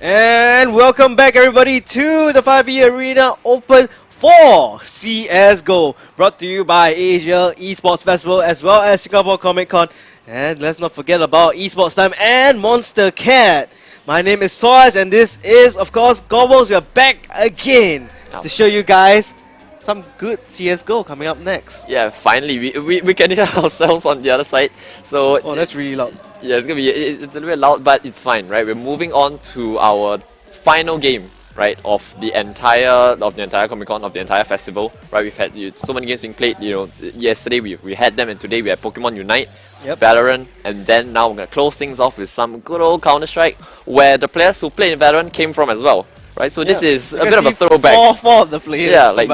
And welcome back everybody to the 5E Arena Open for CSGO, brought to you by Asia Esports Festival as well as Singapore Comic Con. And let's not forget about Esports Time and Monster Cat. My name is Soaz and this is of course Gobbles. We are back again to show you guys some good CSGO coming up next. Yeah, finally we can hear ourselves on the other side. So that's really loud. Yeah, it's gonna be it's a little bit loud, but it's fine, right? We're moving on to our final game, right, of the entire Comic Con, of the entire festival, right? We've had so many games being played. Yesterday we had them, and today we had Pokemon Unite, Valorant, and then now we're gonna close things off with some good old Counter-Strike, where the players who played in Valorant came from as well. Right, so this is a bit of a throwback. Four of the players. Yeah, like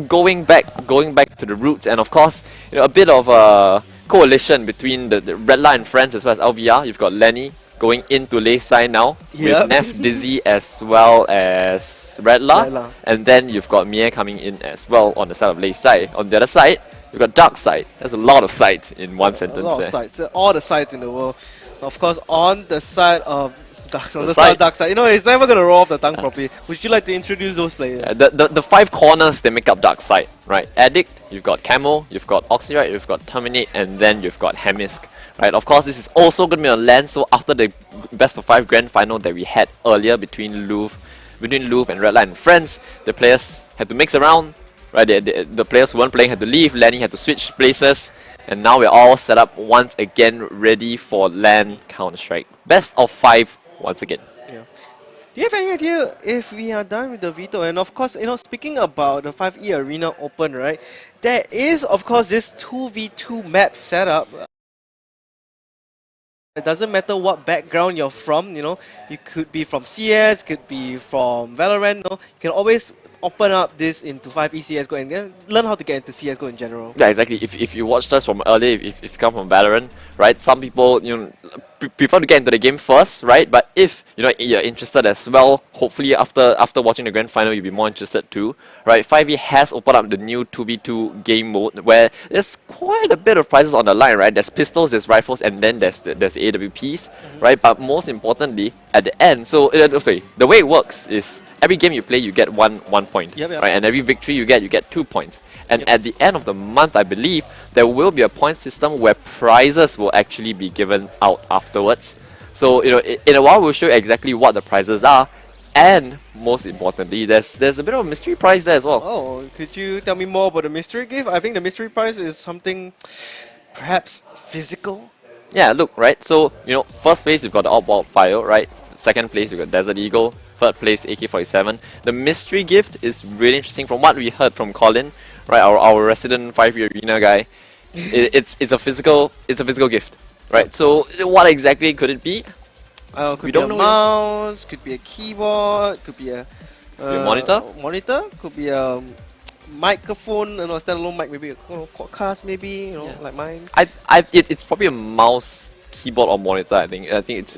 going back to the roots, and of course, a bit of a coalition between the Redla and friends as well as LVR. You've got Lenny going into Layside now with Neff, Dizzy as well as Redla, and then you've got Mie coming in as well on the side of Layside. On the other side, you've got Dark Side. There's a lot of sides in one sentence. A lot of sides, all the sides in the world. Of course, on the side of Dark Side. He's never going to roll off the tongue properly. Would you like to introduce those players? The five corners that make up Dark Side, right? Addict, you've got Camo, you've got Oxyrite, you've got Terminate, and then you've got Hemisk, right? Of course, this is also going to be on LAN, so after the best of 5 grand final that we had earlier between Louvre and Redline and friends, the players had to mix around, right? The players who weren't playing had to leave, Lenny had to switch places, and now we're all set up once again, ready for LAN Counter-Strike. Best of 5 once again. Yeah. Do you have any idea if we are done with the veto? And of course, speaking about the 5E Arena Open, right? There is, of course, this 2v2 map setup. It doesn't matter what background you're from, you could be from CS, could be from Valorant, you can always open up this into 5E CSGO and learn how to get into CSGO in general. Yeah, exactly. If you watched us from earlier, if you come from Valorant, right, some people prefer to get into the game first, right? But if you're interested as well, hopefully after watching the grand final, you'll be more interested too, right? 5E has opened up the new 2v2 game mode where there's quite a bit of prizes on the line, right? There's pistols, there's rifles, and then there's AWPs, right? But most importantly, at the end, the way it works is every game you play, you get one point, right? And every victory you get 2 points. And at the end of the month, I believe, there will be a point system where prizes will actually be given out afterwards. So, in a while, we'll show you exactly what the prizes are. And most importantly, there's a bit of a mystery prize there as well. Oh, could you tell me more about the mystery gift? I think the mystery prize is something perhaps physical. Yeah, look, right? So, first place, you've got the Outbound Fire, right? Second place, you've got Desert Eagle. Third place, AK-47. The mystery gift is really interesting. From what we heard from Colin, right, our resident 5E Arena guy, it's a physical gift, right? So what exactly could it be? Could be a mouse, could be a keyboard, could be a monitor, could be a microphone, a standalone mic, maybe a podcast, maybe like mine. It's probably a mouse, keyboard, or monitor. I think it's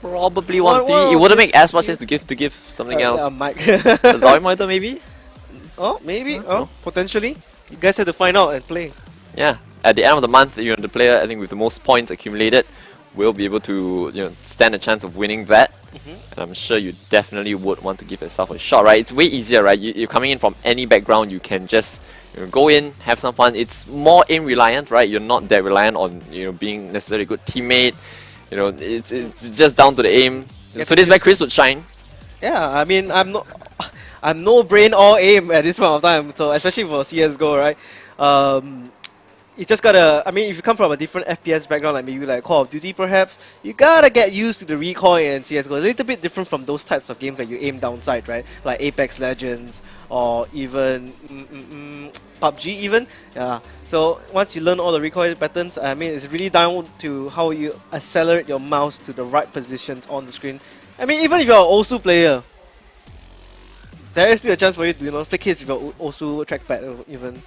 probably one thing. It wouldn't make as much sense to give something else. A mic. A Zoe monitor, maybe. Oh, maybe. Potentially. You guys have to find out and play. Yeah. At the end of the month, the player, I think, with the most points accumulated will be able to stand a chance of winning that. And I'm sure you definitely would want to give yourself a shot, right? It's way easier, right? You're coming in from any background, you can just go in, have some fun. It's more aim reliant, right? You're not that reliant on being necessarily a good teammate. It's just down to the aim. So this is where Chris would shine. Yeah, I mean, I'm no brain or aim at this point of time. So especially for CS:GO, right? You just gotta, if you come from a different FPS background, like maybe like Call of Duty perhaps, you gotta get used to the recoil in CSGO. It's a little bit different from those types of games that you aim downside, right? Like Apex Legends or even PUBG even. Yeah. So once you learn all the recoil patterns, it's really down to how you accelerate your mouse to the right positions on the screen. Even if you're an OSU player, there is still a chance for you to flick hits with your OSU trackpad even.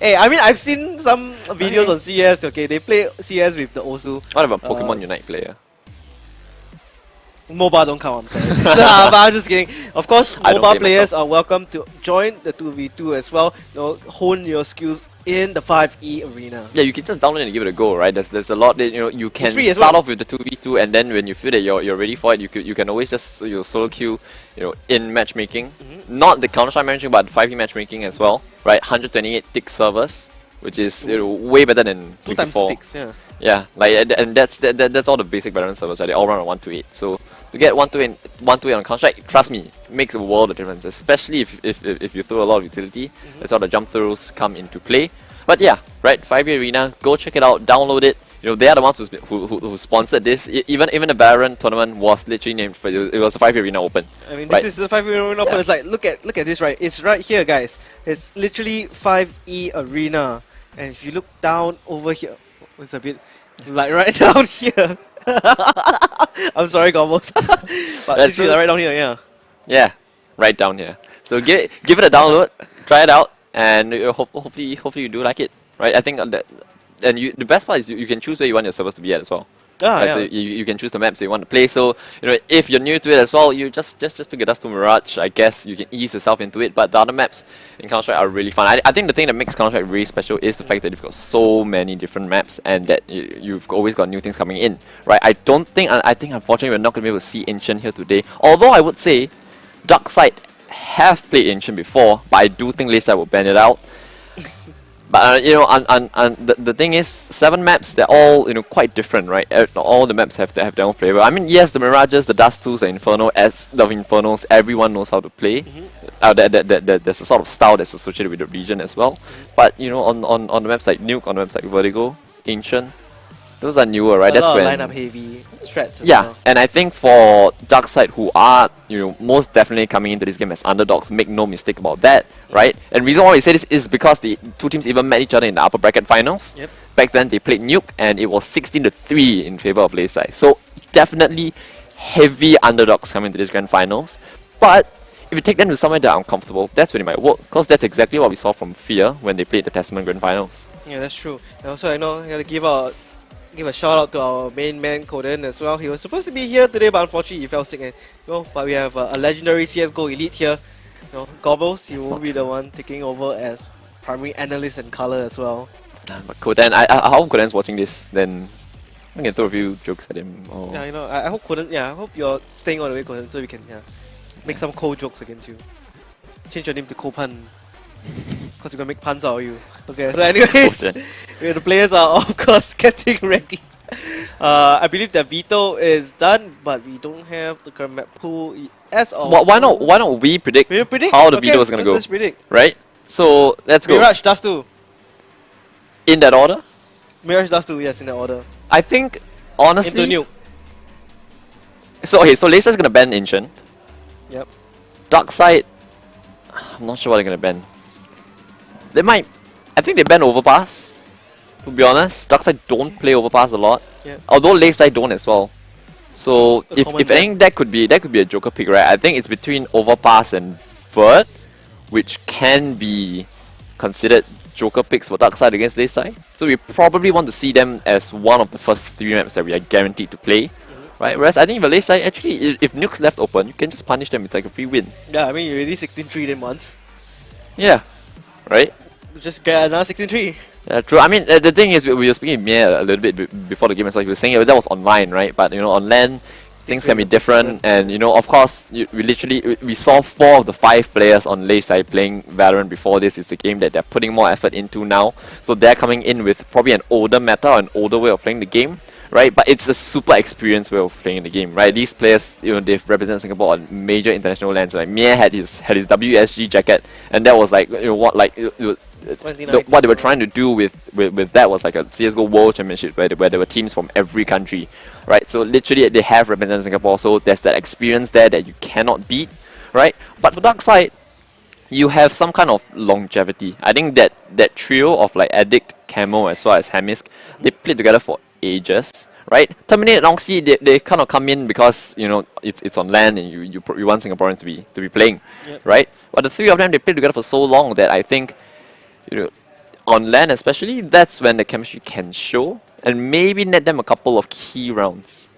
Hey, I've seen some videos on CS, okay, they play CS with the OSU. What about Pokemon Unite player? Mobile don't count, I'm sorry. Nah, but I'm just kidding. Of course, I don't mobile blame players myself. are welcome to join the 2v2 as well. You know, hone your skills in the 5e arena. Yeah, you can just download and give it a go, right? There's a lot that you can free as start well. off with the 2v2, and then when you feel that you're ready for it, you can always just solo queue, in matchmaking. Not the Counter-Strike matchmaking, but 5e matchmaking as well, right? 128 tick servers, which is way better than 2 times 64. sticks, yeah. Yeah, like and that's all the basic Valorant servers, right? They all run on 128. So to get 128 on Counter-Strike, trust me, it makes a world of difference. Especially if you throw a lot of utility, that's how the jump throws come into play. But yeah, right, 5e Arena, go check it out, download it. They are the ones who sponsored this. Even the Valorant tournament was literally named for it was a 5e Arena Open. I mean, right? this is the 5e arena open. Yeah. It's like, look at this, right? It's right here, guys. It's literally 5e arena. And if you look down over here, it's a bit like right down here. I'm sorry, Gobbles. But That's literally right down here, yeah. Yeah, right down here. So give it a download, try it out, and hopefully you do like it, right? I think that, and the best part is you can choose where you want your servers to be at as well. Ah, Right, yeah. so you can choose the maps that you want to play. So if you're new to it as well, you just pick a Dust 2 Mirage. I guess you can ease yourself into it. But the other maps in Counter-Strike are really fun. I think the thing that makes Counter-Strike really special is the fact that you've got so many different maps and that you've always got new things coming in. Right? I think unfortunately we're not going to be able to see Ancient here today. Although I would say Darkside have played Ancient before, but I do think Layside will ban it out. But the thing is, 7 maps, they're all quite different, right? All the maps have their own flavor. I mean, yes, the Mirages, the Dust 2s, the Inferno, as the Infernos, everyone knows how to play. There's a sort of style that's associated with the region as well. But on the maps like Nuke, on the maps like Vertigo, Ancient, those are newer, right? A That's lot of when lineup heavy strats as yeah, well. and I think for Darkside, who are most definitely coming into this game as underdogs, make no mistake about that, right? And reason why we say this is because the two teams even met each other in the upper bracket finals. Yep. Back then they played Nuke, and it was 16-3 in favor of Layside. So definitely heavy underdogs coming to this grand finals. But if you take them to somewhere that are uncomfortable, that's when it might work, because that's exactly what we saw from Fear when they played the Testament grand finals. Yeah, that's true. And also, I gotta give a shout out to our main man Koden as well. He was supposed to be here today, but unfortunately he fell sick. And but we have a legendary CS:GO elite here. Gobbles. He will be the one taking over as primary analyst and color as well. But Koden, I hope Koden's watching this. Then I can throw a few jokes at him. Or Yeah, I hope Koden. Yeah, I hope you're staying all the way, Koden, so we can make some cold jokes against you. Change your name to Kopan. Because we're gonna make puns out of you. Okay, so anyways, the players are of course getting ready. I believe that veto is done, but we don't have the current map pool as of. Why not we predict, We predict how the okay, veto is gonna go, Let's predict. right? So let's go Mirage Dust 2. in that order. Mirage Dust 2, yes, in that order. I think honestly. Into Nuke. So Laser's gonna ban Ancient. Yep. Darkside, I'm not sure what they're gonna ban. They might. I think they ban Overpass. To be honest, Darkside don't play Overpass a lot. Yeah. Although Layside don't as well. So A common if anything, that could be a Joker pick, right? I think it's between Overpass and Vert, which can be considered Joker picks for Darkside against Layside. So we probably want to see them as one of the first 3 maps that we are guaranteed to play. Right? Whereas I think for Layside, actually, if Nuke's left open, you can just punish them. It's like a free win. Yeah, I mean, you already 16-3 them once. Yeah. Right? Just get another 16-3. Yeah, true. I mean, the thing is, we were speaking with Mia a little bit before the game as well. He was saying that was online, right? But on LAN, things can be different. And of course, we saw 4 of the 5 players on Layside playing Valorant before this. It's a game that they're putting more effort into now. So they're coming in with probably an older meta, an older way of playing the game. Right, but it's a super experienced way of playing the game, right? These players, they've represented Singapore on major international lands. Like Mia had his WSG jacket, and that was like, what they were trying to do with that was like a CS:GO World Championship where there were teams from every country, right? So literally they have represented Singapore, so there's that experience there that you cannot beat, right? But for Darkside, you have some kind of longevity. I think that trio of like Addict, Camo, as well as Hemisk, they played together for ages, right? Terminate and Oxy, they kind of come in because it's on LAN and you want Singaporeans to be playing, Yep. right? But the 3 of them, they played together for so long that I think on LAN especially, that's when the chemistry can show and maybe net them a couple of key rounds.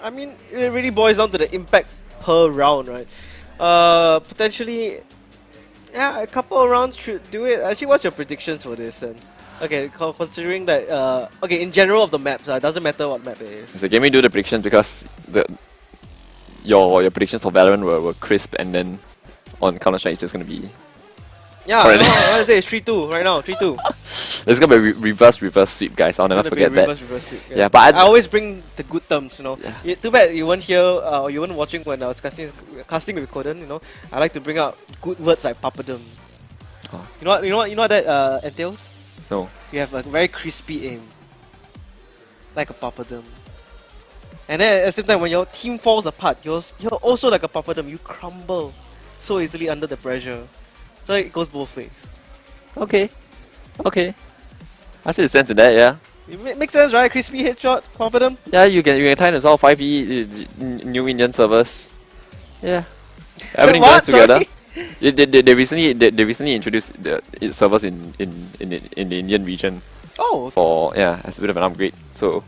I mean, it really boils down to the impact per round, right? Potentially, yeah, a couple of rounds should do it. Actually, what's your predictions for this? And okay, considering that, okay, in general of the maps, it doesn't matter what map it is. So let me do the predictions because your predictions for Valorant were crisp, and then on Counter-Strike it's just gonna be. Yeah, Alright. no, I want to say it's 3-2 right now, 3-2. It's gonna be reverse sweep, guys. I'll never forget that. Reverse sweep, Yeah, but I always bring the good terms, you know. Yeah. Too bad you weren't here, or you weren't watching when I was casting with Koden, you know. I like to bring out good words like papadum. Oh. You know what that entails? No. You have a very crispy aim, like a papadum. And then at the same time, when your team falls apart, you're also like a papadum. You crumble so easily under the pressure. So it goes both ways. Okay. I see the sense in that. Yeah. It makes sense, right? Crispy headshot, papadum. Yeah, you can tie them all 5e new Indian servers. Yeah. Everything What? goes together. Sorry? Yeah, they recently introduced the servers in the Indian region Oh, for as a bit of an upgrade. So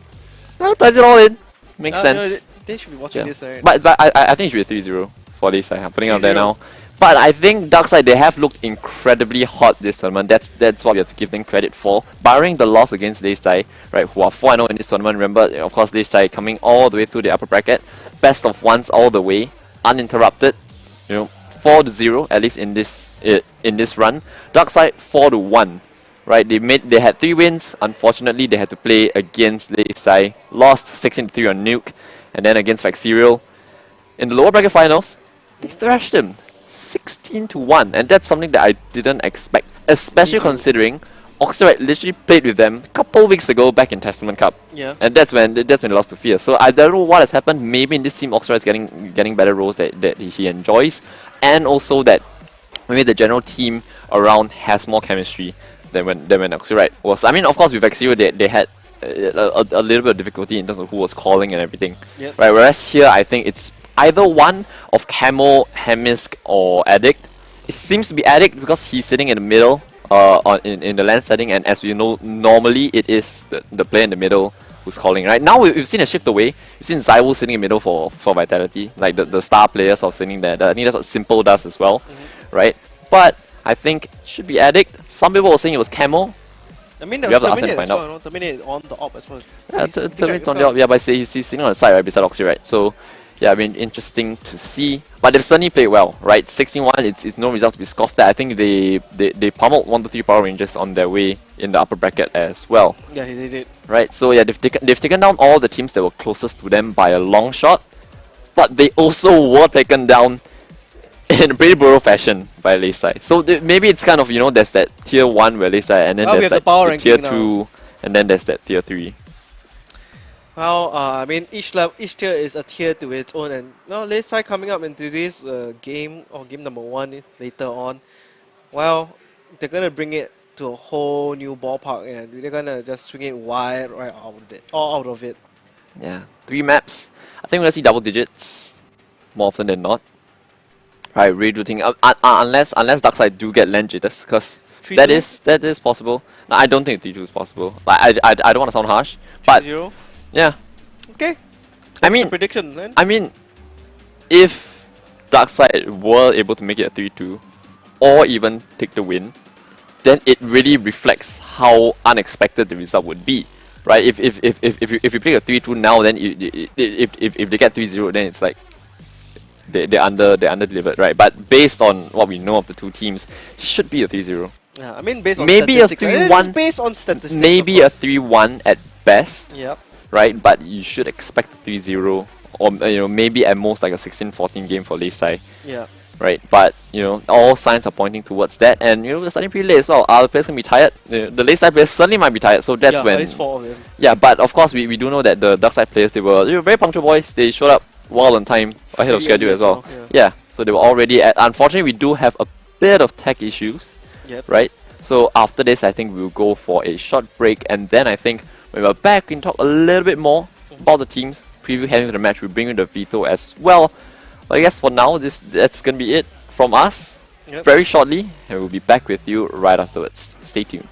ties it all in. Makes sense. No, they should be watching this, right? But I think it should be a 3-0 for this. I'm putting it out there 3-0. now. But I think Darkside, they have looked incredibly hot this tournament. That's what we have to give them credit for. Barring the loss against Dayside, right, who are 4-0 in this tournament. Remember, of course, Dayside coming all the way through the upper bracket, best of ones all the way, uninterrupted. 4-0 at least in this run. Darkside 4-1. Right, they had 3 wins. Unfortunately, they had to play against Dayside, lost 16-3 on Nuke, and then against Vaxerial. In the lower bracket finals, they thrashed him 16-1, and that's something that I didn't expect, especially considering Oxyrite literally played with them a couple weeks ago back in Testament Cup. Yeah. And that's when they lost to Fear. So I don't know what has happened. Maybe in this team Oxyrite's getting better roles that he enjoys, and also that maybe the general team around has more chemistry than when Oxyrite was. I mean, of course, with Vaxerial they had a little bit of difficulty in terms of who was calling and everything. Yep. Right. Whereas here, I think it's either one of Camo, Hemisk, or Addict. It seems to be Addict because he's sitting in the middle in the land setting, and as we know, normally it is the player in the middle who's calling. Right now, we've seen a shift away. We've seen Zywo sitting in the middle for Vitality, like the star players are sitting there. I think that's what Simple does as well, right? But I think it should be Addict. Some people were saying it was Camo. I mean, there We was have to ask him to Terminate as find well, you know? Terminate on the op as well. Yeah, He's sitting Terminate right on the as op. Yeah, but he's sitting on the side, right, beside Oxy, right? So, yeah, I mean, interesting to see. But they've certainly played well, right? 16-1, it's no result to be scoffed at. I think they pummeled 1-3 Power Rangers on their way in the upper bracket as well. Yeah, they did. Right, so yeah, they've taken down all the teams that were closest to them by a long shot, but they also were taken down in a pretty brutal fashion by Layside. So maybe it's kind of, there's that tier 1 where Layside, and then Well, we there's have that the power tier ranking 2, and then there's that tier 3. Well, I mean, each tier is a tier to its own, and now Layside coming up into this game, or game number 1 later on, well, they're gonna bring it to a whole new ballpark, and they're gonna just swing it wide right out of it. Yeah, 3 maps. I think we're gonna see double digits more often than not. Right, really do think unless Darkside do get land jitters, because that is possible. No, I don't think 3-2 is possible. Like I don't want to sound harsh, but 3-0. yeah. Okay. I That's mean, the prediction then. I mean, if Darkside were able to make it a 3-2, or even take the win, then it really reflects how unexpected the result would be, right? If you play a 3-2 now, then if they get 3-0, then it's like they're under delivered, right? But based on what we know of the two teams, it should be a 3-0. Yeah, I mean, based on Maybe a statistics, 3-1. It's based on statistics. Maybe of a course. 3-1 at best, Yep. right? But you should expect 3-0, or maybe at most like a 16-14 game for Layside. Yeah. Right, but all signs are pointing towards that, and we're starting pretty late as well. Our players can be tired. The Layside players certainly might be tired, so that's Yeah, when. at least 4 of them. Yeah, but of course we do know that the Darkside players they were very punctual boys. They showed up well on time, ahead of Pretty schedule early as well. yeah. So they were already at. Unfortunately, we do have a bit of tech issues. Yep. Right. So after this, I think we'll go for a short break, and then I think when we're back, we can talk a little bit more about the teams. Preview heading to the match. We'll bring in the veto as well. But I guess for now, that's gonna be it from us, Yep. very shortly, and we'll be back with you right afterwards. Stay tuned.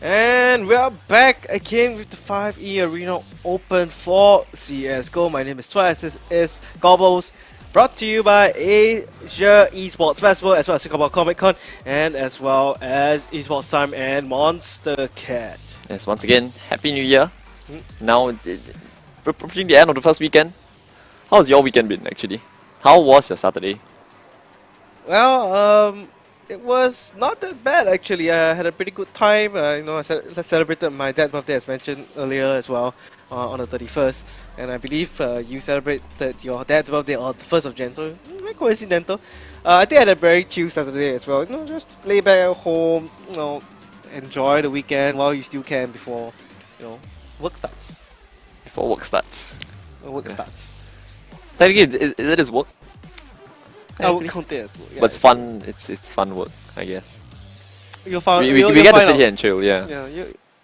And we are back again with the 5E Arena Open for CSGO. My name is Twice, this is Gobbles, brought to you by Asia Esports Festival, as well as Singapore Comic Con, and as well as EsportsTimes and Monster Cat. Yes, once again, Happy New Year. Now, approaching the end of the first weekend. How's your weekend been, actually? How was your Saturday? Well, it was not that bad actually. I had a pretty good time. I celebrated my dad's birthday as mentioned earlier as well on the 31st. And I believe you celebrated your dad's birthday on the 1st of January. So very coincidental. I think I had a very chill Saturday as well. Just lay back at home. Enjoy the weekend while you still can before work starts. Before work starts. Work starts. Technically, is it his work? I would count it as work. Yeah, But it's fun. It's fun work, I guess. You'll find, We get to sit here and chill. Yeah.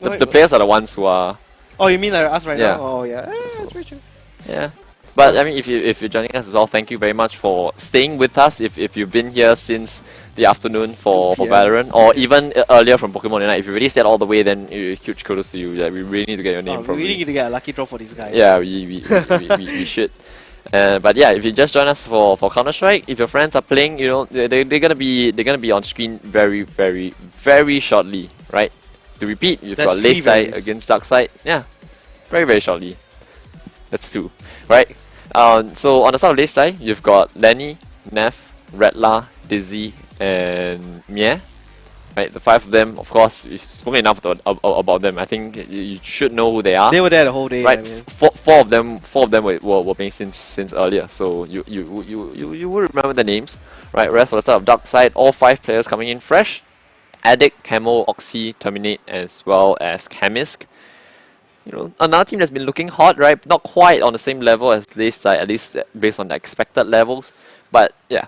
The players are the ones who are. Oh, you mean like us right Yeah. now? Oh, yeah. That's very true. Yeah. But I mean, if you're joining us as well, thank you very much for staying with us. If you've been here since the afternoon for 2 p.m. Valorant, or even earlier from Pokemon Unite, if you really stayed all the way, then huge kudos to you. Yeah, we really need to get your name. We really need to get a lucky draw for these guys. Yeah, we should. But yeah, if you just join us for Counter Strike, if your friends are playing, they're gonna be on screen very, very, very shortly, right? To repeat, you've That's got Lay three Side values. against Dark Side. Yeah, very, very shortly. That's 2, right? So on the side of Lay Side, you've got Lenny, Neff, Redla, Dizzy, and Mie. Right, the 5 of them, of course, we've spoken enough about them. I think you should know who they are. They were there the whole day. Right, I mean. four of them were playing since earlier, so you would remember the names, right? Rest of the side of Dark Side, all 5 players coming in fresh: Addict, Camo, Oxy, Terminate, as well as Chemisk. Another team that's been looking hot, right? Not quite on the same level as this side, at least based on the expected levels. But yeah,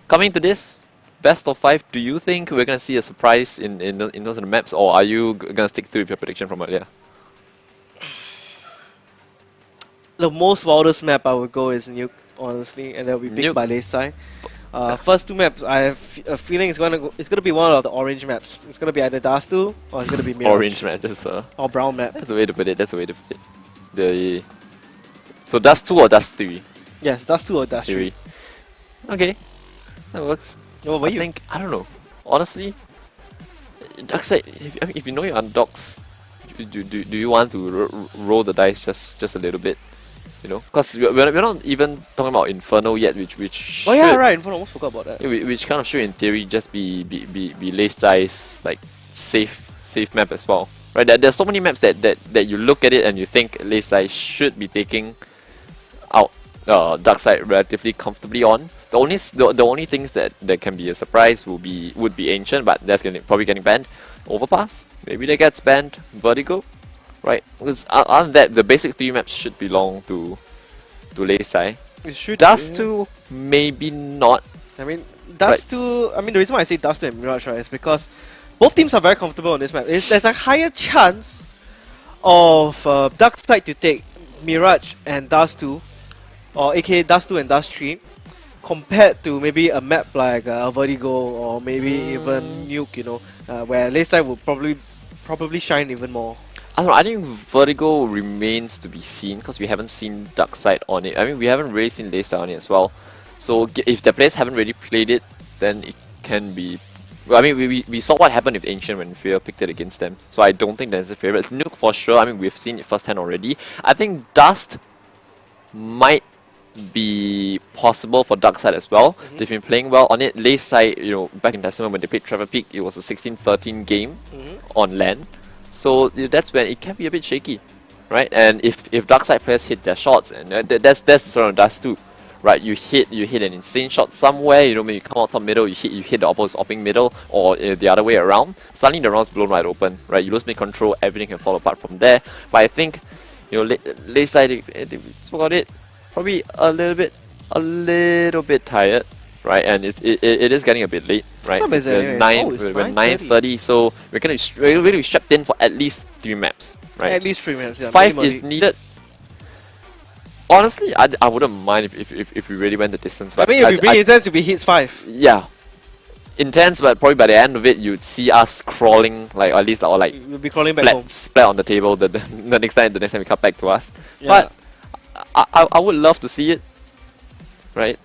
coming to this best of 5, do you think we're gonna see a surprise in those of the maps, or are you gonna stick through with your prediction from earlier? The most wildest map I would go is Nuke, honestly, and that'll be picked Nuke. by Lay Side. First 2 maps, I have a feeling it's gonna be one of the orange maps. It's gonna be either Dust 2 or it's gonna be Mirage. Orange map, Or brown map. that's a way to put it. So Dust 2 or Dust 3? Yes, Dust 2 or Dust 3. Okay, that works. What about you? I don't know. Honestly, Darkseid, if you know your underdogs, do you want to roll the dice just a little bit? Because we're not even talking about Inferno yet, which Oh yeah, right. I almost forgot about that. which kind of should in theory just be Lay Side's like safe map as well, right? There's so many maps that you look at it and you think Lay Side should be taking out Dark Side relatively comfortably on. The only things that can be a surprise would be Ancient, but that's probably getting banned. Overpass, maybe that gets banned. Vertigo, right? Because other than that, the basic 3 maps should belong to Lay Side. It should. Dust yeah. 2, maybe not. I mean, Dust 2. I mean, the reason why I say Dust 2 and Mirage, right, is because both teams are very comfortable on this map. There's a higher chance of Dark Side to take Mirage and Dust 2, or aka Dust 2 and Dust 3, compared to maybe a map like Vertigo or maybe even Nuke, where Lay Side will probably shine even more. I don't know, I think Vertigo remains to be seen because we haven't seen Dark Side on it. I mean, we haven't really seen Lay Side on it as well. So if the players haven't really played it, then it can be. Well, I mean, we saw what happened with Ancient when Fear picked it against them. So I don't think that's a favorite. It's Nuke for sure. I mean, we've seen it firsthand already. I think Dust might be possible for Dark Side as well. They've been playing well on it. Lay Side, back in December when they played Trevor Peak, it was a 16-13 game on LAN. So that's when it can be a bit shaky, right? And if Dark Side players hit their shots, and that's sort of Dust too, right? You hit an insane shot somewhere. When you come out top middle, you hit the opposite opping middle, or the other way around. Suddenly the round's blown wide open, right? You lose mid control, everything can fall apart from there. But I think Lay Side, they spoke about it, probably a little bit tired. Right, and it is getting a bit late, right? What time is it anyway? We're 9:30, so we're really be strapped in for at least 3 maps, right? At least 3 maps, yeah. 5 minimally. is needed. Honestly, I wouldn't mind if we really went the distance. I But mean, it would be really intense if we hit 5. yeah, intense, but probably by the end of it, you'd see us crawling, like, or at least, or like, We'll be crawling back home. splat on the table the next time we come back to us. Yeah. But I would love to see it, right?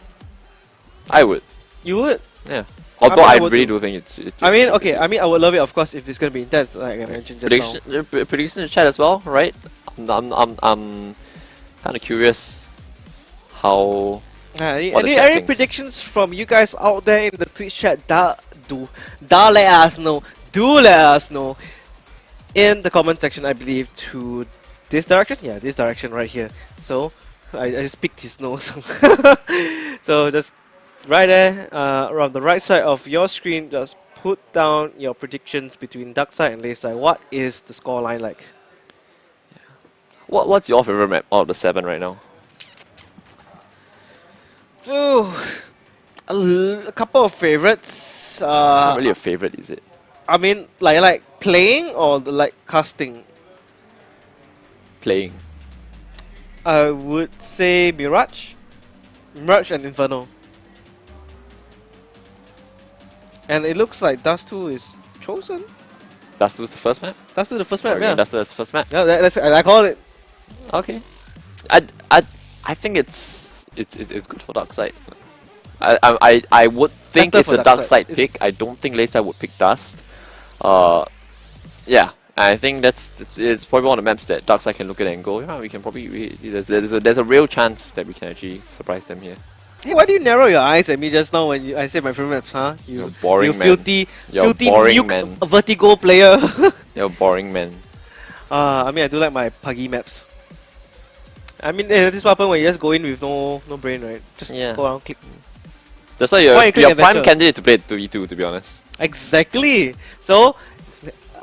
I would, You would. yeah. Although I I would really too. do think it's. I mean, okay. I mean, I would love it, of course, if it's gonna be intense, like I mentioned just now. Prediction in the chat as well, right? I'm kind of curious how. What the chat Any thinks. predictions from you guys out there in the Twitch chat? Do let us know. Do let us know in the comment section. I believe to this direction. Yeah, this direction right here. So I just picked his nose. So just right there, around the right side of your screen, just put down your predictions between dark side and late side. What is the score line like? What's your favorite map out of the 7 right now? Ooh, a couple of favorites. It's not really a favorite, is it? I mean, like playing or like casting. Playing. I would say Mirage and Inferno. And it looks like Dust 2 is chosen. Dust 2 is the first map? Dust 2 is the first map, Okay, yeah. Dust 2 is the first map. Yeah, that's I call it. Okay. I think it's good for dark side. I would think Better it's for a dark dark side. side pick. I don't think Laser would pick Dust. Yeah, I think it's probably one of the maps that dark side can look at and go, yeah, we can probably there's a real chance that we can actually surprise them here. Hey, why do you narrow your eyes at me just now when I said my favorite maps, huh? You're boring, you man. filthy You're boring, nuke man. vertigo player. You're boring, man. I mean, I do like my puggy maps. I mean, this is what happens when you just go in with no brain, right? Just Yeah. go around, click. That's why Why you're you click prime adventure? candidate to play 2v2, to be honest. Exactly. So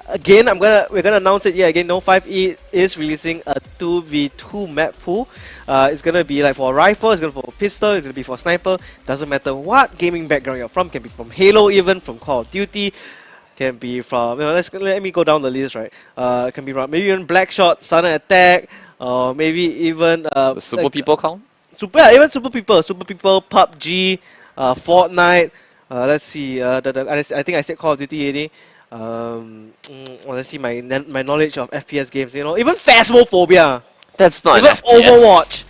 again, we're gonna announce it. Yeah, again, No 5E is releasing a 2v2 map pool. It's gonna be like for a rifle, it's gonna be for a pistol, it's gonna be for a sniper. Doesn't matter what gaming background you're from. Can be from Halo, even from Call of Duty. Can be from let me go down the list, right? Can be from maybe even Blackshot, Sudden Attack, or maybe even The super like, people count? even Super People, PUBG, Fortnite. Let's see. I think I said Call of Duty already. Well, let's see my knowledge of FPS games. You know, even Phasmophobia, That's not even an FPS. Overwatch,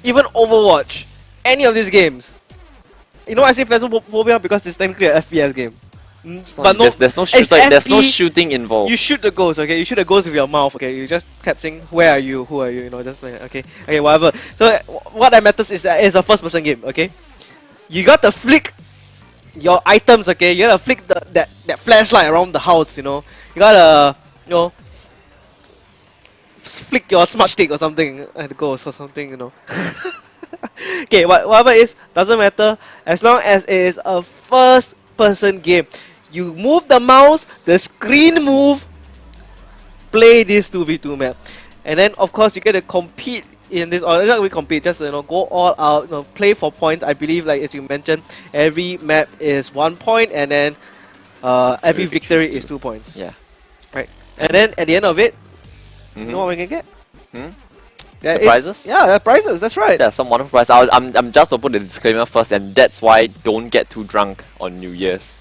even Overwatch. Any of these games. You know, I say Phasmophobia because it's technically an FPS game. But no, there's no it's there's no FP. shooting involved. You shoot the ghost, okay? You shoot the ghost with your mouth, okay? You just kept saying, "Where are you? Who are you?" You know, just like okay, whatever. So what that matters is that it's a first-person game, okay? You got to flick your items, okay? You gotta flick that flashlight around the house, you know. You gotta, flick your smart stick or something at the ghost or something, you know. Okay, whatever it is, doesn't matter as long as it is a first-person game. You move the mouse, the screen move, play this 2v2 map. And then of course you get to compete in this, or not we compete, just go all out, play for points. I believe, like as you mentioned, every map is 1 point, and then every victory is 2 points. Yeah. Right. And then at the end of it, Mhm. you know what we can get? The prizes? Yeah, the prizes, that's right. Yeah, some wonderful prize. I'm just gonna put the disclaimer first, and that's why don't get too drunk on New Year's.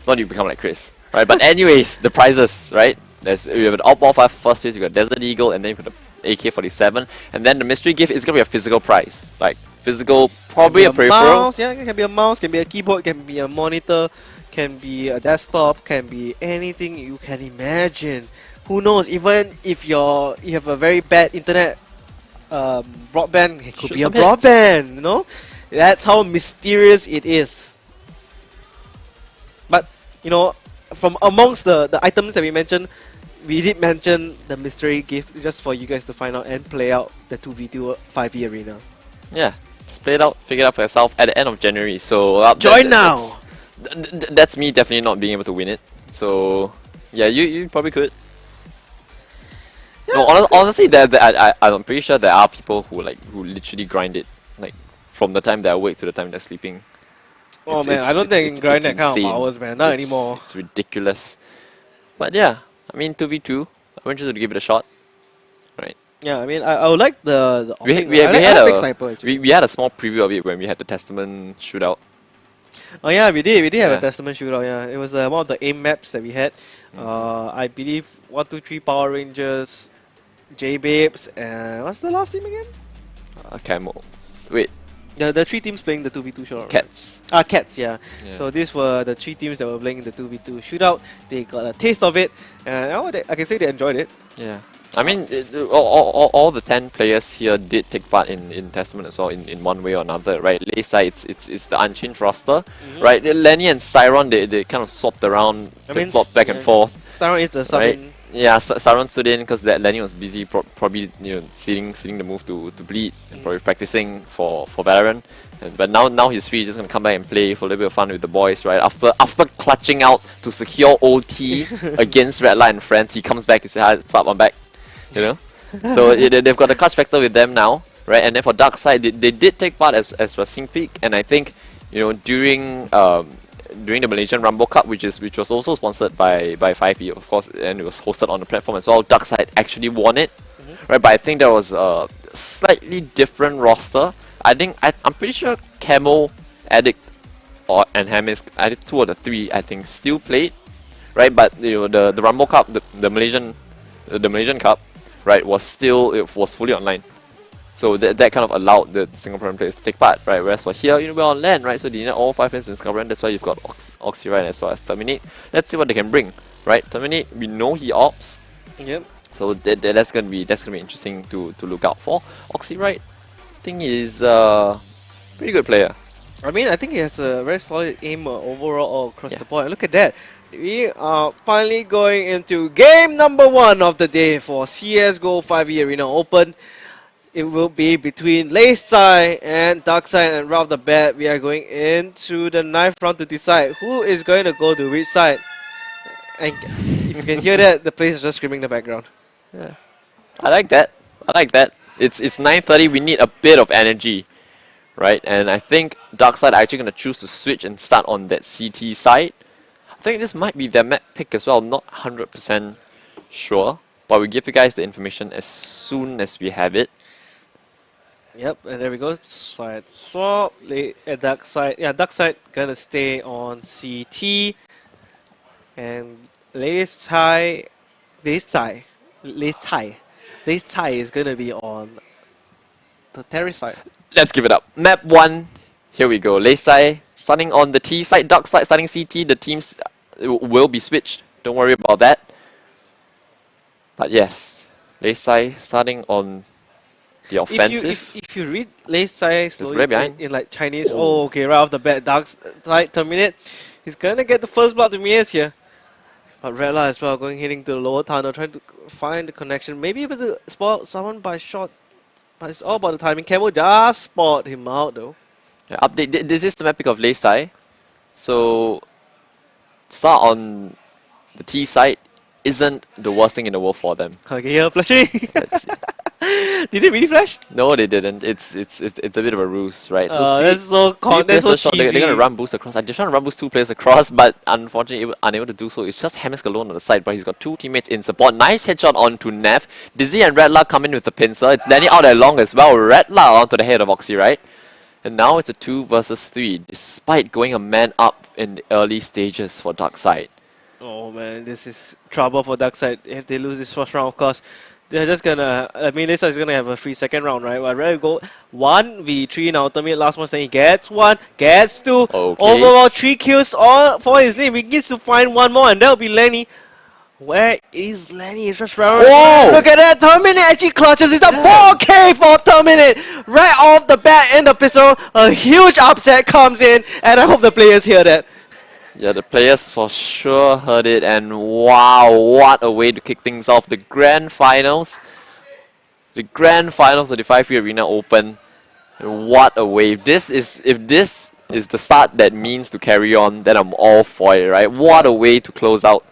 Not you become like Chris, right? But anyways, the prizes, right? We have an Outlaw 5 for first place, we got Desert Eagle, and then we got the AK-47, and then the mystery gift is gonna be a physical prize, like physical, probably a Can be peripheral. mouse, yeah, it can be a mouse, can be a keyboard, can be a monitor, can be a desktop, can be anything you can imagine. Who knows? Even if you have a very bad internet broadband, it could Shoot be a some hits. broadband. You know, that's how mysterious it is. But from amongst the items that we mentioned, we did mention the mystery gift just for you guys to find out and play out the 2v2 5e arena. Yeah, just play it out, figure it out for yourself at the end of January. So Join now. That's me definitely not being able to win it. So yeah, you probably could. Yeah, No, honestly, I'm pretty sure there are people who literally grind it, like from the time they're awake to the time they're sleeping. Oh man, I don't think I can grind that kind of insane. hours, man. Not It's- anymore. It's ridiculous. But yeah, I mean 2v2. I'm interested to give it a shot. Right. Yeah, I mean, I would like the We optic- we I we like had Big a Sniper, actually. we had a small preview of it when we had the Testament shootout. Oh yeah, we did. We did have Yeah. a Testament shootout. Yeah, it was one of the aim maps that we had. I believe 1, 2, 3 Power Rangers, J Babes, and what's the last team again? Camo. Wait, The 3 teams playing the 2v2 shootout. Right? Cats. Cats. Yeah. Yeah. So these were the 3 teams that were playing in the 2v2 shootout. They got a taste of it, and I can say they enjoyed it. Yeah. I mean, all the 10 players here did take part in Testament as well in one way or another, right? Leisai, it's the unchanged roster, right? Lenny and Siron, they kind of swapped around, flip-flopped back and forth. Styron is the sub Right. in. Yeah, Siron stood in because Lenny was busy, probably seeing the move to bleed and probably practicing for Valorant. But now he's free, he's just gonna come back and play for a little bit of fun with the boys, right? After clutching out to secure OT against Red Light and friends, he comes back and says, "Hi, what's up? I'm back." You know, so they've got the clutch factor with them now, right? And then for Dark Side, they did take part as Racing Peak, and I think during the Malaysian Rumble Cup, which was also sponsored by 5E, of course, and it was hosted on the platform as well. Dark Side actually won it, right? But I think there was a slightly different roster. I'm pretty sure Camo, Addict, and Hamis, I think 2 of the 3 I think still played, right? But the Rumble Cup, the Malaysian Cup, right, was fully online. So that kind of allowed the Singaporean players to take part, right? Whereas for here, we're on land, right? So they need all 5 players in Singaporean. That's why you've got Oxy, right, as well as Terminate. Let's see what they can bring, right? Terminate, we know he ops. Yep. So that's gonna be interesting to look out for. Oxy, right? I think he's pretty good player. I mean, I think he has a very solid aim overall all across the board. Look at that. We are finally going into game number 1 of the day for CSGO 5e Arena Open. It will be between Leisai and Darkside, and right off the bat, we are going into the 9th round to decide who is going to go to which side. And if you can hear that, the place is just screaming in the background. Yeah, I like that. It's 9:30. We need a bit of energy, right? And I think Darkside are actually going to choose to switch and start on that CT side. I think this might be their map pick as well. Not 100% sure, but we'll give you guys the information as soon as we have it. Yep, and there we go. Side swap. Darkside. Yeah, Darkside gonna stay on CT. And Leisai is gonna be on the terrace side. Let's give it up. Map 1. Here we go. Leisai starting on the T side, Darkside starting CT. The teams will be switched. Don't worry about that. But yes, Leisai starting on the offensive. If you read Leisai slowly right behind. in like Chinese, okay, right off the bat, Darkside Terminate. He's gonna get the first blood to Mias here. But Redla as well, hitting to the lower tunnel, trying to find the connection. Maybe able to spot someone by shot. But it's all about the timing. Camo just spot him out though. Yeah, update. This is the map pick of Leisai. So start on the T side isn't the worst thing in the world for them. Okay, here flashing. Let's see. Did it really flash? No, they didn't. It's a bit of a ruse, right? That's so That's so cheesy. they're gonna run boost across. I just trying to run boost 2 players across, but unfortunately unable to do so. It's just Hemisk alone on the side, but he's got 2 teammates in support. Nice headshot onto Nev. Dizzy and Redla come in with the pincer. It's Lenny out there long as well. Redla onto the head of Oxy, right? And now it's a 2 versus 3, despite going a man up in the early stages for Darkside. Oh man, this is trouble for Darkside. If they lose this first round, of course, they're just gonna. I mean, Lisa is gonna have a free second round, right? I'd rather go 1v3 now. Ultimate last one, then he gets 1, gets 2. Okay. Overall, 3 kills all for his name. He needs to find 1 more, and that'll be Lenny. Where is Lenny? It's just round. Whoa! Look at that! Terminate actually clutches. It's a 4K for Terminate. Right off the bat in the pistol, a huge upset comes in, and I hope the players hear that. Yeah, the players for sure heard it, and wow, what a way to kick things off. The grand finals of the 5e Arena Open. What a way. If this is the start that means to carry on, then I'm all for it, right? What a way to close out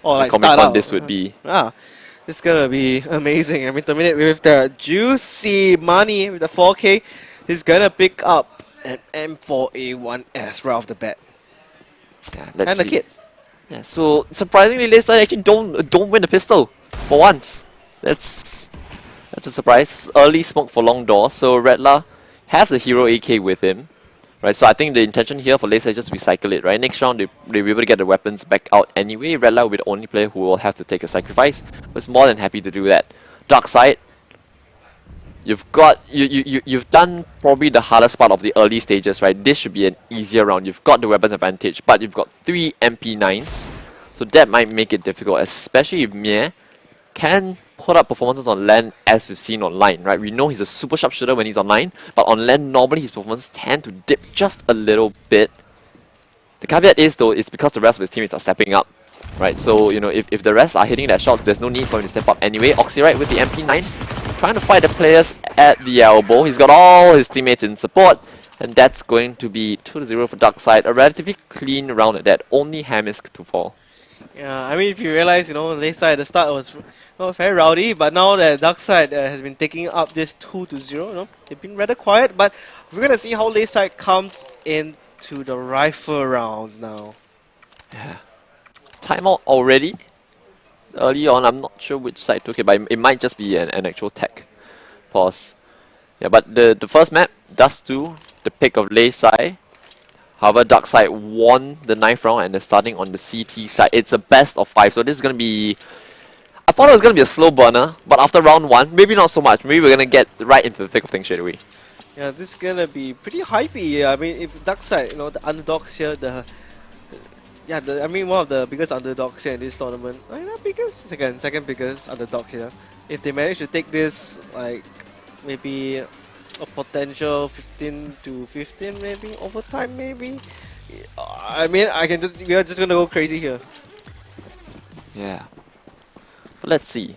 Or like Comic start Con out. this would be. It's gonna be amazing. I mean, Terminate with the juicy money with the 4K, he's gonna pick up an M4A1S right off the bat. Yeah, let's And the see. kit. Yeah, so surprisingly, Leicester actually don't win the pistol for once. That's a surprise. Early smoke for long door. So Redla has a hero AK with him, Right, so I think the intention here for Laser is just to recycle it, right? Next round, they'll be able to get the weapons back out anyway. Red Light will be the only player who will have to take a sacrifice. But it's more than happy to do that. Dark Side, you've done probably the hardest part of the early stages, right? This should be an easier round. You've got the weapons advantage, but you've got 3 MP9s. So that might make it difficult, especially if Mie can put up performances on LAN as we've seen online, right? We know he's a super sharpshooter when he's online, but on LAN normally his performances tend to dip just a little bit. The caveat is though, it's because the rest of his teammates are stepping up, right? So, you know, if the rest are hitting their shots, there's no need for him to step up anyway. Oxyrite with the MP9, trying to fight the players at the elbow. He's got all his teammates in support, and that's going to be 2-0 for Darkside. A relatively clean round at that, only Hamisk to fall. Yeah, I mean, if you realize, you know, late side at the start was very rowdy, but now that Dark Side has been taking up this 2-0, you know, they've been rather quiet, but we're gonna see how late side comes into the rifle rounds now. Yeah. Timeout already. Early on, I'm not sure which side took it, but it might just be an actual tech pause. Yeah, but the first map, Dust 2, the pick of Lei Sai. However, Dark Side won the 9th round and they're starting on the CT side. It's a best of 5, so this is going to be... I thought it was going to be a slow burner, but after round 1, maybe not so much. Maybe we're going to get right into the thick of things straight away. Yeah, this is going to be pretty hypey. I mean, if Dark Side, you know, the underdogs here, I mean, one of the biggest underdogs here in this tournament. I mean, not biggest, second biggest underdog here. If they manage to take this, like, maybe a potential 15 to 15 maybe overtime maybe. I mean, we are just gonna go crazy here. Yeah. But let's see.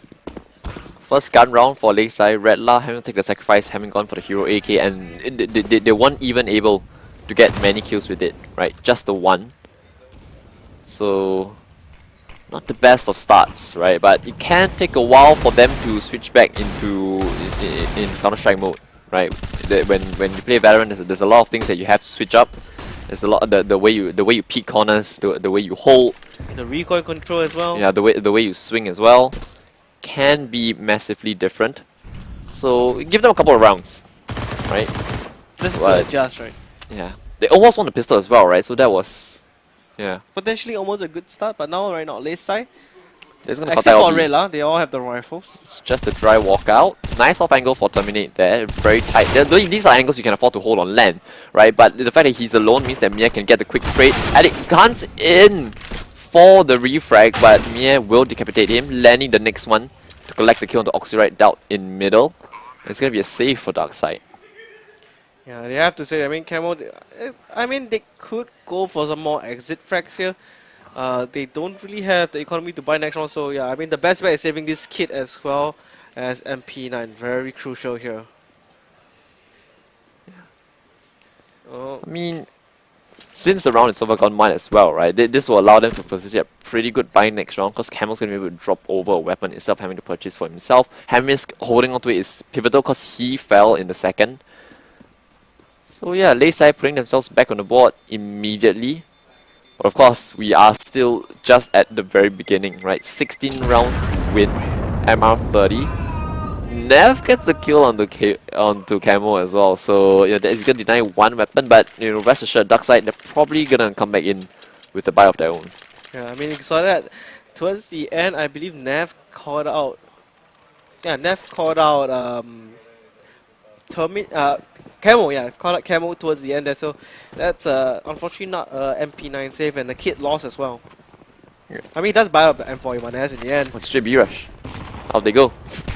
First gun round for Lakeside. Redla having to take the sacrifice, having gone for the hero AK, and they weren't even able to get many kills with it, right? Just the one. So not the best of starts, right? But it can take a while for them to switch back into in Counter-Strike mode. Right, when you play Valorant, there's a lot of things that you have to switch up. There's a lot the way you peek corners, the way you hold, the recoil control as well. Yeah, the way you swing as well can be massively different. So give them a couple of rounds, right? Just to adjust, right? Yeah, they almost won the pistol as well, right? So that was, yeah, potentially almost a good start. But now, right now, late side. Except for Rela, they all have the rifles. It's just a dry walkout. Nice off angle for Terminate there. Very tight. These are angles you can afford to hold on land, right? But the fact that he's alone means that Mia can get the quick trade. And it comes in for the refrag, but Mia will decapitate him, landing the next one to collect the kill on the Oxyrite Doubt in middle. It's going to be a save for Darkside. Yeah, they have to say, I mean, Camo, I mean, they could go for some more exit frags here. They don't really have the economy to buy next round, so yeah, I mean the best bet is saving this kit as well as MP9. Very crucial here. Yeah. Oh. I mean, since the round is over, gone mine as well, right? This will allow them to facilitate a pretty good buy next round because Camel's going to be able to drop over a weapon instead of having to purchase for himself. Hamisk holding onto it is pivotal because he fell in the second. So yeah, Laysai putting themselves back on the board immediately. But of course, we are still just at the very beginning, right? 16 rounds to win, MR 30. Nev gets the kill onto Camo as well, so yeah, he's gonna deny one weapon, but you know, rest assured, Darkside, they're probably gonna come back in with a buy of their own. Yeah, I mean, you saw that towards the end, I believe Nev called out. Yeah, Nev called out Camo, yeah, called out Camo towards the end there, so that's unfortunately not MP9 save, and the kid lost as well. Yeah. I mean, he does buy up the M41S in the end. Straight B-Rush. Out they go.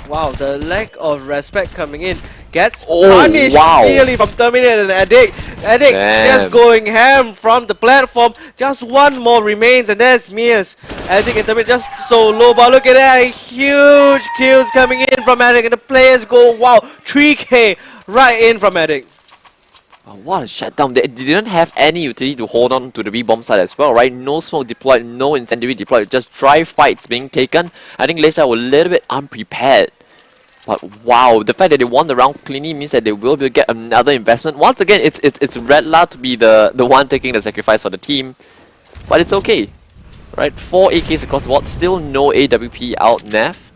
Wow, the lack of respect coming in gets punished clearly from Terminator and Addict. Addict just going ham from the platform. Just one more remains, and that's Mia's. Addict and Terminator just so low, but look at that. Huge kills coming in from Addict, and the players go, wow, 3K right in from Addict. Oh, what a shutdown. They didn't have any utility to hold on to the B-bomb side as well, right? No smoke deployed, no incendiary deployed, just dry fights being taken. I think Laser were a little bit unprepared. But wow, the fact that they won the round cleanly means that they will be able to get another investment. Once again, it's Redla to be the one taking the sacrifice for the team. But it's okay. Right? 4 AKs across the board, still no AWP out, Nav.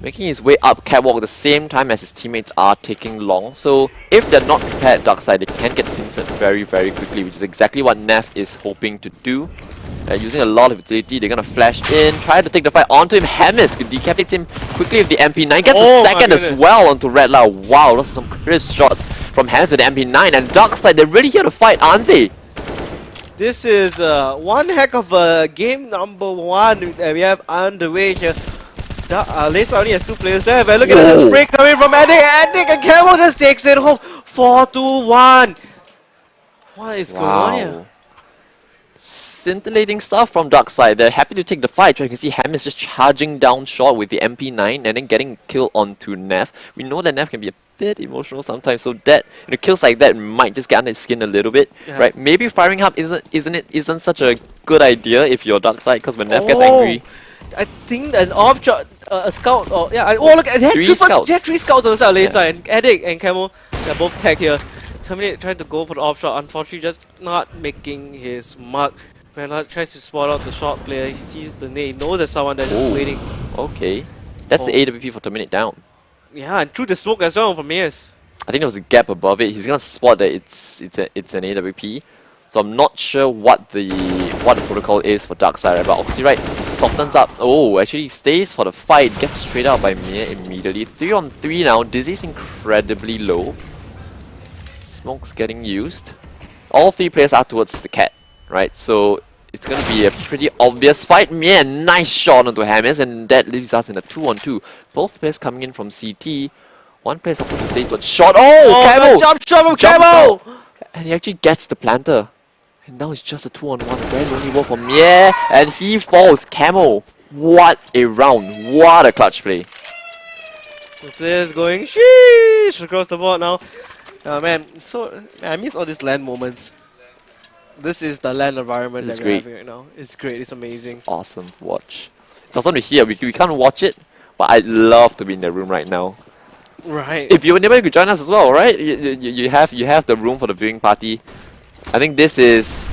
making his way up catwalk at the same time as his teammates are taking long. So if they're not prepared Darkside, they can get pincered very, very quickly, which is exactly what Neff is hoping to do. Using a lot of utility, they're gonna flash in, try to take the fight onto him. Hamis decapitates him quickly with the MP9, gets a second as well onto Redla. Wow, those are some crisp shots from Hamis with the MP9, and Darkside, they're really here to fight, aren't they? This is one heck of a game number 1 that we have underway here. Laser only has 2 players there, but look at the spray coming from Edik. Edik and Camel just takes it home. 4-1. What is going on here? Scintillating stuff from Darkside. They're happy to take the fight. You can see Ham is just charging down short with the MP9 and then getting killed onto Neff. We know that Neff can be a bit emotional sometimes, so that kills like that might just get under his skin a little bit, right? Maybe firing up isn't such a good idea if you're Darkside, because when Neff gets angry. I think an orb shot, a scout, or look at that! 3 scouts on the side of lane side, and Edik and Camel, they're both tagged here. Terminate trying to go for the off shot, unfortunately just not making his mark. Bella tries to spot out the short player, he sees the nade, he knows there's someone that's waiting. Okay, that's the AWP for Terminate down. Yeah, and through the smoke as well from Mears. I think there was a gap above it. He's gonna spot that it's an AWP. So I'm not sure what the protocol is for Darkside, but obviously right, softens up. Oh, actually stays for the fight, gets straight out by Mir immediately. 3 on 3 now, Dizzy's incredibly low. Smoke's getting used. All 3 players are towards the cat, right? So it's gonna be a pretty obvious fight. Yeah, nice shot onto Hamis, and that leaves us in a 2-on-2. Both players coming in from CT. One player's up to the stage, but shot. Oh, Camo! Jump shot from Camo! And he actually gets the planter. And now it's just a 2-on-1. A very lonely wolf for Mie, and he falls. Camo. What a round! What a clutch play. The player's going sheesh across the board now. Man, I miss all these LAN moments. This is the LAN environment that we're having right now. It's great, it's amazing. It's awesome to watch. It's awesome to hear. We can't watch it, but I'd love to be in the room right now. Right. If you were nearby, you could join us as well, right? You have the room for the viewing party. I think this is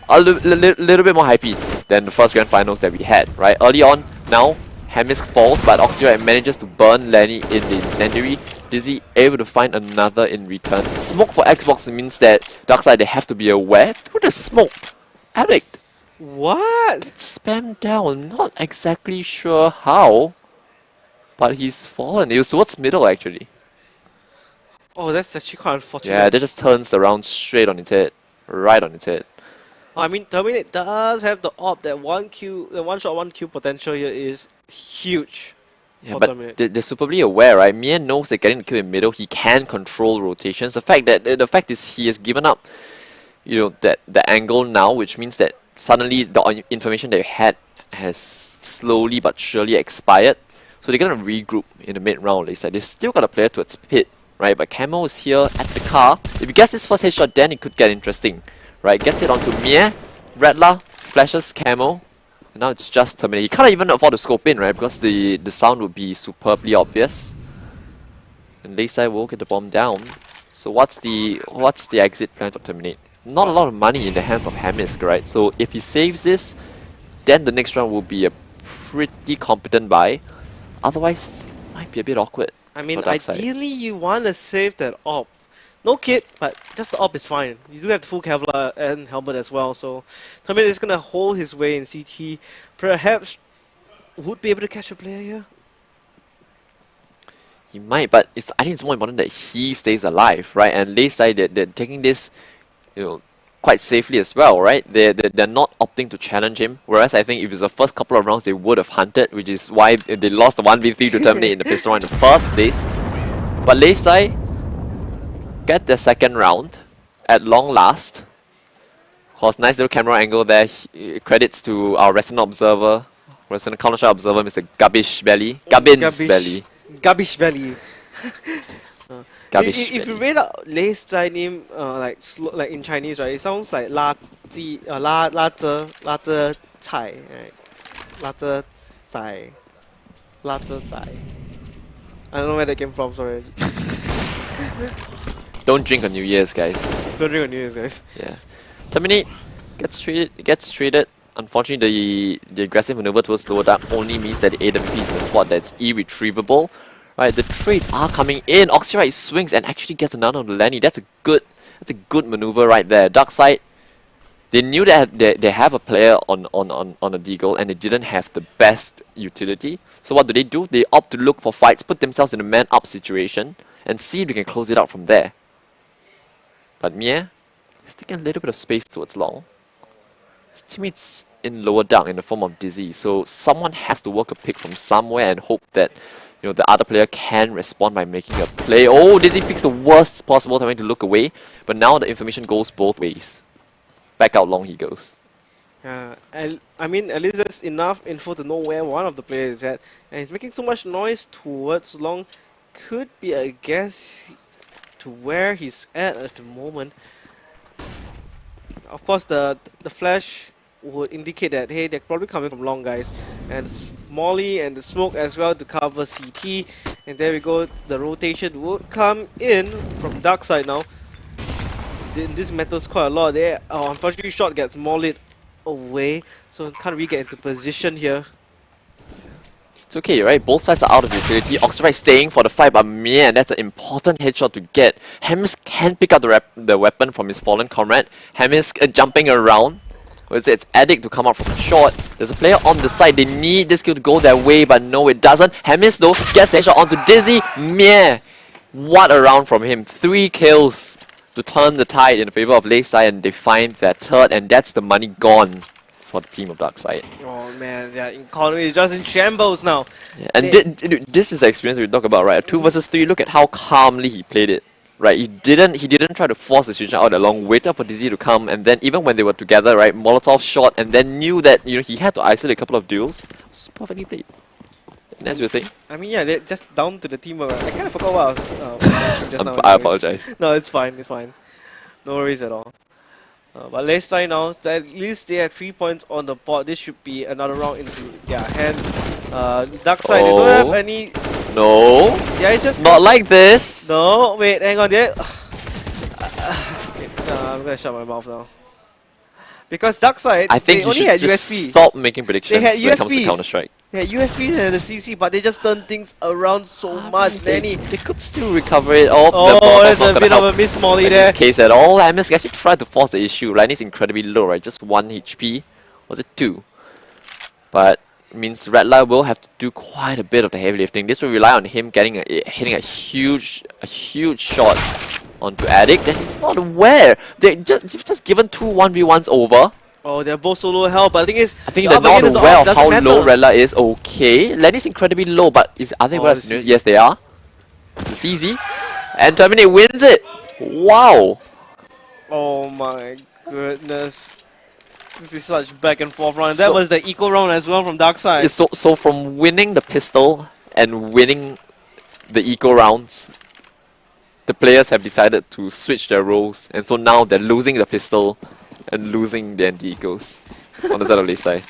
a little bit more hypey than the first grand finals that we had, right? Early on, now Hamis falls, but Oxyra manages to burn Lenny in the incendiary. Dizzy able to find another in return. Smoke for Xbox means that Darkside, they have to be aware. Through the smoke, Addict. What? Spam down. Not exactly sure how, but he's fallen. It was towards middle actually. Oh, that's actually quite unfortunate. Yeah, that just turns around straight on its head, right on its head. I mean, Terminate does have the op. That one shot, 1 kill potential here is huge. Yeah, but they're superbly aware, right? Mia knows that getting the kill in middle, he can control rotations. The fact is he has given up, the angle now, which means that suddenly the information that you had has slowly but surely expired. So they're gonna regroup in the mid round. They still got a player towards pit, right? But Camo is here at the car. If he gets his first headshot, then it could get interesting, right? Gets it onto Mia, Redla flashes Camo. And now it's just Terminate. He can't even afford to scope in, right? Because the sound would be superbly obvious. And Layside will get the bomb down. So what's the exit plan for Terminate? Not a lot of money in the hands of Hamis, right? So if he saves this, then the next round will be a pretty competent buy. Otherwise, it might be a bit awkward. I mean, ideally you want to save that op. No kit, but just the op is fine. You do have the full Kevlar and helmet as well, so Terminate is going to hold his way in CT. Perhaps would be able to catch a player here. He might, but I think it's more important that he stays alive, right? And Layside, they're taking this, quite safely as well, right? They're not opting to challenge him. Whereas I think if it's the first couple of rounds, they would have hunted, which is why they lost the 1v3 to Terminate in the pistol round in the first place. But Layside get the second round at long last. Of course, nice little camera angle there. Credits to our resident observer, resident Counter-Strike observer, Mr. Gabbish Belly. Gabbins Belly. Gabbish Belly. If you Belly. read out Layside name, like in Chinese, right, it sounds like La Zhe Cai, right? La Zhe Zai. La Zhe Zai. I don't know where that came from, sorry. Don't drink on New Year's, guys. Don't drink on New Year's, guys. Yeah. Terminate gets traded. unfortunately, the aggressive maneuver towards lower dark only means that the AWP is in a spot that's irretrievable. Right, the trades are coming in. Oxyrite swings and actually gets another on the Lenny. That's a good maneuver right there. Dark side, they knew that they have a player on a deagle and they didn't have the best utility. So what do? They opt to look for fights, put themselves in a man-up situation, and see if they can close it out from there. But Mie is taking a little bit of space towards long. His teammates in lower dark in the form of Dizzy, so someone has to work a pick from somewhere and hope that the other player can respond by making a play. Oh, Dizzy picks the worst possible time to look away, but now the information goes both ways. Back out long he goes. I mean, at least there's enough info to know where one of the players is at, and he's making so much noise towards long. Could be a guess to where he's at the moment. Of course, the flash would indicate that, hey, they're probably coming from long, guys. And Molly and the smoke as well to cover CT. And there we go, the rotation would come in from dark side now. This matters quite a lot there. Unfortunately, shot gets mollied away, so can't really get into position here. It's okay, right? Both sides are out of utility. Oxyrite staying for the fight, but man, that's an important headshot to get. Hemis can pick up the weapon from his fallen comrade. Hemis jumping around. It's Addict to come out from short. There's a player on the side. They need this kill to go their way, but no, it doesn't. Hemis, though, gets the headshot onto Dizzy. Meh! What a round from him. 3 kills to turn the tide in favor of Layside, and they find their third, and that's the money gone for the team of Darkside. Oh man, their economy is just in shambles now. Yeah, and this is the experience we talk about, right? A 2 versus 3. Look at how calmly he played it. Right, he didn't try to force the situation out along, waited for Dizzy to come, and then even when they were together, right, Molotov shot, and then knew that he had to isolate a couple of duels. It was perfectly played. And as you were saying, I mean, yeah, they're just down to the teamwork. I kind of forgot what I was watching just now. I apologize. No, it's fine. It's fine. No worries at all. But let's try now. At least they have 3 points on the board. This should be another round into their hands. Dark side, they don't have any. No. Yeah, it's just not like this. No, wait, hang on there. I'm gonna shut my mouth now. Because Dark side, I think they you only should had just USP. stop making predictions They had when it comes to USPs. Counter-Strike. Yeah, USP and the CC, but they just turn things around so much, Lenny. They could still recover it. Oh, Oh, there's a bit of a miss molly in there. this case at all. Amos actually tried to force the issue. Lenny's incredibly low, right? Just 1 HP. Was it 2? But means Redline will have to do quite a bit of the heavy lifting. This will rely on him hitting a huge shot onto Addict, and he's not aware. They've just given 2 1v1s over. Oh, they're both so low health, but the thing is, I think they're not aware of how low Redline is. Okay, Lenny's incredibly low, but are they aware? Yes, they are. The CZ, and Terminate wins it. Wow. Oh my goodness. This is such back and forth round. That was the eco round as well from Darkside. So from winning the pistol and winning the eco rounds, the players have decided to switch their roles, and so now they're losing the pistol and losing the anti-ecos on the side of Layside.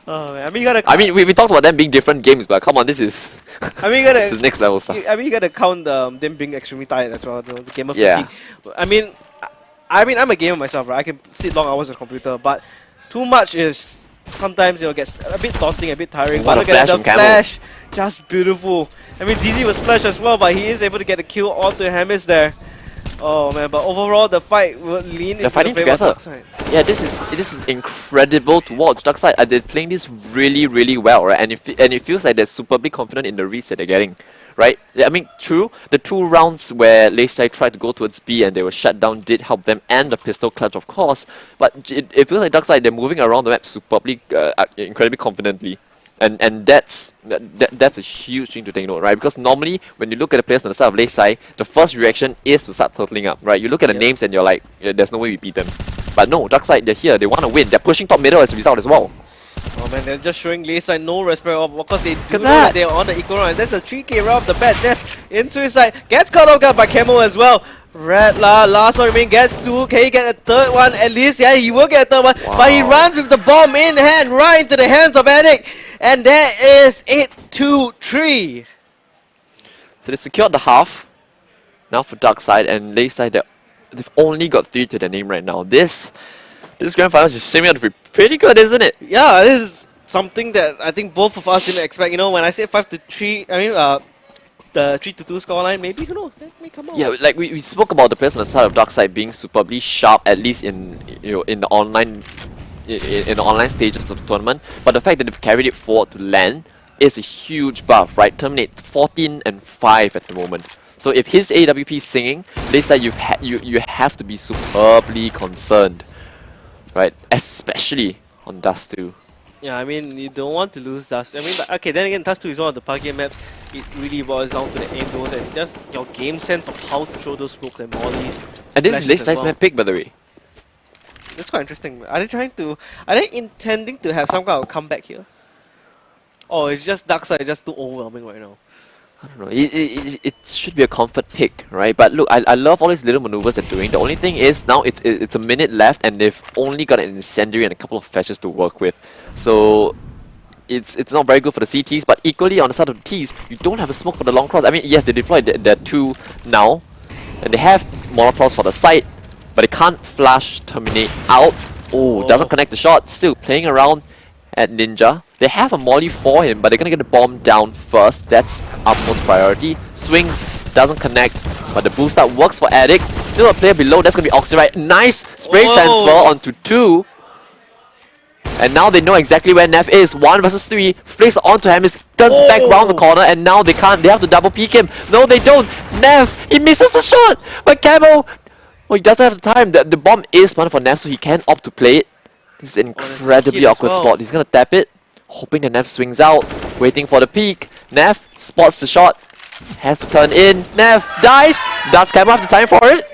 Oh man, I mean you gotta. I mean we talked about them being different games, but come on, this is. I mean you gotta. This is next level stuff. I mean you gotta count them being extremely tired as well. The gamer Yeah. fatigue. I mean I'm a gamer myself, right? I can sit long hours on the computer, but too much is sometimes gets a bit daunting, a bit tiring. What but a look at flash the from flash, just beautiful. I mean DZ was flash as well, but he is able to get a kill onto Hemis there. Oh man, but overall the fight will lean into the favor of Darkside. Yeah, this is incredible to watch. Darkside, they're playing this really well, right? And it feels like they're superbly confident in the reads that they're getting, right? I mean, true, the 2 rounds where Layside tried to go towards B and they were shut down did help them, and the pistol clutch, of course. But it feels like Darkside, they're moving around the map superbly, incredibly confidently. And that's a huge thing to take note, right? Because normally when you look at the players on the side of Layside, the first reaction is to start turtling up, right? You look at the names and you're like, yeah, there's no way we beat them. But no, Darkside, they're here, they want to win. They're pushing top middle as a result as well. Oh man, they're just showing Layside no respect of course they do know that they're on the eco round. That's a 3k round of the bat there in Suicide. Gets caught off guard by Camo as well. Redla, last one remaining, gets 2. Can he get a third one at least? Yeah, he will get a third one. Wow. But he runs with the bomb in hand right into the hands of Addict. And that is it 2-3. So they secured the half. Now for Darkside and Layside, they've only got 3 to their name right now. This grand final is shaping up to be Pretty good, isn't it? Yeah, this is something that I think both of us didn't expect. You know, when I said 5-3, I mean, the 3-2 scoreline, maybe, who knows, that may come out. Yeah, like we spoke about the players on the side of Darkside being superbly sharp, at least in in the online in the online stages of the tournament. But the fact that they've carried it forward to LAN is a huge buff, right? Terminate 14-5 at the moment. So if his AWP is singing, Leicester, you have to be superbly concerned, right? Especially on Dust 2. Yeah, I mean, you don't want to lose Dust. I mean, but, okay, then again, Dust 2 is one of the park game maps. It really boils down to the aim goals and just your game sense of how to throw those smokes and mollies. And this is flashes Leicester's as well. map pick, by the way. That's quite interesting. Are they intending to have some kind of comeback here? Or it's just Darkside just too overwhelming right now? I don't know. It should be a comfort pick, right? But look, I love all these little maneuvers they're doing. The only thing is now it's a minute left, and they've only got an incendiary and a couple of fetches to work with. So it's not very good for the CTs. But equally on the side of the Ts, you don't have a smoke for the long cross. I mean, yes, they deployed their two now, and they have Molotovs for the site, but they can't flash terminate out. Oh, doesn't connect the shot. Still playing around at Ninja. They have a molly for him, but they're gonna get the bomb down first. That's utmost priority. Swings, doesn't connect, but the boost up works for Addict. Still a player below, that's gonna be Oxyrite. Nice spray transfer onto 2. And now they know exactly where Neff is. 1 versus 3. Flicks onto him, turns back round the corner, and now they can't. They have to double peek him. No, they don't. Neff, he misses the shot! But Camo, well, he doesn't have the time. The bomb is planted for Neff, so he can opt to play it. This is an incredibly awkward spot. He's gonna tap it, hoping that Neff swings out, waiting for the peek. Neff spots the shot, has to turn in. Neff dies. Does Camo have the time for it?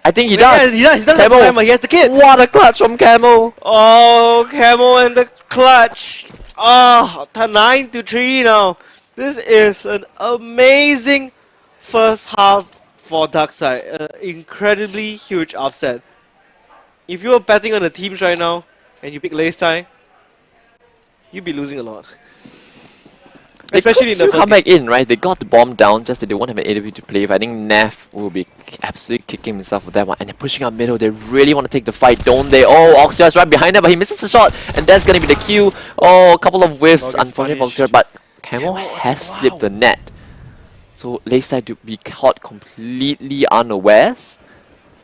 I think he does. Yeah, he does have the time, he has the kid. What a clutch from Camo. Oh, Camo and the clutch. Oh, 9-3 now. This is an amazing first half for Darkside. Incredibly huge upset. If you were betting on the teams right now and you pick Leicester, you'd be losing a lot. They Especially in the could first come back in, right? They got the bomb down, just that they won't have an AW to play with. I think Neff will be absolutely kicking himself with that one. And they're pushing up middle. They really want to take the fight, don't they? Oh, Oxia is right behind them, but he misses the shot. And that's going to be the Q. Oh, a couple of whiffs, unfortunately for Oxia, but Camo has slipped the net. So Leicester to be caught completely unawares.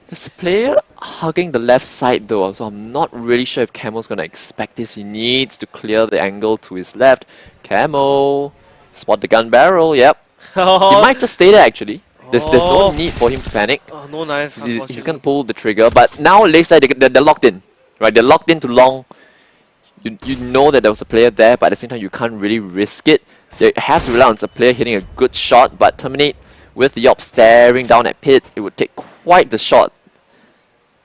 There's a player hugging the left side though, so I'm not really sure if Camo's gonna expect this. He needs to clear the angle to his left. Camo, spot the gun barrel, yep. He might just stay there actually. There's no need for him to panic. Oh, no knife. He's gonna pull the trigger, but now Leicester, they're locked in. Right, they're locked into long. You know that there was a player there, but at the same time you can't really risk it. They have to rely on a player hitting a good shot, but Terminate with the op staring down at Pit, it would take quite the shot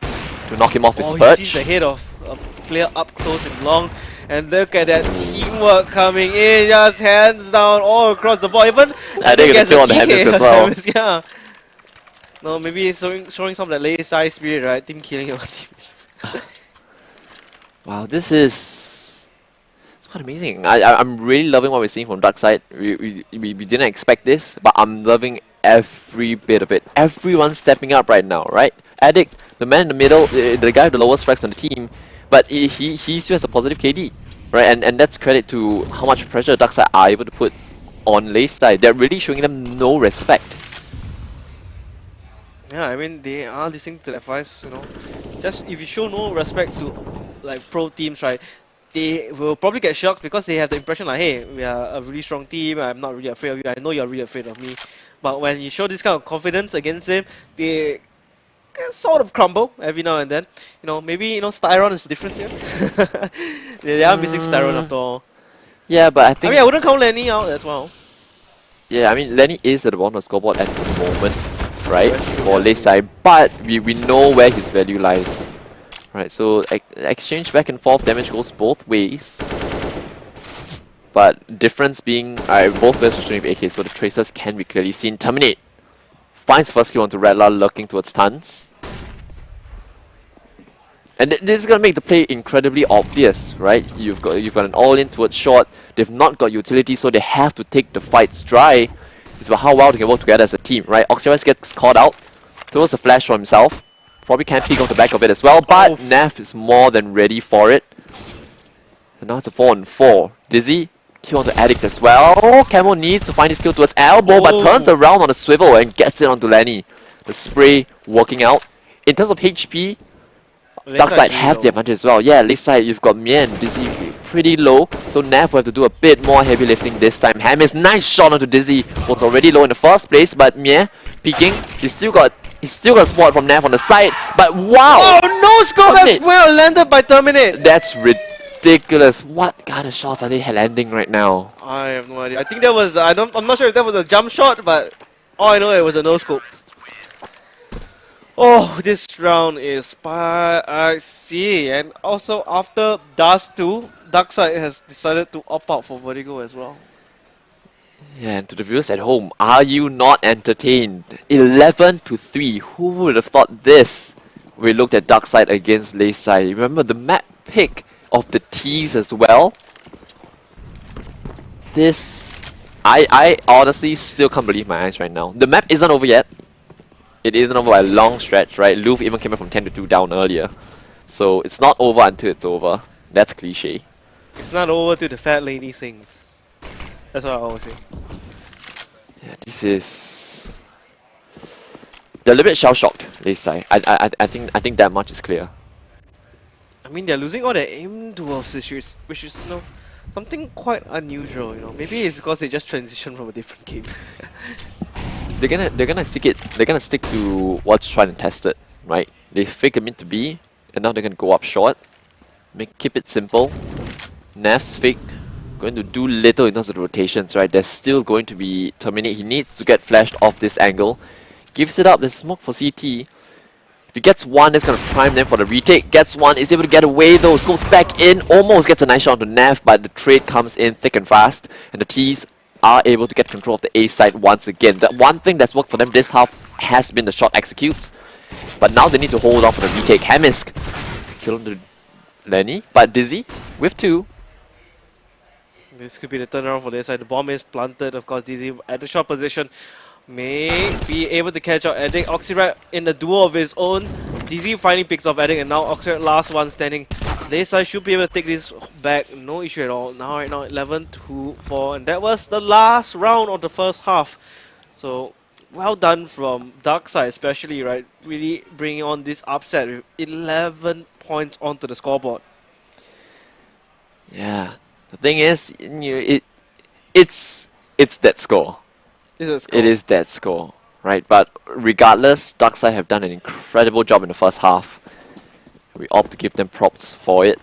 to knock him off his perch. He sees the head of a player up close and long. And look at that teamwork coming in, just hands down all across the board. Even I think it's still on the TK as well. Yeah. No, maybe it's showing some of that late side spirit, right? Team killing your teammates. Wow, this is quite amazing. I'm really loving what we're seeing from Darkside. We didn't expect this, but I'm loving every bit of it. Everyone's stepping up right now, right? Addict, the man in the middle, the guy with the lowest frags on the team, but he still has a positive KD, right? And that's credit to how much pressure Darkside are able to put on Leicester. They're really showing them no respect. Yeah, I mean, they are listening to the advice, you know. Just if you show no respect to like pro teams, right, they will probably get shocked because they have the impression like, hey, we are a really strong team, I'm not really afraid of you, I know you're really afraid of me. But when you show this kind of confidence against them, they sort of crumble every now and then. You know, maybe, you know, Styron is different here. They are missing Styron after all. Yeah, but I think... I mean, I wouldn't count Lenny out as well. Yeah, I mean, Lenny is at the bottom of the scoreboard at the moment, right, for Leicester, but we know where his value lies. Right, so exchange back and forth, damage goes both ways. But difference being, both players are shooting with AK, so the tracers can be clearly seen. Terminate finds first kill onto Redla, lurking towards Tons. And this is gonna make the play incredibly obvious, right? You've got an all-in towards short. They've not got utility, so they have to take the fights dry. It's about how well they can work together as a team, right? Oxyrus gets caught out, throws a flash for himself. Probably can't peek off the back of it as well, but Neff is more than ready for it. So now it's a 4-on-4. Dizzy, kill onto Addict as well. Camo needs to find his kill towards elbow, but turns around on a swivel and gets it onto Lenny. The spray working out. In terms of HP, Dark side have the advantage as well. Yeah, left side you've got Mie and Dizzy pretty low, so Nav will have to do a bit more heavy lifting this time. Hamis, nice shot onto Dizzy, was already low in the first place, but Mie peeking. He's still got a spot from Nav on the side, but wow! Oh, no scope as well, landed by Terminate. That's ridiculous. What kind of shots are they landing right now? I have no idea. I think that was I'm not sure if that was a jump shot, but all I know it was a no scope. Oh, this round is spicy, and also after Dust 2, Darkside has decided to opt out for Vertigo as well. Yeah, and to the viewers at home, are you not entertained? 11-3. Who would have thought this? We looked at Darkside against Layside. Remember the map pick of the T's as well? This... I honestly still can't believe my eyes right now. The map isn't over yet. It isn't over by a long stretch, right? Loof even came up from 10-2 down earlier. So it's not over until it's over. That's cliche. It's not over till the fat lady sings. That's what I always say. Yeah, this is... They're a little bit shell-shocked, Layside. I think that much is clear. I mean, they're losing all their aim duels, which is you know, something quite unusual. You know, maybe it's because they just transitioned from a different game. They're gonna stick to what's tried and tested, right? They fake a mid to B, and now they're gonna go up short. Keep it simple. Nav's fake, going to do little in terms of the rotations, right? There's still going to be Terminate. He needs to get flashed off this angle. Gives it up. There's smoke for CT. If he gets one, that's gonna prime them for the retake. Gets one, is able to get away though. Scopes back in, almost gets a nice shot onto Nav, but the trade comes in thick and fast, and the T's are able to get control of the A side once again. That one thing that's worked for them this half has been the shot executes, but now they need to hold on for the retake. Hemisk kill onto Lenny, but Dizzy with 2. This could be the turnaround for this side. The bomb is planted, of course. Dizzy at the short position may be able to catch out Addict. Oxyrat in the duo of his own. Dizzy finally picks off Addict, and now Oxyrat last one standing. Layside should be able to take this back, no issue at all. Now, right now, 11-4, and that was the last round of the first half. So, well done from Darkside, especially, right? Really bringing on this upset with 11 points onto the scoreboard. Yeah, the thing is, it's that score. It is that score, right? But regardless, Darkside have done an incredible job in the first half. We opt to give them props for it.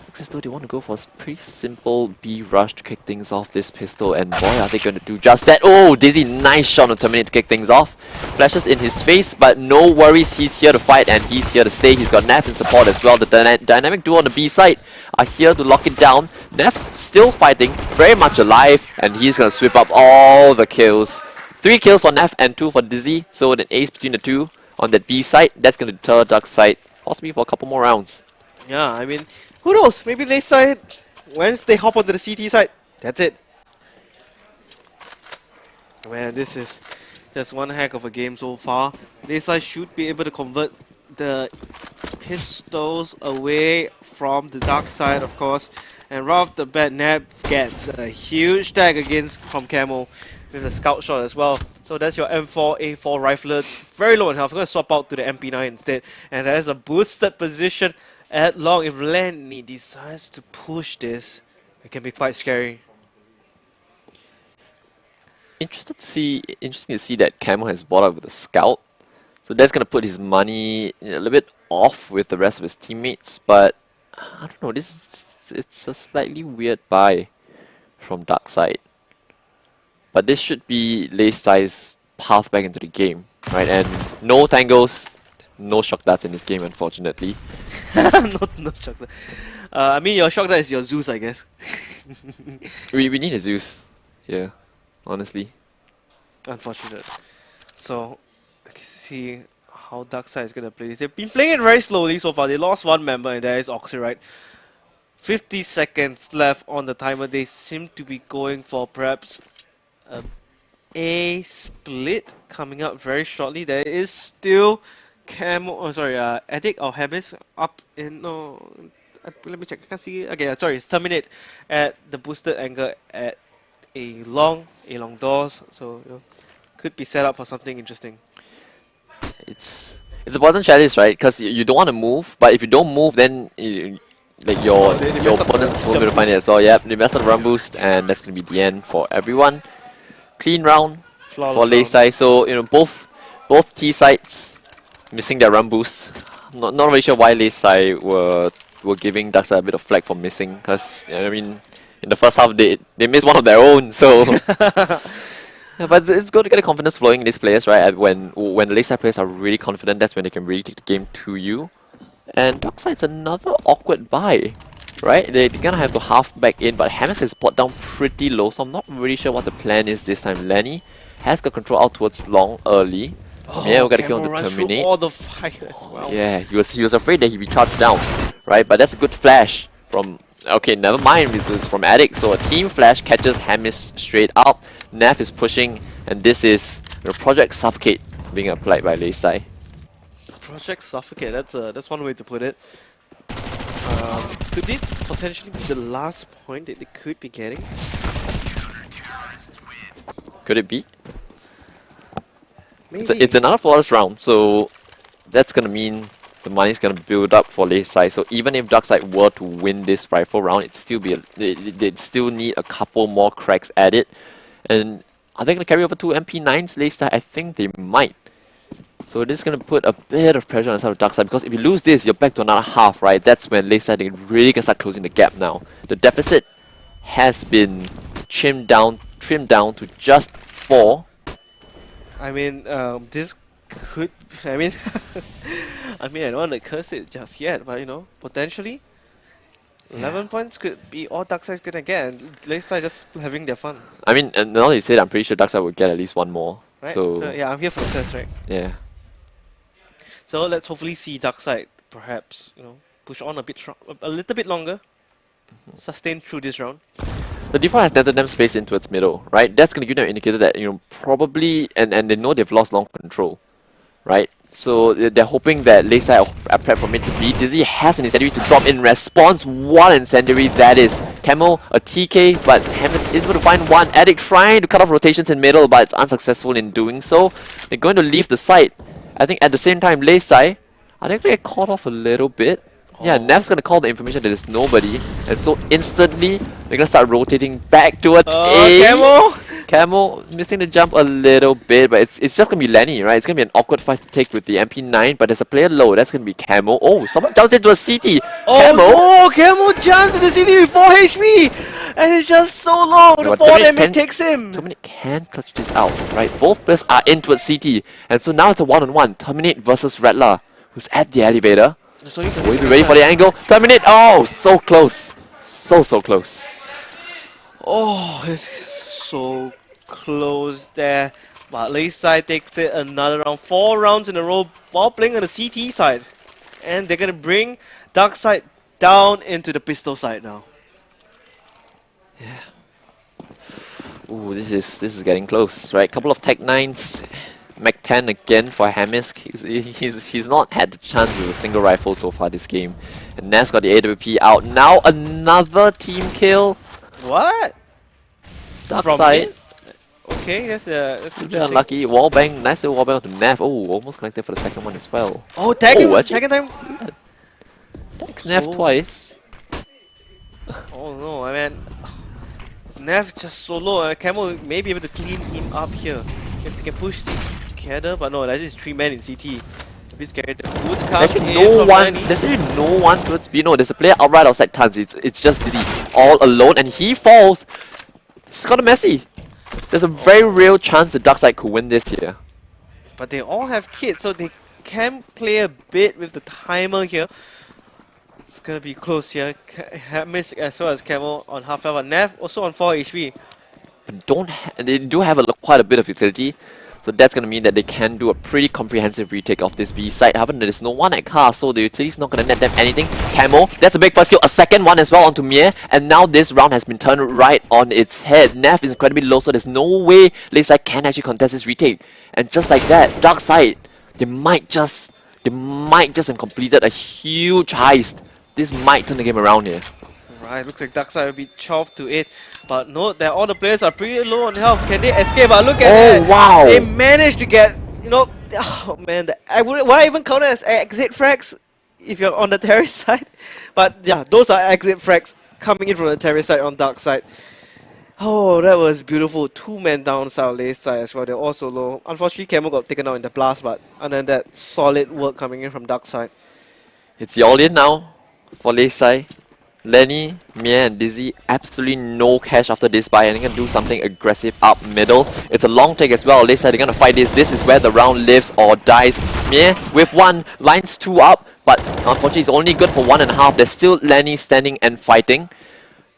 Looks as though they want to go for a pretty simple B rush to kick things off this pistol, and boy are they going to do just that. Oh, Dizzy, nice shot on Terminate to kick things off. Flashes in his face, but no worries, he's here to fight and he's here to stay. He's got Nav in support as well. The dynamic duo on the B side are here to lock it down. Nav's still fighting, very much alive, and he's going to sweep up all the kills. 3 kills for Nav and 2 for Dizzy, so an ace between the two on that B side. That's going to deter Darkside possibly for a couple more rounds. Yeah, I mean, who knows? Maybe Layside, once they hop onto the CT side, that's it. Man, this is just one heck of a game so far. Layside should be able to convert the pistols away from the dark side, of course. And right off the bat, Nab gets a huge tag against from Camo with a scout shot as well. So that's your M4A4 rifler, very low in health. I'm going to swap out to the MP9 instead. And there's a boosted position at long. If Lenny decides to push this, it can be quite scary. Interesting to see that Camo has bought up with a scout. So that's going to put his money a little bit off with the rest of his teammates. But I don't know, it's a slightly weird buy from Darkside. But this should be Layside's path back into the game, right? And no tangos, no shock darts in this game, unfortunately. no shock dart. I mean, your shock dart is your Zeus, I guess. we need a Zeus, yeah, honestly. Unfortunate. So, let's see how Darkside is going to play this. They've been playing it very slowly so far. They lost one member, and there is Oxyrite. 50 seconds left on the timer. They seem to be going for perhaps a split coming up very shortly. There is still Addict or Hemis up in Let me check. I can't see. Okay, sorry. It's terminate at the boosted angle at a long doors. So could be set up for something interesting. It's a poison chalice, right? Because you don't want to move, but if you don't move, then like They your messed up opponents won't the be able to find it boost. as well. Yep, they messed up the run boost, and that's gonna be the end for everyone. Clean round for Flawless round. Leisai. So both T sides missing their run boost. Not really sure why Leisai were giving Darkside a bit of flack for missing, because I mean in the first half they missed one of their own, so. Yeah, but it's good to get the confidence flowing in these players, right? And when the Leisai players are really confident, that's when they can really take the game to you. And Darkside's another awkward buy, right? They're gonna have to half back in, but Hammers is brought down pretty low, so I'm not really sure what the plan is this time. Lenny has got control out towards long early. Yeah, we got to kill him to runs terminate. through all the fire as well. Yeah, he was afraid that he'd be charged down, right? But that's a good flash from. Okay, never mind. It's from Addict. So a team flash catches Hamis straight up. Neff is pushing, and this is Project Suffocate being applied by Leisai. Project Suffocate. That's one way to put it. Could it potentially be the last point that they could be getting? Could it be? Maybe. It's another flawless round, so that's gonna mean the money's gonna build up for Leisai. So even if Darkside were to win this rifle round, they'd still need a couple more cracks at it. And are they gonna carry over two MP9s, Leisai? I think they might. So this is gonna put a bit of pressure on the side of Darkside, because if you lose this, you're back to another half, right? That's when Leisai they really can start closing the gap now. The deficit has been trimmed down to just 4. I mean, this could. I mean, I don't want to curse it just yet, but potentially, 11 points could be all Darkside's gonna get, and Leisai just having their fun. I mean, and now you said, I'm pretty sure Darkside will get at least one more. Right? So Yeah, I'm here for the curse, right? yeah. So let's hopefully see Darkside perhaps, push on a little bit longer, sustain through this round. The default has netted them space into its middle, right? That's gonna give them an indicator that probably, and they know they've lost long control, right? So they're hoping that Leisai are prepped for mid to B. Dizzy has an incendiary to drop in response. What incendiary that is! Camo, a TK, but Hammond is able to find one. Addict trying to cut off rotations in middle, but it's unsuccessful in doing so. They're going to leave the site. I think at the same time, Leisai are they going to get caught off a little bit? Yeah, Nef's gonna call the information that there's nobody, and so instantly they're gonna start rotating back towards A. Camo! Camo missing the jump a little bit, but it's just gonna be Lenny, right? It's gonna be an awkward fight to take with the MP9, but there's a player low. That's gonna be Camo. Oh, someone jumps into a CT. Oh, Camo jumps into the city with 4 HP, and it's just so low. The 4 damage takes him. Terminate can clutch this out, right? Both players are in towards CT, and so now it's a one-on-one. Terminate versus Rattler, who's at the elevator. Will be ready for the angle. Terminate. Oh, so close. So close. Oh, it's so close there. But Leisai takes it another round. 4 rounds in a row while playing on the CT side. And they're going to bring Darkside down into the pistol side now. Yeah. Ooh, this is getting close, right? Couple of Tech 9s. Mac 10 again for Hamisk. He's not had the chance with a single rifle so far this game. And Nef's got the AWP out. Now another team kill. What? Darkside. Okay, that's interesting. Unlucky. Wallbang. Nice little wallbang to Nef. Oh, almost connected for the second one as well. Oh, tagged him actually, second time? Tags Nef twice. Oh no, Nef just solo. Camo may be able to clean him up here. If they can push CT together, but no, that is 3 men in CT. A bit scary. The boost comes in from 90. There's actually no one towards B. No, there's a player right outside Tons. It's just Dizzy all alone, and he falls. This is kind of messy. There's a very real chance the Darkside could win this here. But they all have kits, so they can play a bit with the timer here. It's gonna be close here. Miss as well as Camo on half health, but Nef also on 4 HP. But they do have quite a bit of utility, so that's gonna mean that they can do a pretty comprehensive retake of this B side. However, there's no one at car, so the utility's not gonna net them anything. Camo, that's a big first kill, a second one as well onto Mie, and now this round has been turned right on its head. Nef is incredibly low, so there's no way Leisai can actually contest this retake. And just like that, Darkside, they might just have completed a huge heist this might turn the game around here. Right, looks like Darkside will be 12 to 8. But note that all the players are pretty low on health. Can they escape? But look at that. Wow! They managed to get, oh man, would I even count it as exit frags if you're on the terrace side? But yeah, those are exit frags coming in from the terrace side on dark side. Oh, that was beautiful. 2 men down south lane side as well. They're also low. Unfortunately, Camo got taken out in the blast, but other than that, solid work coming in from dark side. It's the all-in now for Leisai. Lenny, Mia and Dizzy, absolutely no cash after this buy, and they can do something aggressive up middle. It's a long take as well. Leisai, they're gonna fight this. This is where the round lives or dies. Mia with 1, lines 2 up, but unfortunately it's only good for 1.5. There's still Lenny standing and fighting.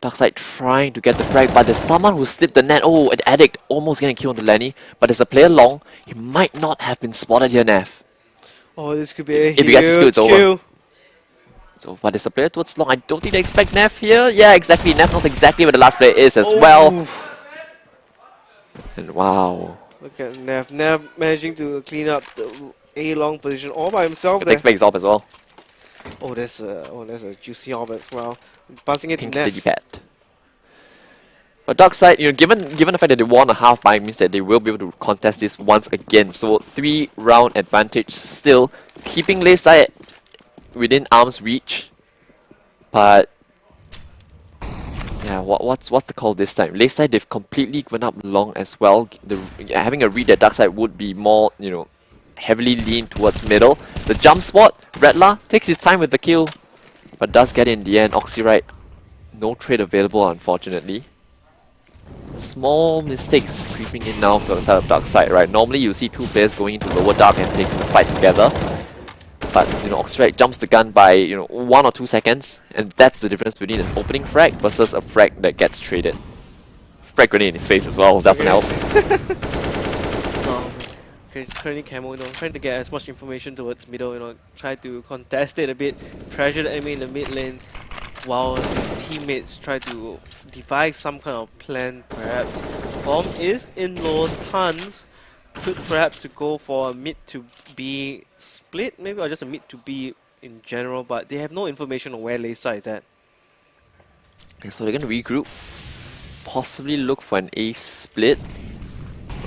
Darkside trying to get the frag, but there's someone who slipped the net. Oh, an addict almost getting killed on the Lenny, but there's a player long. He might not have been spotted here, Nev. Oh, this could be a If you guys skill, it's over. kill. So far, there's a player towards long. I don't think they expect Nev here. Yeah, exactly. Nev knows exactly where the last player is as well. And wow. Look at Nev. Nev managing to clean up the A-long position all by himself It there. takes back his op as well. Oh, there's a juicy orb as well. Passing it Pink to Nev. digipad. But Darkside, given the fact that they won a half buy, means that they will be able to contest this once again. So 3-round advantage still, keeping Leisai within arm's reach. But yeah, what's the call this time? Leisai, they've completely given up long as well. Having a read that Darkside would be more, heavily lean towards middle. The jump spot, Redla takes his time with the kill, but does get it in the end. Oxyrite, no trade available unfortunately. Small mistakes creeping in now to the side of Darkside, right? Normally you see 2 players going into lower dark and taking the fight together. But, Oxyrite jumps the gun by, 1 or 2 seconds, and that's the difference between an opening frag versus a frag that gets traded. Frag grenade in his face as well, doesn't help. Okay, it's currently Camo, trying to get as much information towards middle, try to contest it a bit, pressure the enemy in the mid lane, while his teammates try to devise some kind of plan, perhaps. Bomb is in low tons, could perhaps to go for a mid to B split, maybe, or just a mid to B in general, but they have no information on where Leisai is at. Okay, so they're going to regroup, possibly look for an A split.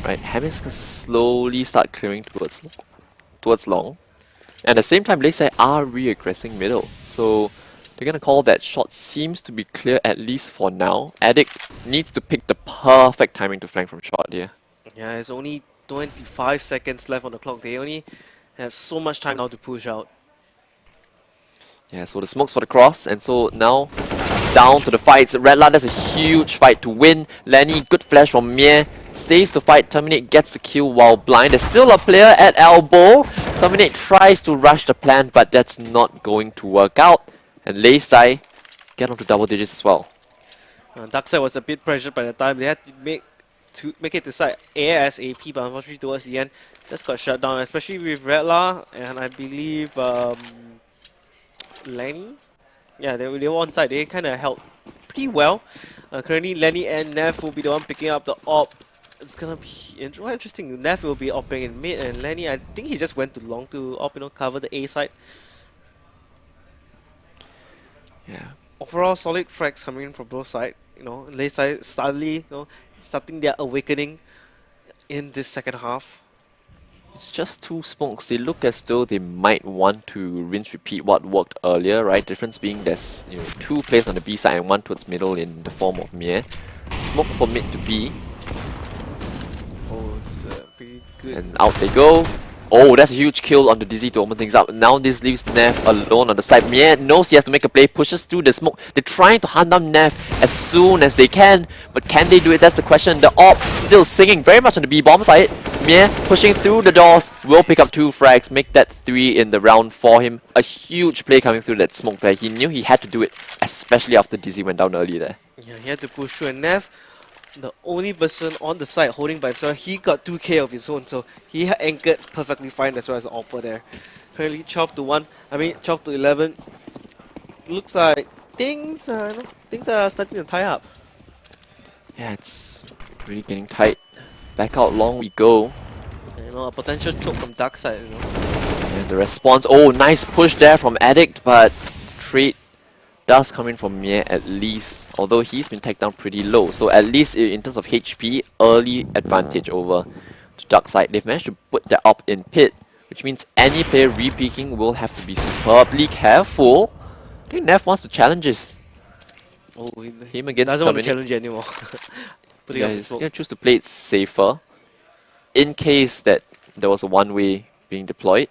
Right, Hammond's gonna slowly start clearing towards long. And at the same time, Leisai are re-aggressing middle. So they're gonna call that shot seems to be clear at least for now. Addict needs to pick the perfect timing to flank from short here. Yeah, there's only 25 seconds left on the clock. They only have so much time now to push out. Yeah, so the smokes for the cross, and so now down to the fights. Redla, that's a huge fight to win. Lenny, good flash from Mie. Stays to fight, Terminate gets the kill while blind. There's still a player at elbow. Terminate tries to rush the plant, but that's not going to work out. And Leisai get onto double digits as well. Darkside was a bit pressured by the time. They had to make it to side ASAP, but unfortunately towards the end, just got shut down, especially with Redla and I believe Lenny. Yeah, they were on side. They kind of held pretty well. Currently, Lenny and Neff will be the one picking up the op. It's gonna be interesting. Neff will be opping in mid, and Lenny, I think he just went too long to op, cover the A side. Yeah. Overall, solid frags coming in from both sides. Late side suddenly, starting their awakening in this second half. It's just 2 smokes. They look as though they might want to rinse repeat what worked earlier, right? Difference being there's 2 players on the B side and 1 towards middle in the form of Mie. Smoke for mid to B. Oh, it's pretty good. And out they go. Oh, that's a huge kill on the Dizzy to open things up. Now this leaves Neff alone on the side. Mie knows he has to make a play, pushes through the smoke. They're trying to hunt down Neff as soon as they can, but can they do it? That's the question. The AWP still singing very much on the B-bomb side. Mie pushing through the doors, will pick up 2 frags, make that 3 in the round for him. A huge play coming through that smoke there. He knew he had to do it, especially after Dizzy went down early there. Yeah, he had to push through, and Neff, the only person on the side holding by himself, he got 2k of his own, so he anchored perfectly fine as well as the AWPer there. Currently 12 to 1, 12 to 11. Looks like things are starting to tie up. Yeah, it's really getting tight. Back out long we go. A potential choke from Darkside, And the response, oh, nice push there from Addict, but trade does come in from Mie at least, although he's been tagged down pretty low. So at least in terms of HP, early advantage over to Dark Side. They've managed to put that up in pit, which means any player re-peeking will have to be superbly careful. I think Neff wants to challenge him against doesn't want to Terminate. challenge anymore. Putting Yeah, up the he's smoke. going to choose to play it safer in case that there was a one-way being deployed.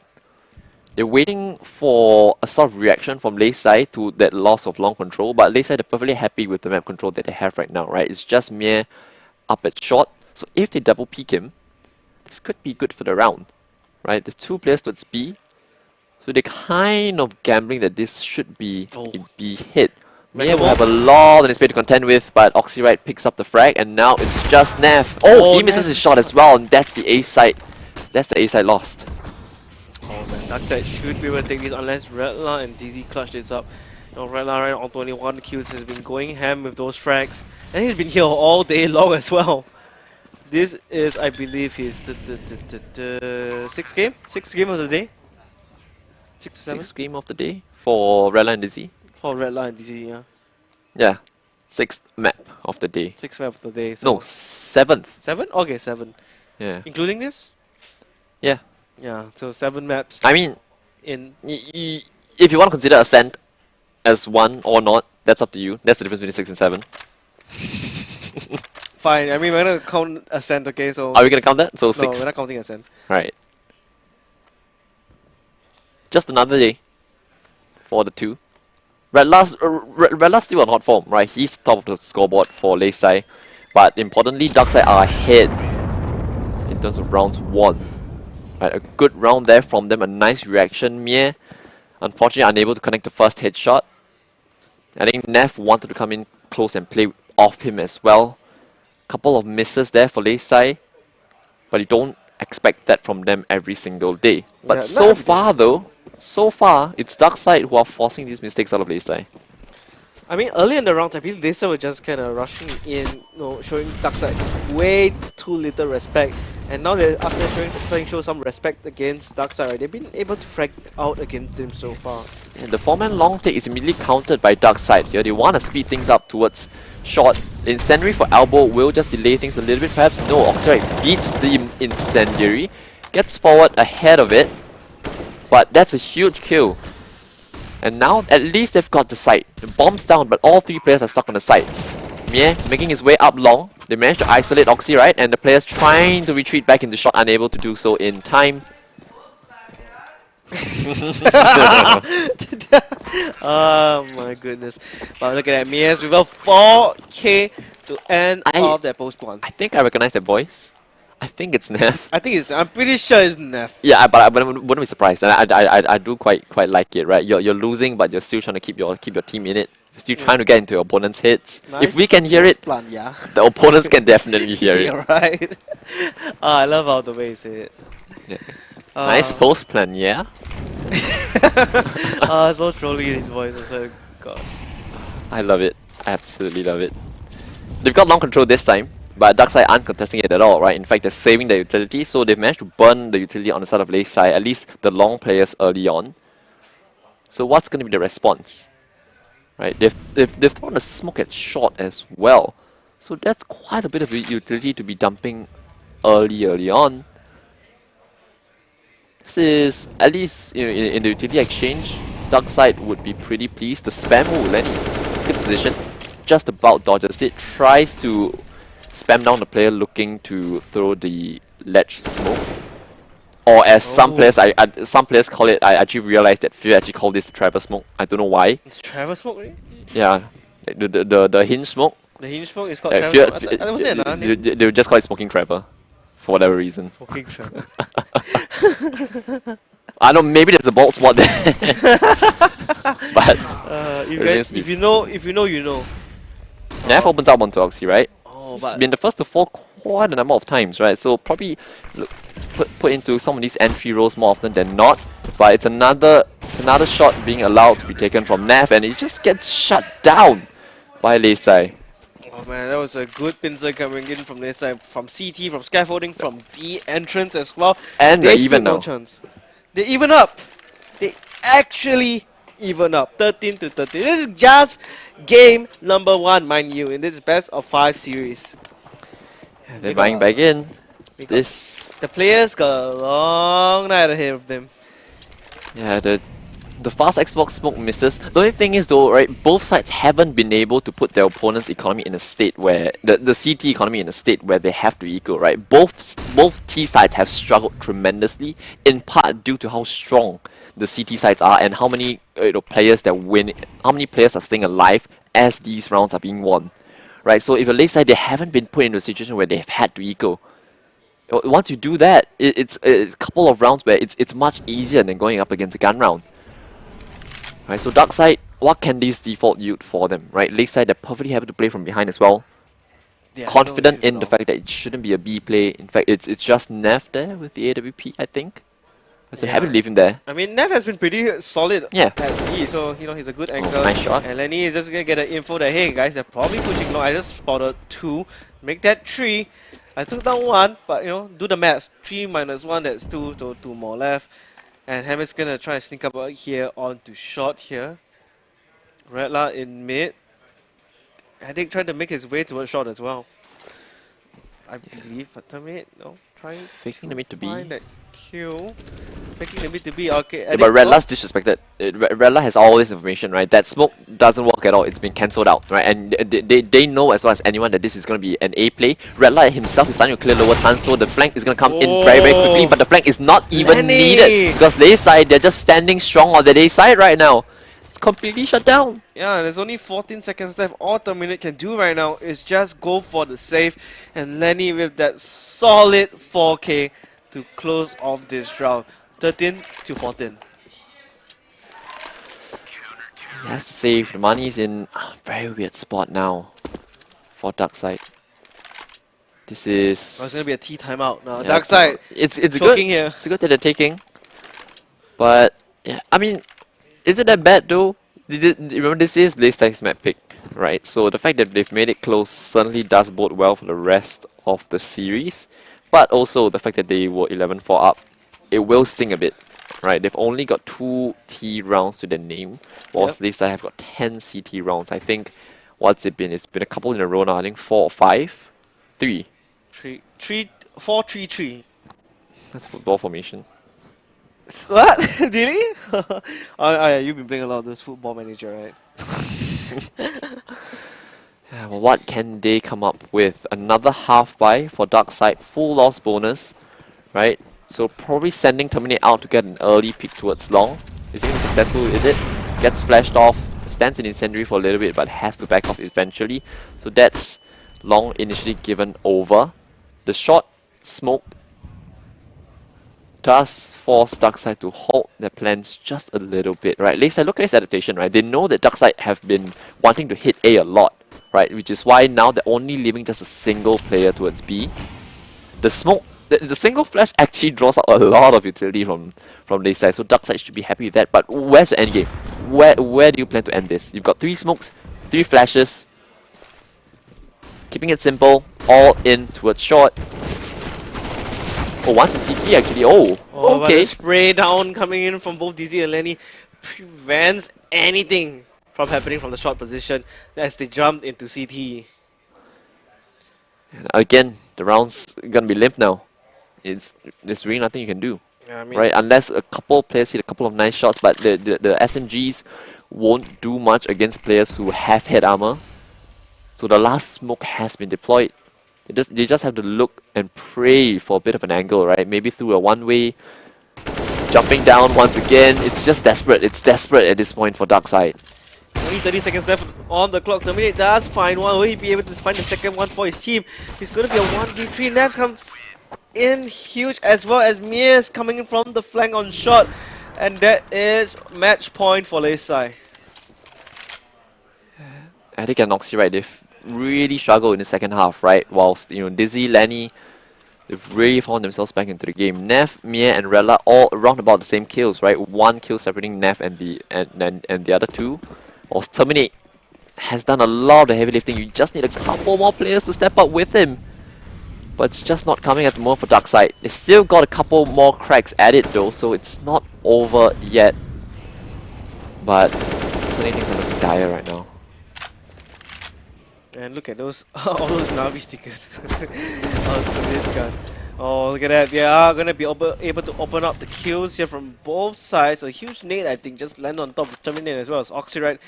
They're waiting for a sort of reaction from Leisai to that loss of long control, but Leisai are perfectly happy with the map control that they have right now, right? It's just Mie up at short, so if they double peek him, this could be good for the round, right? The two players towards B, so they're kind of gambling that this should be a B hit. Mie will have a lot on his plate to contend with, but Oxyrite picks up the frag, and now it's just Neff. Oh, he misses his shot as well, and that's the A side. That's the A side lost. Oh man, Darkside should be able to take this unless Redla and DZ clutch this up. You know, Redla right on 21 kills has been going ham with those frags, and he's been here all day long as well. This is, I believe, his sixth game of the day. 6 to 7 Sixth game of the day for Rella and Dizzy. for Redla and DZ. Yeah, Yeah, sixth map of the day. 6th map of the day. So No, seventh. 7? Okay, 7, Yeah. including this. Yeah. Yeah, so 7 maps I mean, in. if you want to consider Ascent as one or not, that's up to you. That's the difference between 6 and 7. Fine. I mean, we're gonna count Ascent. Okay, so. Are we gonna count that? So No, 6. we're not counting Ascent. Right. Just another day for the two. Redla's still on hot form, right? He's top of the scoreboard for Leisai. But importantly, Darkside are ahead in terms of rounds won. Right, a good round there from them, a nice reaction. Mie, unfortunately, unable to connect the first headshot. I think Neff wanted to come in close and play off him as well. Couple of misses there for Leisai, but you don't expect that from them every single day. But Yeah, so not every far though, it's Darkside who are forcing these mistakes out of Leisai. I mean, early in the round, I believe they were just kind of rushing in, you know, showing Darkside way too little respect. And now they're after trying to show some respect against Darkside, right? They've been able to frag out against him so far. And the 4-man long take is immediately countered by Darkside here. They want to speed things up towards short. Incendiary for elbow will just delay things a little bit, perhaps. No, Oxyrite beats the Incendiary, gets forward ahead of it, but that's a huge kill. And now at least they've got the site. The bomb's down, but all three players are stuck on the site. Mie making his way up long. They managed to isolate Oxyrite, and the players trying to retreat back into shot, unable to do so in time. Oh my goodness. But look at that, Mie's with a 4K to end off that post one. I think I recognize that voice. I think it's Neff. I'm pretty sure it's Neff. Yeah, but I wouldn't be surprised. And I do quite like it, right? You're losing, but you're still trying to keep your team in it. You're still trying to get into your opponent's hits. Nice If we can hear it, plan, yeah. the opponents can definitely hear it. You're right. I love how the way you say it. Yeah. Nice post plan, yeah. So trolly in his voice. Also, God. I love it. I absolutely love it. They've got long control this time, but Darkside aren't contesting it at all, right? In fact, they're saving their utility, so they've managed to burn the utility on the side of Leisai, at least the long players early on. So what's going to be the response? Right? They've thrown a smoke at short as well. So that's quite a bit of utility to be dumping early on. This is, at least in the utility exchange, Darkside would be pretty pleased. The spam, Lenny, good position, just about dodges it, tries to spam down the player looking to throw the ledge smoke. Or as some players call it, I actually realized that Fear actually called this the Trevor smoke. I don't know why. It's Trevor smoke, really? Yeah, the hinge smoke. The hinge smoke is called Trevor smoke? Was it another name? They would just call it smoking Trevor, for whatever reason. Smoking Trevor. I don't know, maybe there's a bald spot there. But if you know, you know. Neff opens up onto Oxy, right? Oh, It's but been the first to fall quite a number of times, right? So probably put into some of these entry roles more often than not. But it's another shot being allowed to be taken from Neff, and it just gets shut down by Leisai. oh man, that was a good pincer coming in from this side, from CT, from scaffolding, from B entrance as well. And They they're still even no now. chance. They even up. They actually even up, 13 to 13. This is just game number 1, mind you, in this best of 5 series. They're buying back in. The players got a long night ahead of them. Yeah, the fast Xbox smoke misses. The only thing is though, right, both sides haven't been able to put their opponent's economy in a state where the CT economy in a state where they have to equal, right? Both T sides have struggled tremendously, in part due to how strong the CT sides are and how many players that win, how many players are staying alive as these rounds are being won, right? So if a late side, they haven't been put into a situation where they've had to equal. Once you do that, it's a couple of rounds where it's much easier than going up against a gun round. Right, so dark side, what can these default yield for them? Right, late side, they're perfectly happy to play from behind as well. Yeah, confident in the fact that it shouldn't be a B play. In fact, it's just Nev there with the AWP, I think. So happy to leave him there. I mean, Nev has been pretty solid at B, so he's a good anchor. Nice shot. And Lenny is just gonna get an info that, hey guys, they're probably pushing low. I just spotted 2, make that 3. I took down 1, but do the maths. 3 minus 1, that's 2, so 2 more left. And Hammer's gonna try and sneak up out here onto short here. Redla in mid. Addict trying to make his way towards short as well. I believe Terminate, trying faking the mid to B. Find that kill. Faking the mid to B, okay. Yeah, but Redla's disrespected. Redla has all this information, right? That smoke doesn't work at all. It's been cancelled out, right? And they know as well as anyone that this is going to be an A play. Redla himself is starting to clear lower turn, so the flank is going to come in very, very quickly. But the flank is not even needed because they side, they're just standing strong on the day side right now. It's completely shut down. Yeah, there's only 14 seconds left. All Terminate can do right now is just go for the save. And Lenny with that solid 4K to close off this round. 13 to 14. He has to save. The money's in a very weird spot now for dark side. This is... it's going to be a T timeout now. Dark side, it's good here. It's good that they're taking. But, yeah, I mean, is it that bad though? Remember, this is Laystack's map pick, right? So the fact that they've made it close certainly does bode well for the rest of the series. But also the fact that they were 11-4 up, it will sting a bit, right? They've only got 2 T rounds to their name, whilst Laystack have got 10 CT rounds. I think, what's it been? It's been a couple in a row now. I think 4 or 5? 3. 4, 3, 3. That's football formation. What? Really? Oh, yeah, you've been playing a lot of this Football Manager, right? Yeah, well, what can they come up with? Another half buy for dark side, full loss bonus, right? So probably sending Terminate out to get an early pick towards long. Is he going to be successful with it? Gets flashed off, stands in incendiary for a little bit, but has to back off eventually. So that's long initially given over. The short smoke does force Darkside to halt their plans just a little bit, right? Layside, look at this adaptation, right? They know that Darkside have been wanting to hit A a lot, right? Which is why now they're only leaving just a single player towards B. The smoke, the single flash actually draws out a lot of utility from Layside, so Darkside should be happy with that. But where's the endgame? Where do you plan to end this? You've got 3 smokes, 3 flashes. Keeping it simple, all in towards short. Oh, once in CT actually. Oh, okay. Okay. The spray down coming in from both DZ and Lenny prevents anything from happening from the short position as they jumped into CT. Again, the round's gonna be limp now. There's really nothing you can do, Yeah, I mean, right? Unless a couple players hit a couple of nice shots, but the SMGs won't do much against players who have head armor. So the last smoke has been deployed. They just have to look and pray for a bit of an angle, right? Maybe through a one-way, jumping down once again. It's just desperate. It's desperate at this point for Darkside. only 30 seconds left on the clock. Terminate does find one. Will he be able to find the second one for his team? It's going to be a 1v3. Nev comes in huge as well as Mia's coming in from the flank on shot. And that is match point for Layside. I think at Noxy, right, they've really struggled in the second half, right? Whilst, Dizzy, Lenny, they've really found themselves back into the game. Nev, Mia, and Rella all around about the same kills, right? 1 kill separating Nev and the other 2. Whilst Terminate has done a lot of the heavy lifting. You just need a couple more players to step up with him. But it's just not coming at the moment for Darkside. They still got a couple more cracks at it though, so it's not over yet. but certainly things are looking dire right now. And look at those, all those Navi stickers onto this gun. Oh, look at that. They are going to be able to open up the kills here from both sides. A huge nade, I think, just landed on top of Terminator as well as Oxyride.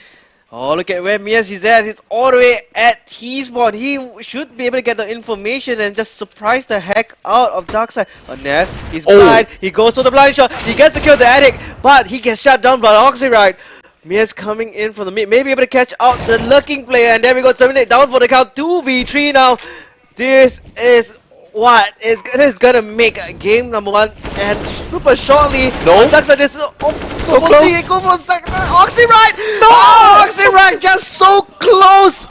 Oh, look at where Mias is at. He's all the way at T-spawn. He should be able to get the information and just surprise the heck out of Darkseid. Oh, Nev, he's blind. He goes for the blind shot. He gets to kill the addict, but he gets shot down by Oxyride. Mia's coming in from the mid, maybe able to catch out the lurking player, and there we go, Terminate down for the count, 2v3 now. This is what is this is gonna make game number 1, and super shortly, Darkseid is so close. Go for a second, Oxyride! No! Oh, Oxyride just so close!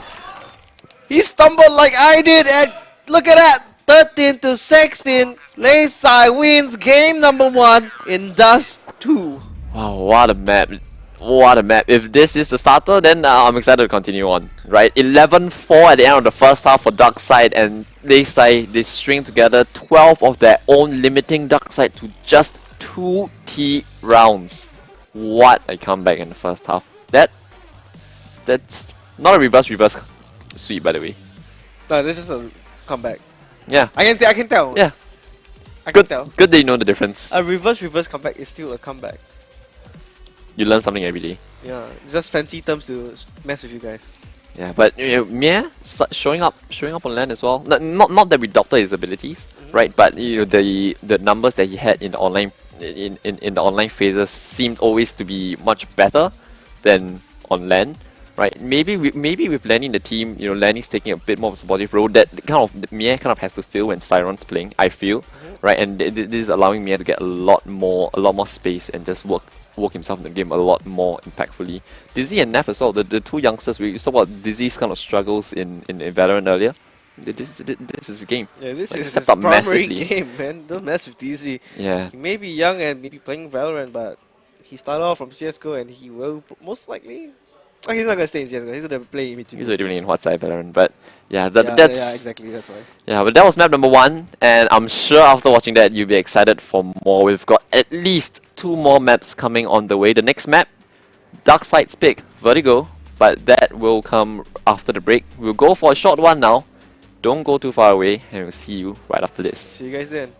He stumbled like I did, and look at that, 13 to 16, Layside wins game number 1 in Dust 2. Wow, what a map. What a map. If this is the starter, then I'm excited to continue on, right? 11-4 at the end of the first half for Darkseid, and they string together 12 of their own, limiting Darkseid to just 2 T rounds. What a comeback in the first half. That's not a reverse sweep, by the way. No, this is a comeback. Yeah. I can tell. Yeah. I can tell. Good that you know the difference. A reverse comeback is still a comeback. You learn something every day. Yeah, it's just fancy terms to mess with you guys. Yeah, but Mia showing up on land as well. Not that we doubted his abilities, right? But the numbers that he had in the online in the online phases seemed always to be much better than on land, right? Maybe with Lenny in the team, Lenny's taking a bit more of a supportive role. That Mia kind of has to feel when Styron's playing. I feel, right? And this is allowing Mia to get a lot more space and just work himself in the game a lot more impactfully. Dizzy and Neff as well, the two youngsters, we saw what Dizzy's kind of struggles in Valorant earlier. This is a game. Yeah, this like, is his primary massively. game, man. Don't mess with Dizzy. Yeah. He may be young and maybe playing Valorant, but he started off from CSGO and he will most likely... Oh, he's not going to stay in CSGO, he's going to play in between. He's already playing in WhatsApp Valorant, but yeah, that's... Yeah, exactly, that's why. Yeah, but that was map number 1, and I'm sure after watching that you'll be excited for more. We've got at least 2 more maps coming on the way. The next map, Darkseid's pick, Vertigo, but that will come after the break. We'll go for a short one now. Don't go too far away, and we'll see you right after this. See you guys then.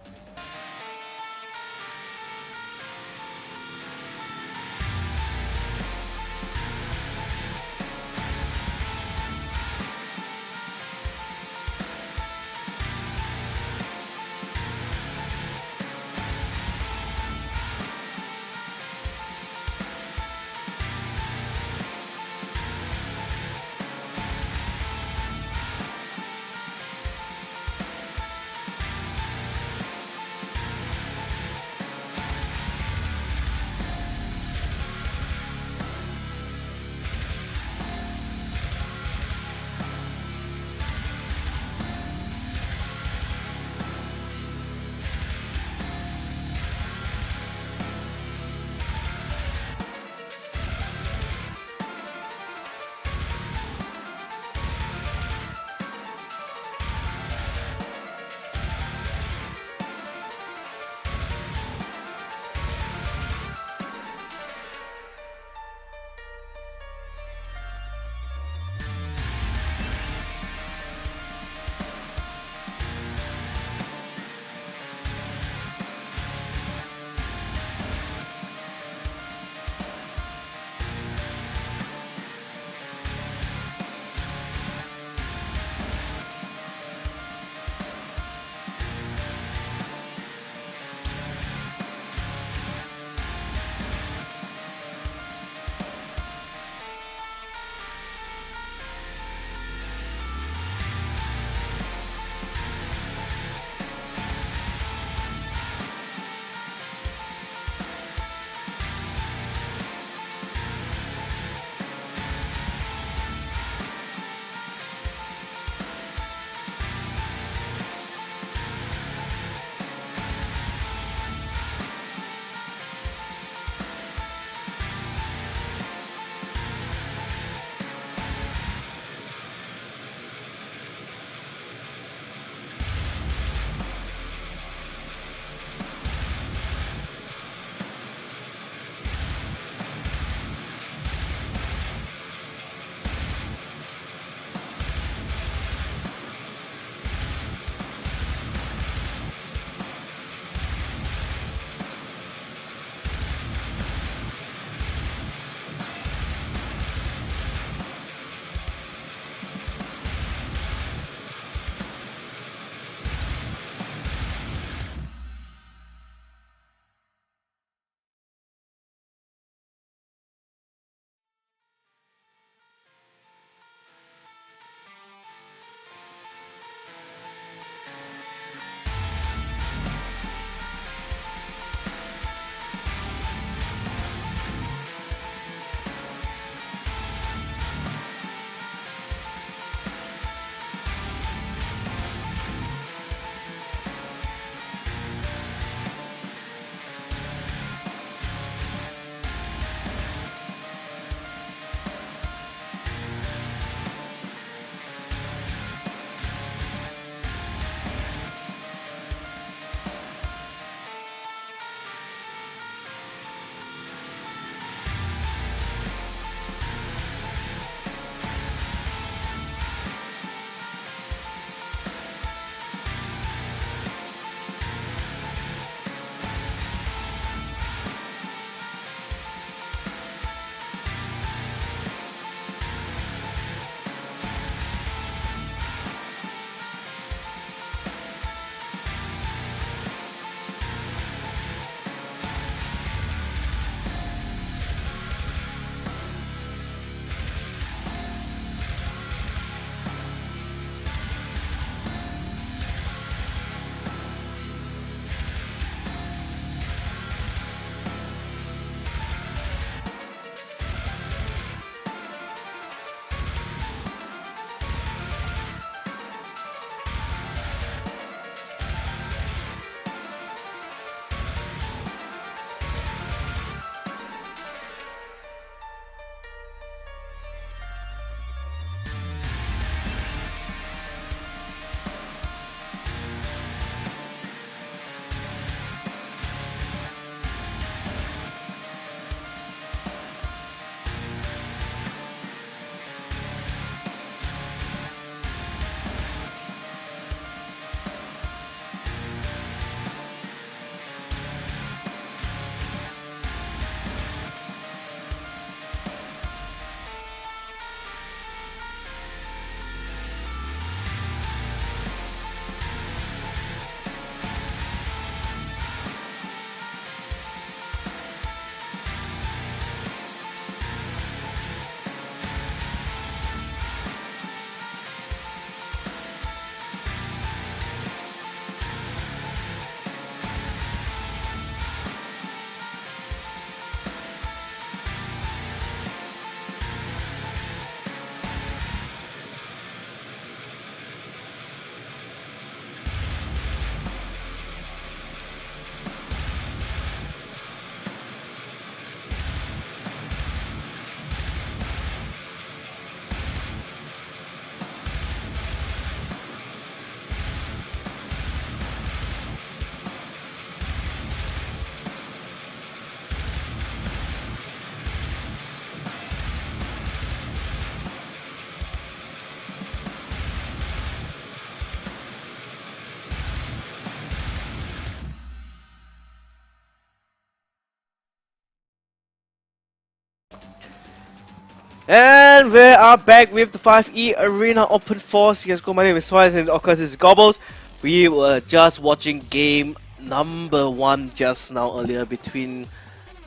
And we are back with the 5E Arena Open 4 CSGO. My name is Twice and of course it's Gobbles. We were just watching game number 1 just now earlier between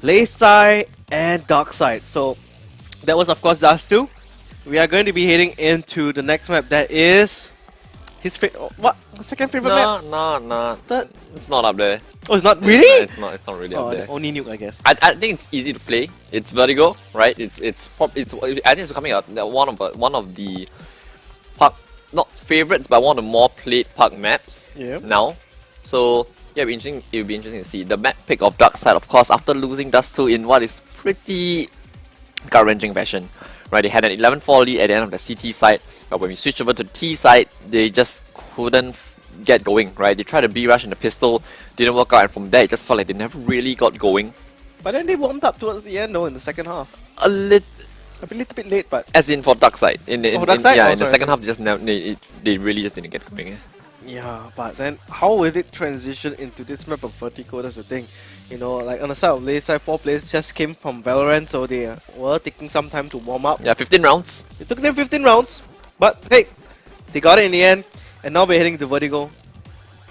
Layside and Darkside. So that was of course Dust 2. We are going to be heading into the next map that is his what? Second favorite map? No. Third? It's not up there. Oh, it's not really? It's not really up there. Only Nuke, I guess. I think it's easy to play. It's Vertigo, right? I think it's becoming one of the park, not favorites, but one of the more played park maps now. So yeah, it will be interesting to see the map pick of Darkside, of course, after losing Dust 2 in what is pretty gut-wrenching fashion. Right, they had an 11-4 lead at the end of the CT side, but when we switched over to the T side, they just couldn't get going, right? They tried to B-rush in the pistol, didn't work out, and from there it just felt like they never really got going. But then they warmed up towards the end though, in the second half. A little bit late, but... As in for Darkside. In the second half, they really just didn't get going. Yeah, but then how will it transition into this map of Vertigo? That's the thing. You know, like on the side of Layside, 4 players just came from Valorant, so they were taking some time to warm up. Yeah, 15 rounds. It took them 15 rounds, but hey, they got it in the end, and now we're heading to Vertigo.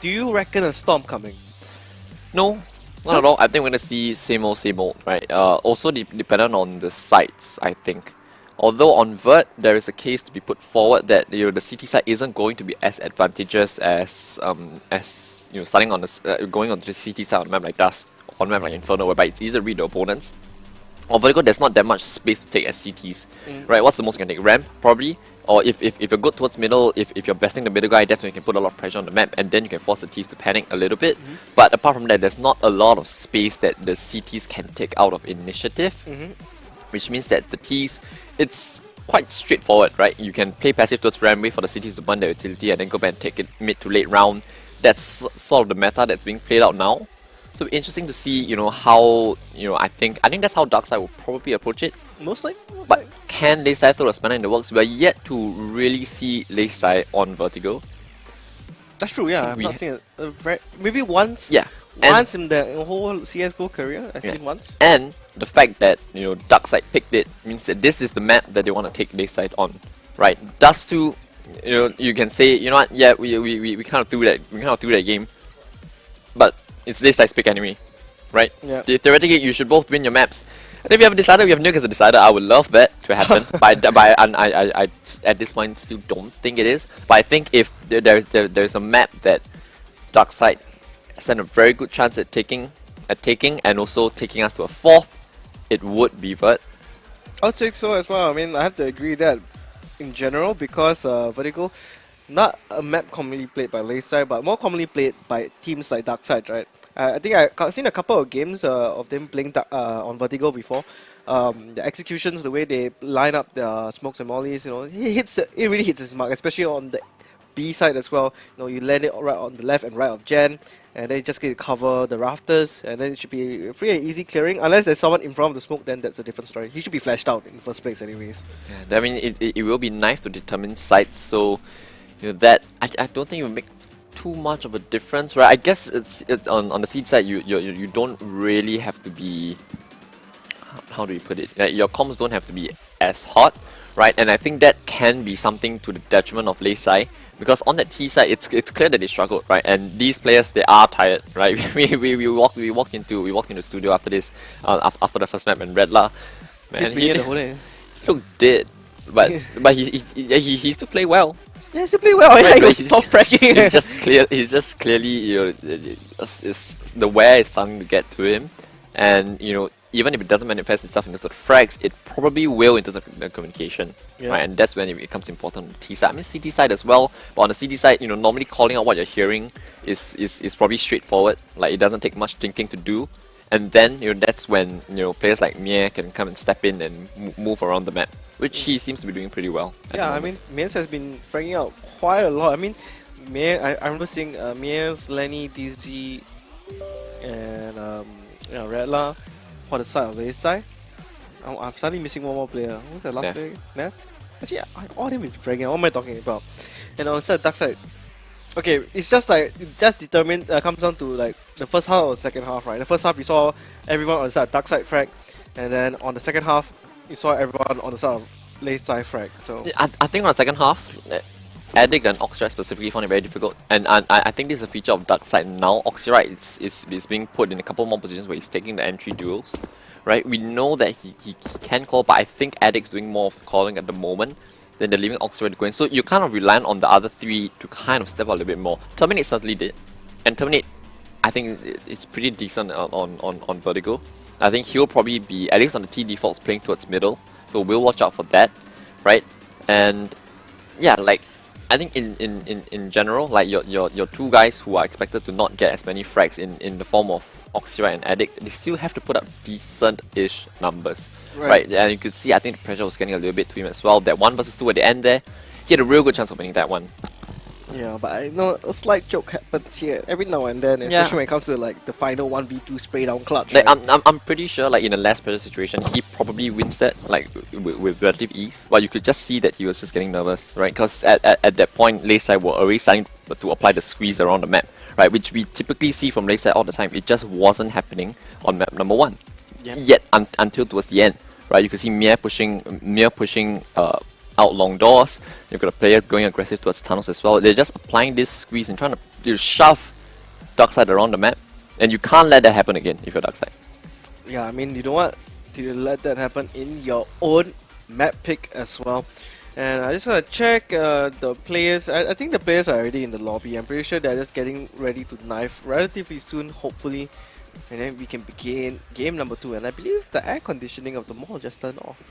Do you reckon a storm coming? No, not at all. I think we're gonna see same old, right? Also dependent on the sites, I think. Although on Vert, there is a case to be put forward that the CT side isn't going to be as advantageous as starting on the going on to the CT side on a map like Dust, on a map like Inferno, whereby it's easy to read the opponents. On Vertigo, there's not that much space to take as CTs, right? What's the most you can take? Ramp, probably. Or if you're good towards middle, if you're besting the middle guy, that's when you can put a lot of pressure on the map, and then you can force the Ts to panic a little bit. But apart from that, there's not a lot of space that the CTs can take out of initiative, which means that the Ts, it's quite straightforward, right? You can play passive towards ramp, wait for the CTs to burn their utility, and then go back and take it mid to late round. That's sort of the meta that's being played out now. So interesting to see, how, I think that's how Darkside will probably approach it. Mostly. But can Layside throw a spanner in the works? We're yet to really see Layside on Vertigo. That's true, yeah. I've not seen it. Maybe once. Yeah. Once in the whole CSGO career, I've seen once. And the fact that, Darkside picked it means that this is the map that they want to take Layside on. Right? Dust 2, you can say, you know what, yeah, we kind of threw that game. But it's Layside's pick anyway. Right? Yeah. Theoretically, you should both win your maps. And if you have a decider, we have Nuke as a decider. I would love that to happen. but I at this point still don't think it is. But I think if there's a map that Darkside stand a very good chance at taking, and also taking us to a 4th, it would be Vert. I'll take so as well. I mean, I have to agree that in general, because Vertigo, not a map commonly played by Layside, but more commonly played by teams like Darkside, right? I think I've seen a couple of games of them playing on Vertigo before. The executions, the way they line up the smokes and mollies, it really hits its mark, especially on the B side as well. You land it right on the left and right of Jen, and then you just get to cover the rafters, and then it should be free and easy clearing. Unless there's someone in front of the smoke, then that's a different story. He should be flashed out in the first place anyways. Yeah, I mean, it will be nice to determine sites, so that I don't think it will make too much of a difference, right? I guess it's on the seed side, you don't really have to be, how do you put it? Your comms don't have to be as hot, right? And I think that can be something to the detriment of Layside, because on that T side, it's clear that they struggled, right? And these players, they are tired, right? we walked into the studio after this, after the first map, and Redla, man, he looked dead, but he still played well. Yeah, he still played well. Right, Yeah, he stopped fracking. He's just clearly, the wear is starting to get to him, and even if it doesn't manifest itself in terms of frags, it probably will in terms of the communication, right? And that's when it becomes important on the T side. I mean, CT side as well, but on the CT side, normally calling out what you're hearing is probably straightforward. Like, it doesn't take much thinking to do, and then that's when players like Mie can come and step in and move around the map, which he seems to be doing pretty well. Yeah, I mean, Mies has been fragging out quite a lot. I mean, I remember seeing Mies, Lenny, DZ, and Redla for the side of the side. I'm suddenly missing one more player. Who's that last player? Nev? Actually, all of them is fragging out. What am I talking about? And on the side, dark side. Okay, it's just like, comes down to like the first half or the second half, right? The first half, you saw everyone on the side, dark side frag, and then on the second half, you saw everyone on the side of late side frag. So I think on the second half, Addict and Oxyrite specifically found it very difficult, and I think this is a feature of Dark Side now. Oxyrite is being put in a couple more positions where he's taking the entry duels, right? We know that he can call, but I think Addict's doing more of the calling at the moment. Then they're leaving Oxyrite going, so you're kind of reliant on the other three to kind of step out a little bit more. Terminate certainly did, and Terminate, I think it's pretty decent on Vertigo. I think he'll probably be, at least on the T defaults, playing towards middle, so we'll watch out for that, right? And yeah, like, I think in general, like your two guys who are expected to not get as many frags in the form of Oxyrite and Addict, they still have to put up decent-ish numbers, right? And you could see, I think the pressure was getting a little bit to him as well. That 1 versus 2 at the end there, he had a real good chance of winning that one. yeah, but I know a slight joke happens here every now and then, especially when it comes to like the final 1v2 spray down clutch. Like, Right? I'm pretty sure, like, in a less pressure situation, he probably wins that, like, with relative ease. But you could just see that he was just getting nervous, right? Because at that point, Layside were already starting to apply the squeeze around the map, right? Which we typically see from Layside all the time. It just wasn't happening on map number 1. Yep. Yet, until towards the end, right? You could see Mia pushing out long doors. You've got a player going aggressive towards tunnels as well. They're just applying this squeeze and trying to shove Darkside around the map. And you can't let that happen again if you're Darkside. Yeah, I mean, you don't want to let that happen in your own map pick as well. And I just want to check the players. I think the players are already in the lobby. I'm pretty sure they're just getting ready to knife relatively soon, hopefully. And then we can begin game number 2. And I believe the air conditioning of the mall just turned off.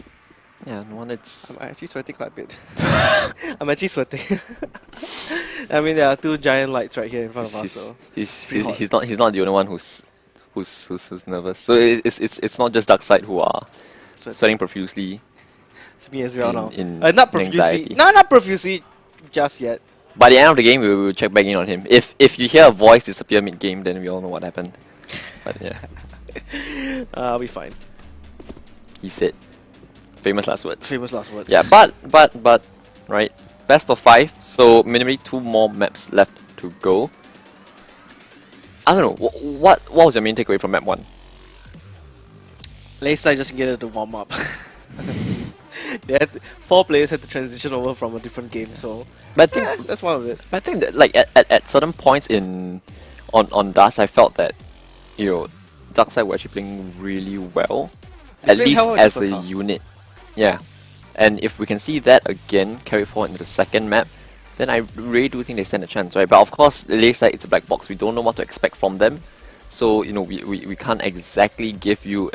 Yeah, no wonder it's... I'm actually sweating quite a bit. I'm actually sweating. I mean, there are 2 giant lights right here in front of us. So he's not the only one who's nervous. So it's not just Darkside who are sweating profusely. It's me as well now. in Not profusely. anxiety. No, not profusely just yet. By the end of the game, we will check back in on him. If you hear a voice disappear mid-game, then we all know what happened. But yeah, I'll be fine. he said famous last words. Famous last words. Yeah, but right, best of 5. So minimally 2 more maps left to go. I don't know. What was your main takeaway from map 1? Layside just get it to warm up. They had 4 players had to transition over from a different game, so But I think that's one of it. I think that, like, at certain points on Dust, I felt that, you know, Darkside were actually playing really well, They at played least well in the as first a half. unit. Yeah, and if we can see that again carried forward into the second map, then I really do think they stand a chance, right? But of course, Layside, it's a black box. We don't know what to expect from them, so you know we can't exactly give you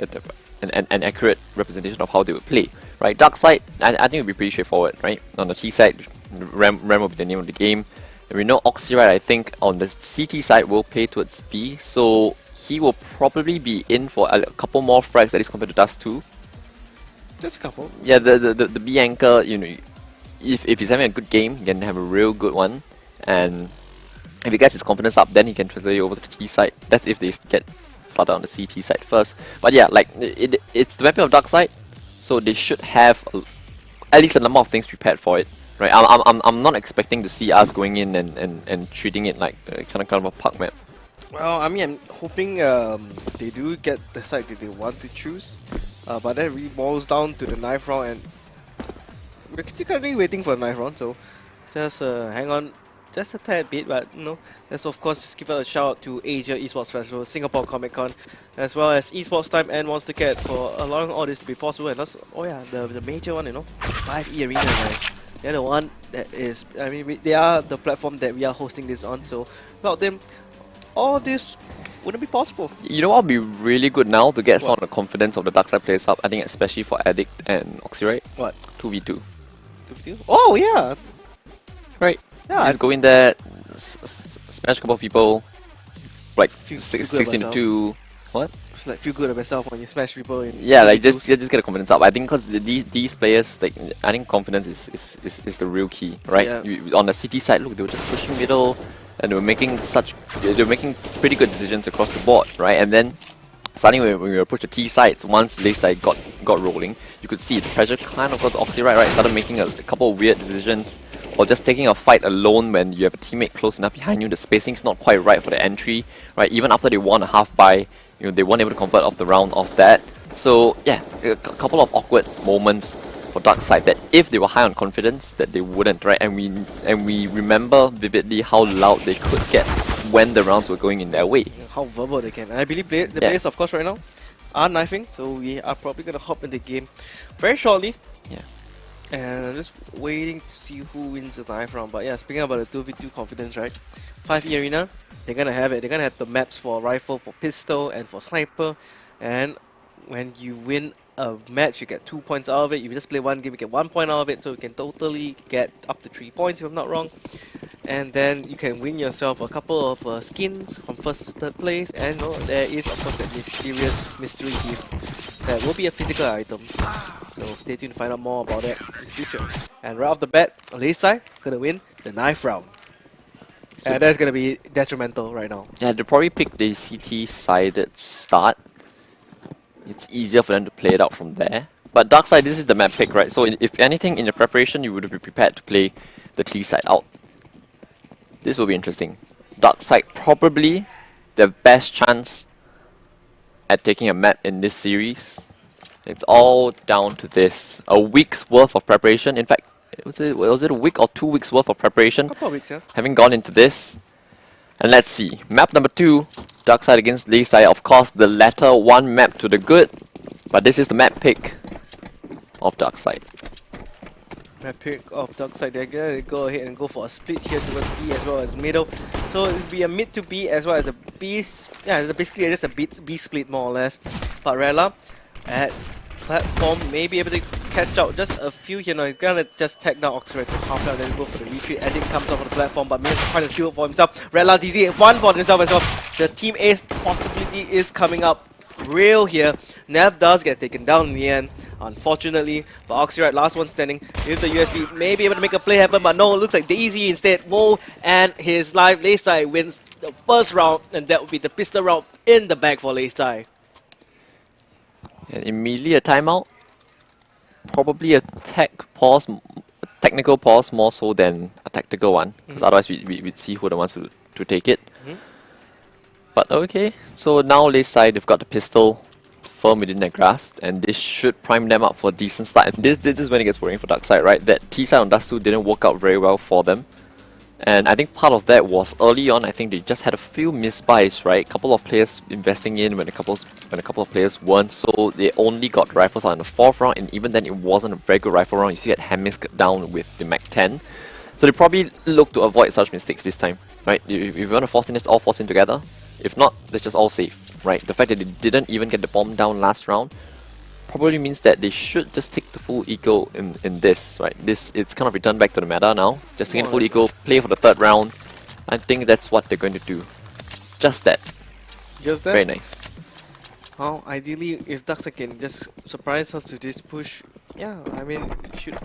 an accurate representation of how they would play, right? Darkside, I think it would be pretty straightforward, right? On the T side, Ram will be the name of the game. And we know Oxyrite, I think, on the CT side will play towards B, so he will probably be in for a couple more frags, at least compared to Dust 2. Just a couple. Yeah, the B anchor, you know, if he's having a good game, he can have a real good one, and if he gets his confidence up, then he can translate it over to the T side. That's if they get started on the CT side first. But yeah, like it's the mapping of Darkside, so they should have at least a number of things prepared for it, right? I'm not expecting to see us going in and treating it like kind of a park map. Well, I mean, I'm hoping they do get the side that they want to choose, but that really boils down to the knife round, and we're still currently waiting for the knife round, so just hang on just a tad bit. But you know, let's of course just give a shout out to Asia Esports Festival, Singapore Comic Con, as well as EsportsTime and Monster Cat for allowing all this to be possible. And that's, oh yeah, the major one, you know, 5E Arena, guys. They're the one that is, I mean, they are the platform that we are hosting this on, so without them, all this wouldn't be possible. You know what would be really good now to get some of the confidence of the Darkside players up, I think, especially for Addict and Oxyrite? What? 2v2. Oh yeah! Right? Yeah, Just go in there, smash a couple of people, like Feel good 16 to about 2. What? like feel good about yourself when you smash people in. Yeah, like just get the confidence up. I think because these players, like, I think confidence is the real key, right? Yeah. On the CT side, look, they were just pushing middle, and they were making pretty good decisions across the board, right? And then starting when we approach the T sides, once Lay side got rolling, you could see the pressure kind of got to Oxyrite, right? Started making a couple of weird decisions, or just taking a fight alone when you have a teammate close enough behind you. The spacing's not quite right for the entry, right? Even after they won a half by, you know, they weren't able to convert off the round of that. So yeah, a couple of awkward moments for Dark Side that if they were high on confidence, that they wouldn't, right? And we remember vividly how loud they could get when the rounds were going in their way. How verbal they can. And I believe the players, of course, right now are knifing, so we are probably gonna hop in the game very shortly. Yeah. And I'm just waiting to see who wins the knife round. But yeah, speaking about the 2v2 confidence, right? 5E Arena, they're gonna have it. They're gonna have the maps for rifle, for pistol, and for sniper. And when you win a match, you get 2 points out of it. If you just play one game, you get 1 point out of it. So you can totally get up to 3 points if I'm not wrong. And then you can win yourself a couple of skins from first to third place. And there is, of course, that mysterious mystery gift that will be a physical item. So stay tuned to find out more about that in the future. And right off the bat, Leisai gonna win the knife round. So And that's gonna be detrimental right now. yeah, they probably pick the CT-sided start. It's easier for them to play it out from there. But Dark Side, this is the map pick, right? So if anything, in the preparation, you would be prepared to play the T side out. This will be interesting. Dark Side probably the best chance at taking a map in this series. It's all down to this. A week's worth of preparation. In fact, was it a week or 2 weeks worth of preparation? Couple of weeks, yeah. Having gone into this. And let's see. Map number 2, Dark Side against Leisai. Of course, the latter one map to the good. But this is the map pick of Dark Side. Map pick of Dark Side. They're gonna go ahead and go for a split here towards B as well as middle. So it'll be a mid to B as well as a B. Yeah, it's basically just a B split more or less. But Rella at platform may be able to catch out just a few here. He's gonna just tag down Oxford to half out, then go for the retreat. Edit comes off of the platform, but Mia's trying to do it for himself. Rella DZ one for himself as well. The team ace possibility is coming up real here. Nev does get taken down in the end, unfortunately. But Oxyride, last one standing with the USB, may be able to make a play happen, but no, it looks like Daisy instead. Whoa, and his live Leisai wins the first round, and that would be the pistol round in the bag for Leisai. And immediately a timeout. Probably a technical pause more so than a tactical one. Because otherwise we'd see who the ones to take it. But okay, so now Leisai, they've got the pistol firm within their grasp, and this should prime them up for a decent start. And this is when it gets worrying for Dark Side, right? That T side on Dust 2 didn't work out very well for them. And I think part of that was early on, I think they just had a few misbuys, right? A couple of players investing in when a couple of players weren't, so they only got rifles out in the 4th round, and even then it wasn't a very good rifle round. You see that Hemisk down with the Mac 10. So they probably look to avoid such mistakes this time, right? If you want to force in, let's all force in together. If not, let's just all save, right? The fact that they didn't even get the bomb down last round probably means that they should just take the full eco in this, right? It's kind of returned back to the meta now. Just taking the full eco, play for the 3rd round. I think that's what they're going to do. Just that. Just that? Very nice. Well, ideally, if Dark Side can just surprise us to this push, yeah, I mean, should.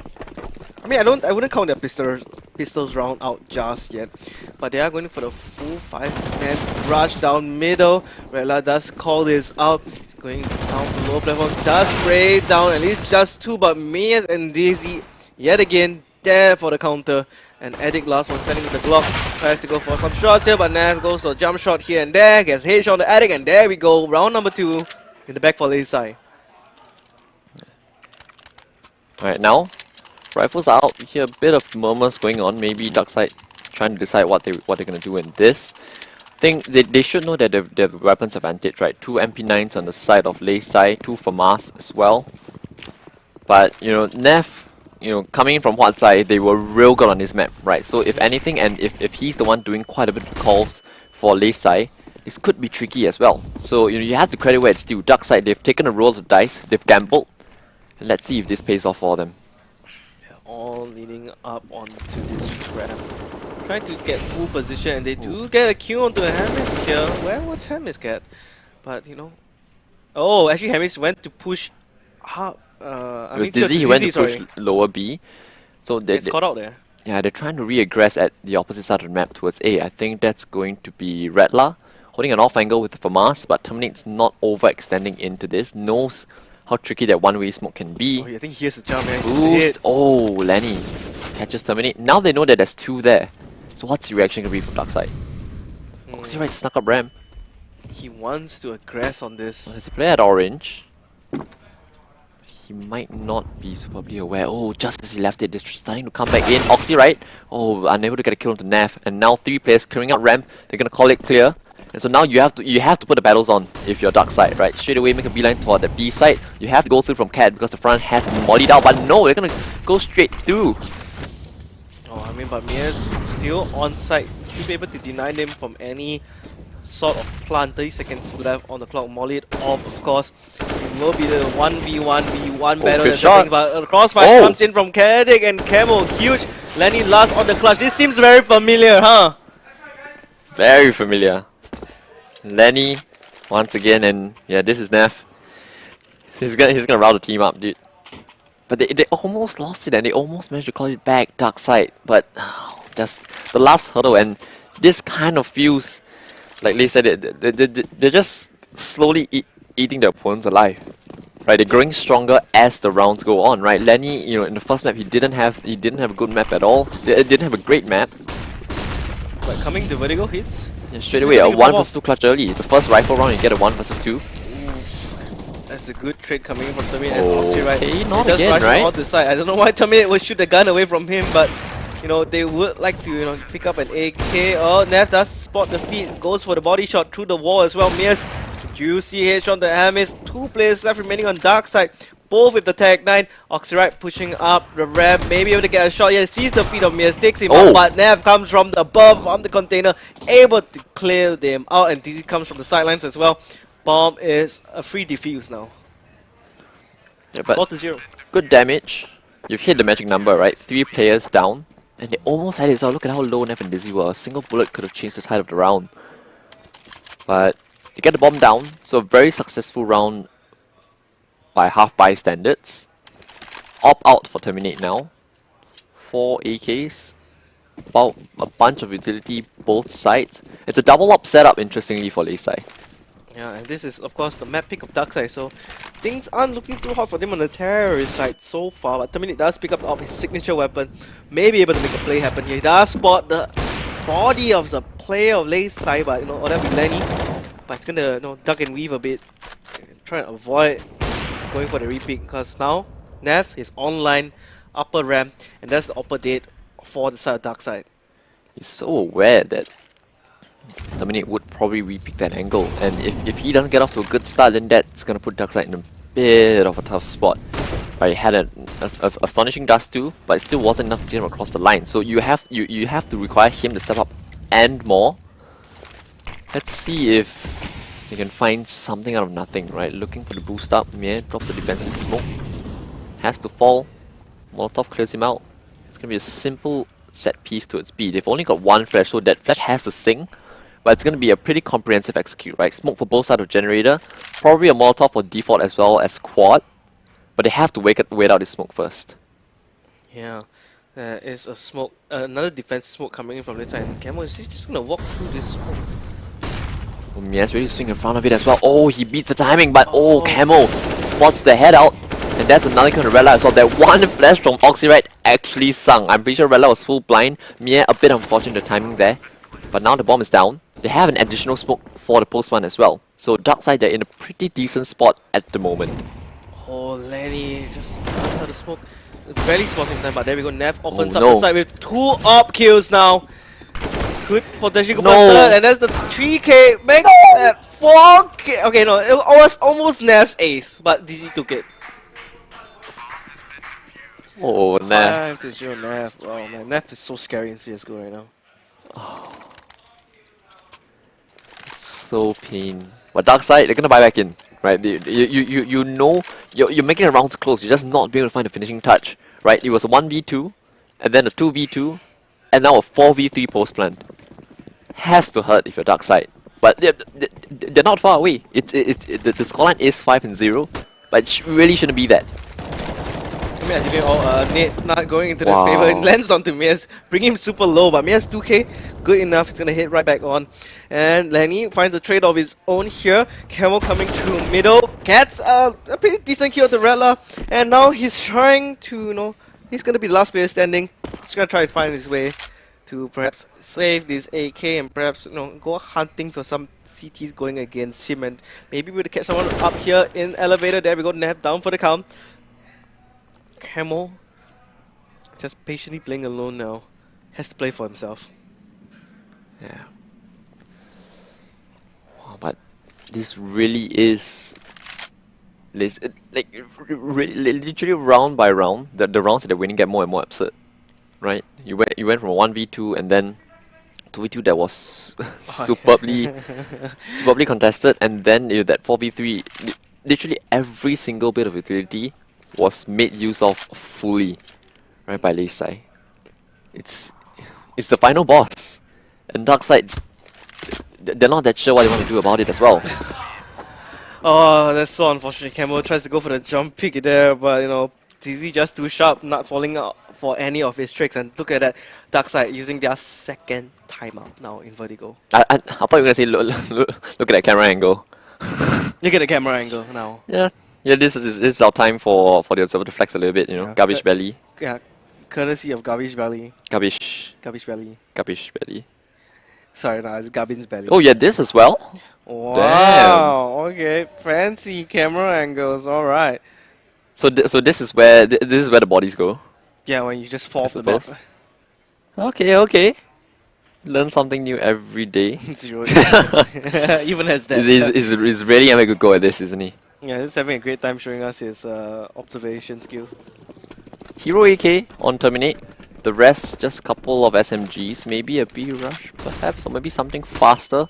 I mean, I wouldn't count their pistols round out just yet, but they are going for the full 5-man rush down middle. Rella does call this out, going down the lower platform, does spray down at least just 2, but Mias and Daisy yet again there for the counter. And Edic, last one standing with the Glock, tries to go for some shots here, but Nav goes for a jump shot here and there, gets headshot on the Edic, and there we go, round number 2 in the back for Leisai. Alright, now rifles are out. We hear a bit of murmurs going on. Maybe Dark Side trying to decide what they're gonna do in this. I think they should know that they have weapons advantage, right? 2 MP9s on the side of Leisai, 2 FAMAS as well. But you know, Nev, coming in from Huat Zai, they were real good on this map, right? So if anything, and if he's the one doing quite a bit of calls for Leisai, this could be tricky as well. So you have to credit where it's due. Dark Side, they've taken a roll of the dice, they've gambled. And let's see if this pays off for them. All leading up onto this ramp, trying to get full position, and they do get a kill onto Hemisk here. Where was Hemisk at? But oh, actually Hemisk went to push up. It was Dizzy, he went to push lower B. So it's caught out there. Yeah, they're trying to re-aggress at the opposite side of the map towards A. I think that's going to be Redla, holding an off angle with the FAMAS, but Terminate's not overextending into this, knows how tricky that one-way smoke can be. Oh, I think here's the jump, man. Boost! Oh, Lenny catches Terminate. Now they know that there's 2 there. So what's the reaction going to be from Dark Side? Oxyride snuck up ramp. He wants to aggress on this. There's a player at orange. he might not be superbly aware. Oh, just as he left it, they're starting to come back in. Oxy, right? Oh, unable to get a kill onto Nav. And now 3 players clearing out ramp. They're gonna call it clear. And so now you have to put the battles on if you're dark side, right? Straight away make a beeline toward the B side. You have to go through from Cat because the front has mollied out, but no, they're gonna go straight through. Oh, I mean, but Mia's still on site. Should be able to deny them from any sort of plan. 30 seconds left on the clock. Molly it off, of course. It will be the 1v1v1 battle. Good that's shots. happening, but a crossfire comes in from Kadik and Camel. Huge. Lenny last on the clutch. This seems very familiar, huh? Very familiar. Lenny, once again, and yeah, this is Neff. He's gonna route the team up, dude. But they almost lost it and they almost managed to call it back, dark side. But just the last hurdle, and this kind of feels like they said they're just slowly eating their opponents alive. Right, they're growing stronger as the rounds go on. Right, Lenny, you know, in the first map he didn't have a good map at all. He didn't have a great map. But coming to vertical hits. Yeah, straight away, a 1 vs 2 clutch early. The first rifle round, you get a 1 vs 2. That's a good trade coming in from Terminate and Oxy, right? Okay, not He again, right? On the side. I don't know why Terminate would shoot the gun away from him, but you know, they would like to, you know, pick up an AK. Oh, Nev does spot the feed, goes for the body shot through the wall as well. Mia's juicy headshot to Amis. 2 players left remaining on dark side. Both with the tag 9. Oxyrite pushing up the ramp, maybe able to get a shot. Yeah, sees the feet of Mias, takes him out, but Nav comes from the above on the container, able to clear them out, and DZ comes from the sidelines as well. Bomb is a free defuse now. Yeah, but 4-0. good damage. You've hit the magic number, right? 3 players down, and they almost had it. So look at how low Nev and Dizzy were. A single bullet could have changed the tide of the round. But they get the bomb down, so a very successful round by half-buy standards. Opt out for Terminate now. 4 AKs. About a bunch of utility both sides. It's a double op setup, interestingly, for Layside. Yeah, and this is of course the map pick of Darkside, so things aren't looking too hot for them on the terrorist side so far. But Terminate does pick up his signature weapon, may be able to make a play happen here. He does spot the body of the player of Layside, but you know, or that be Lenny. But he's gonna, you know, duck and weave a bit, try and avoid going for the repeat, because now Nev is online upper ramp, and that's the upper date for the side of dark side. He's so aware that Terminate would probably repick that angle, and if he doesn't get off to a good start, then that's gonna put Darkside in a bit of a tough spot. But he had an astonishing dust too, but it still wasn't enough to get him across the line. So you have to require him to step up and more. Let's see if they can find something out of nothing, right? Looking for the boost up. Mia drops the defensive smoke. Has to fall. Molotov clears him out. It's gonna be a simple set piece to its B. They've only got 1 flash, so that flash has to sing. But it's gonna be a pretty comprehensive execute, right? Smoke for both sides of generator. Probably a Molotov for default as well as quad. But they have to wait out this smoke first. Yeah, there is a smoke, another defensive smoke coming in from this side. And Camo is just gonna walk through this smoke. Oh, Mia's ready to swing in front of it as well. Oh, he beats the timing, but Camo spots the head out. And that's another kind of Rella as well. That 1 flash from Oxyrite actually sung. I'm pretty sure Rella was full blind. Mia a bit unfortunate the timing there. But now the bomb is down. They have an additional smoke for the postman as well. So Darkside, they're in a pretty decent spot at the moment. Oh, Lenny just cuts out the smoke. Barely spotting time, but there we go. Nev opens up the side with 2 op kills now. Could potentially go for third, and that's the 3k. Make that 4k. Okay, no, it was almost Nev's ace, but DZ took it. Oh, Nev. 5-0 Nev. Oh man, Nev is so scary in CSGO right now. Oh. It's so pain. But Darkside, they're gonna buy back in, right? You know you're making the rounds close. You're just not being able to find the finishing touch, right? It was a 1v2, and then a 2v2, and now a 4v3 post plant. Has to hurt if you're Darkside, but they're not far away. The scoreline is 5-0, but it really shouldn't be that. I mean, Nate not going into the favor. It lands onto Mias, bring him super low, but Mias 2k, good enough. It's gonna hit right back on. And Lenny finds a trade of his own here. Camel coming through middle, gets a pretty decent kill to Rella, and now he's trying to, you know, he's gonna be the last player standing. He's gonna try to find his way to perhaps save this AK and perhaps, you know, go hunting for some CTs going against him, and maybe we'll catch someone up here in elevator. There we go. Nav down for the count. Camel, just patiently playing alone now, has to play for himself. Yeah. Wow, but this really is literally round by round, the rounds that they're winning get more and more absurd, right? You went from a 1v2 and then 2v2 that was superbly contested, and then that 4v3, literally every single bit of utility was made use of fully, right, by Lei Sai. It's the final boss, and Darkside, they're not that sure what they want to do about it as well. Oh, that's so unfortunate. Camel tries to go for the jump pick there, but TZ just too sharp, not falling out for any of his tricks. And look at that, Darkside using their second timeout now in Vertigo. I thought you were gonna say look at that camera angle. Look at the camera angle now. Yeah, this is our time for the observer to flex a little bit, Yeah, garbage belly. Yeah, courtesy of Garbage Belly. Garbage Belly. belly. Sorry, no, it's Garbin's Belly. Oh yeah, this as well? Wow, okay, fancy camera angles, alright. So this is where the bodies go. Yeah, when you just fall I off the map. suppose. Okay. Learn something new every day. Zero even has that. He's really having a good go at this, isn't he? Yeah, he's having a great time showing us his observation skills. Hero AK on Terminate. The rest, just a couple of SMGs, maybe a B rush, perhaps, or maybe something faster.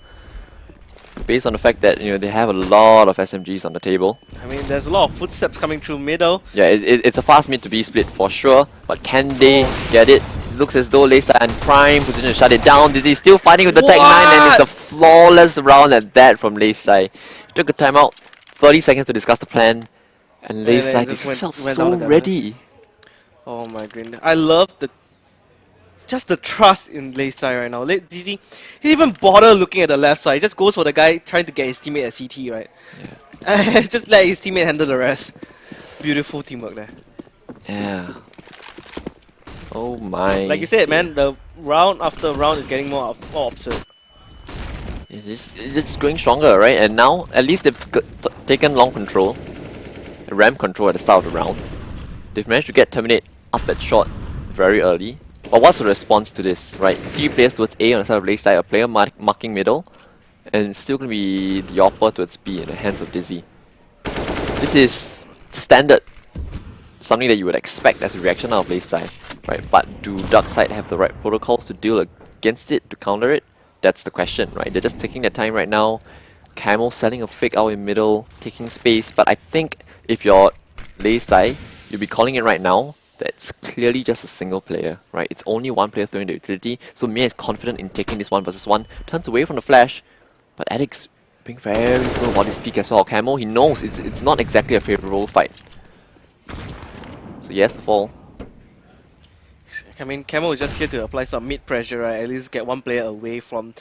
Based on the fact that they have a lot of SMGs on the table. I mean, there's a lot of footsteps coming through middle. Yeah, it's a fast mid to B split for sure, but can they get it? Looks as though Lei Sai in prime position to shut it down. Dizzy still fighting with the Tech 9, and it's a flawless round at that from Lei Sai. He took a timeout, 30 seconds to discuss the plan, and Lei Sai just felt so ready. Oh my goodness, I love just the trust in Lei Sai right now. Dizzy, he didn't even bother looking at the left side. He just goes for the guy trying to get his teammate at CT, right? Yeah. Just let his teammate handle the rest. Beautiful teamwork there. Yeah. Oh my. Like you said, man, the round after round is getting more absurd. It's going stronger, right? And now, at least they've taken long control, ramp control at the start of the round. They've managed to get Terminate up at short very early. But what's the response to this, right? 3 players towards A on the side of Lei Sai, a player marking middle, and it's still going to be the offer towards B in the hands of Dizzy. This is standard, something that you would expect as a reaction out of Lei Sai, right? But do Darkside have the right protocols to deal against it, to counter it? That's the question, right? They're just taking their time right now. Camel selling a fake out in middle, taking space, but I think if you're Lei Sai, you'll be calling it right now. That's clearly just a single player, right? It's only one player throwing the utility, so Mia is confident in taking this 1 versus 1, turns away from the flash, but Addict's being very slow about his peak as well. Camo, he knows it's not exactly a favourable fight. So he has to fall. I mean, Camel is just here to apply some mid pressure, right? At least get one player away from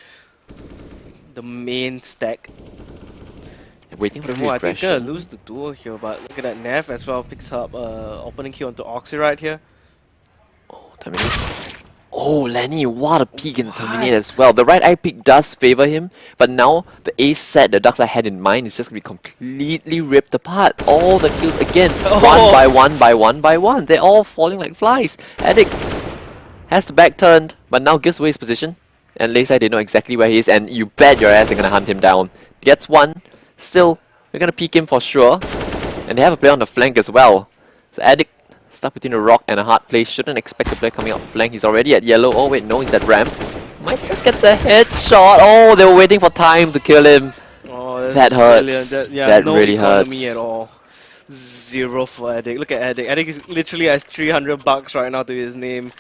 the main stack. Waiting for the I think he's refresh. gonna lose the duo here, but look at that, Nev as well picks up opening kill onto Oxy right here. Oh, Terminate. Oh, Lenny, what a peek in the Terminate as well. The right eye peek does favour him, but now the ace set the Darkside had in mind is just going to be completely ripped apart. All the kills again, one by one by one by one. They're all falling like flies. Addict has the back turned, but now gives away his position. And Lei Sai, they know exactly where he is, and you bet your ass they're going to hunt him down. Gets one, still, they're going to peek him for sure. And they have a player on the flank as well. So Addict stuck between a rock and a hard place. Shouldn't expect the player coming out flank. He's already at yellow. Oh wait, no, he's at ramp. Might just get the headshot. Oh, they were waiting for time to kill him. Oh, that hurts. That no really hurts. At all. 0 for Addict. Look at Addict. Addict literally has $300 right now to his name.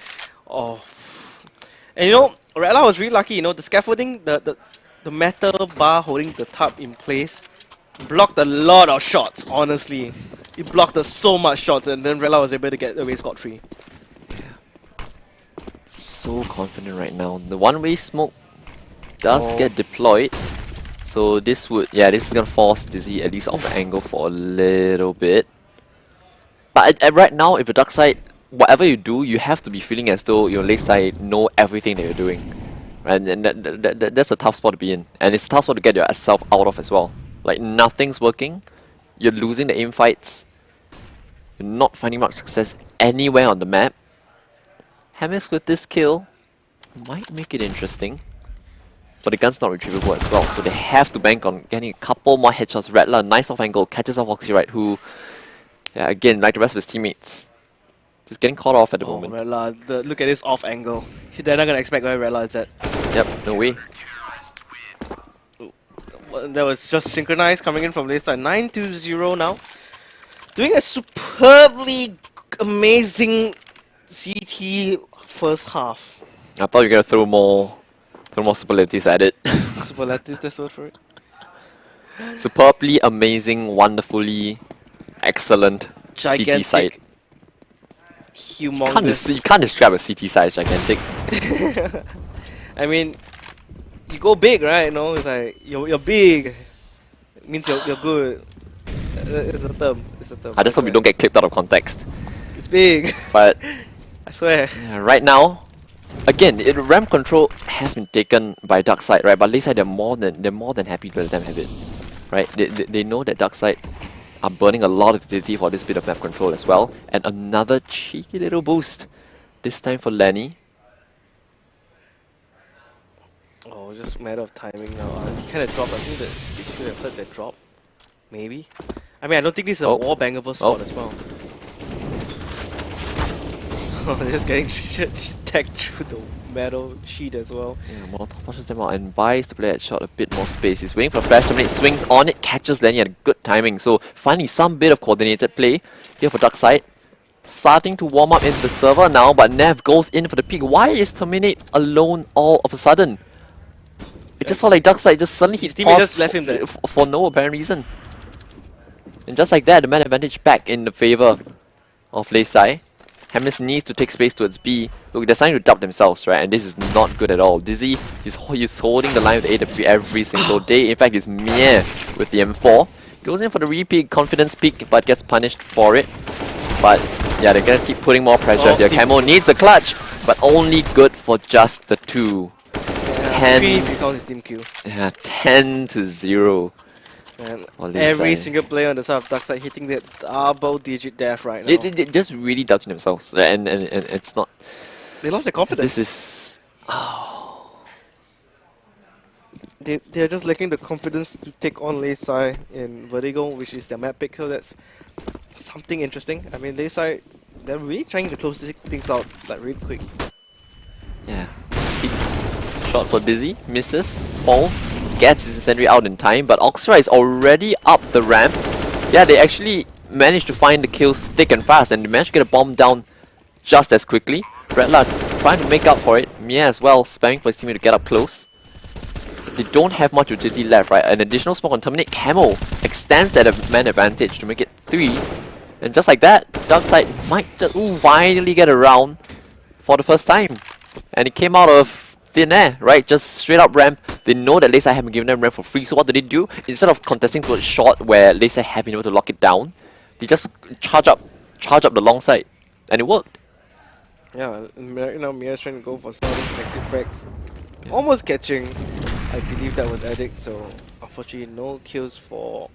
Oh. And Rella was really lucky. The scaffolding, the metal bar holding the tub in place, blocked a lot of shots, honestly. It blocked us so much shots, and then Rella was able to get away scot-free. So confident right now. The one-way smoke does get deployed. So this is gonna force Dizzy at least off the angle for a little bit. But right now, if the Darkside, whatever you do, you have to be feeling as though your Lei Sai know everything that you're doing. Right? And that's a tough spot to be in. And it's a tough spot to get yourself out of as well. Like, nothing's working. You're losing the aim fights. You're not finding much success anywhere on the map. Hammers with this kill might make it interesting. But the gun's not retrievable as well, so they have to bank on getting a couple more headshots. Rattler, nice off angle, catches off Oxy right, who, yeah, again, like the rest of his teammates, just getting caught off at the moment. Rattler, look at this off angle. They're not gonna expect where Rattler is at. Yep, no way. That was just synchronized coming in from this side. 9-0 now. Doing a superbly amazing CT first half. I thought you were gonna throw more superlatives at it. Superlatives, that's the word for it. Superbly amazing, wonderfully excellent CT side. Humongous. You can't describe a CT side as gigantic. I mean, you go big, right? You know, it's like you're big. It means you're good. It's a term. It's a term. I just hope you don't get clipped out of context. It's big. But I swear. yeah, right now, again, ramp control has been taken by Darkside, right? But Layside, they're more than happy to let them have it, right? They know that Darkside are burning a lot of utility for this bit of map control as well. And another cheeky little boost, this time for Lenny. Oh, it's just a matter of timing now. He kind of dropped. I think that he should have heard that drop. Maybe. I mean, I don't think this is a wall bangable spot as well. Just getting tagged through the metal sheet as well. Yeah, Molotov pushes them out and buys the player shot a bit more space. He's waiting for the flash to terminate, swings on it, catches Lenny at good timing. So finally some bit of coordinated play here for Darkside. Starting to warm up into the server now, but Nev goes in for the peak. Why is Terminate alone all of a sudden? It just felt like Darkside just suddenly his teammate just left him there for no apparent reason. And just like that, the man advantage back in the favor of Layside. Hammers needs to take space towards B. Look, they're starting to doubt themselves, right? And this is not good at all. Dizzy, he's holding the line with AW every single day. In fact, he's mere with the M4. Goes in for the repeat confidence peak, but gets punished for it. But yeah, they're gonna keep putting more pressure. Their camo needs a clutch, but only good for just the 2. Yeah, 3 if you count his team Q. Yeah, 10-0. And every single player on the side of Darkside hitting that double-digit death right now. They just really doubting themselves, and it's not. They lost their confidence. This is. Oh. They're just lacking the confidence to take on Layside in Vertigo, which is their map pick. So that's something interesting. I mean, Layside, they're really trying to close things out like really quick. Yeah. Big shot for Dizzy, misses, falls. Gets his incendiary out in time, but Oxra is already up the ramp. Yeah, they actually managed to find the kills thick and fast, and they managed to get a bomb down just as quickly. Rattler trying to make up for it. Mia as well, spamming for his teammate to get up close. They don't have much utility left, right? An additional smoke on Terminate Camo extends that man advantage to make it 3. And just like that, Darkside might just finally get around for the first time. And it came out of thin air, right? Just straight up ramp. They know that Layside have been giving them ramp for free, so what do? Instead of contesting towards short where Layside have been able to lock it down, they just charge up the long side, and it worked. Yeah, right now Mia's trying to go for some of those exit frags. Yeah. Almost catching, I believe that was Addict, so unfortunately no kills for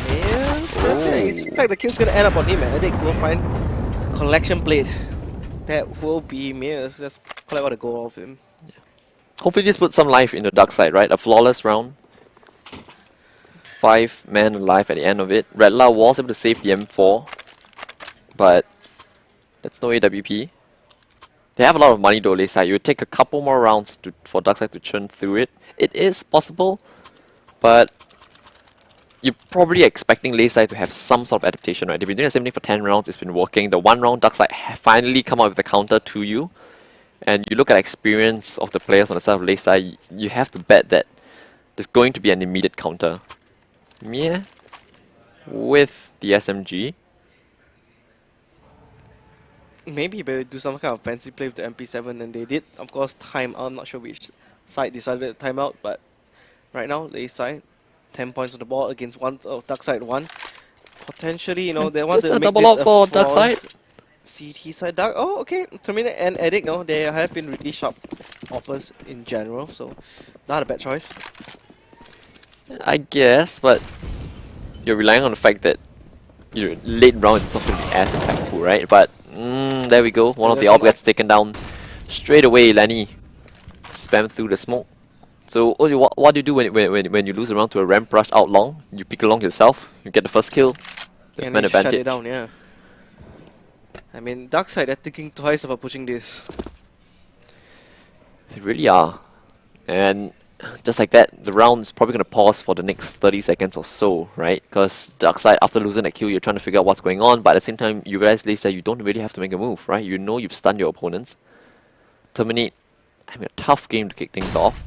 Mia. In fact, the kill's gonna end up on him, and Addict will find collection plate. That will be Mia's. Let's collect all the gold off him. Hopefully this puts some life in the Darkside, right? A flawless round. 5 men alive at the end of it. Rattler was able to save the M4, but that's no AWP. They have a lot of money though, Layside. You would take a couple more rounds for Darkside to churn through it. It is possible, but you're probably expecting Layside to have some sort of adaptation, right? They've been doing the same thing for 10 rounds, it's been working. The 1 round, Darkside have finally come out with a counter to you. And you look at the experience of the players on the side of Layside, you have to bet that there's going to be an immediate counter. Mia with the SMG. Maybe you better do some kind of fancy play with the MP7, and they did. Of course, time out. I'm not sure which side decided to time out, but right now, Layside 10 points on the ball against Darkside 1. Potentially, you know, they want to make double this out for Darkside. CT side Dark. Oh, okay. Terminate and Addict, no, they have been really sharp hoppers in general, so not a bad choice. I guess, but you're relying on the fact that late round is not going to be as impactful, right? But there we go. One of the orb gets taken down straight away. Lenny spam through the smoke. So Oli, what do you do when you lose a round to a ramp rush out long? You pick along yourself. You get the first kill. There's man advantage. Shut it down, yeah. I mean, Darkside, they're thinking twice about pushing this. They really are. And just like that, the round is probably going to pause for the next 30 seconds or so, right? Because Darkside, after losing that kill, you're trying to figure out what's going on, but at the same time, you realize later you don't really have to make a move, right? You know you've stunned your opponents. Terminate, having a tough game to kick things off.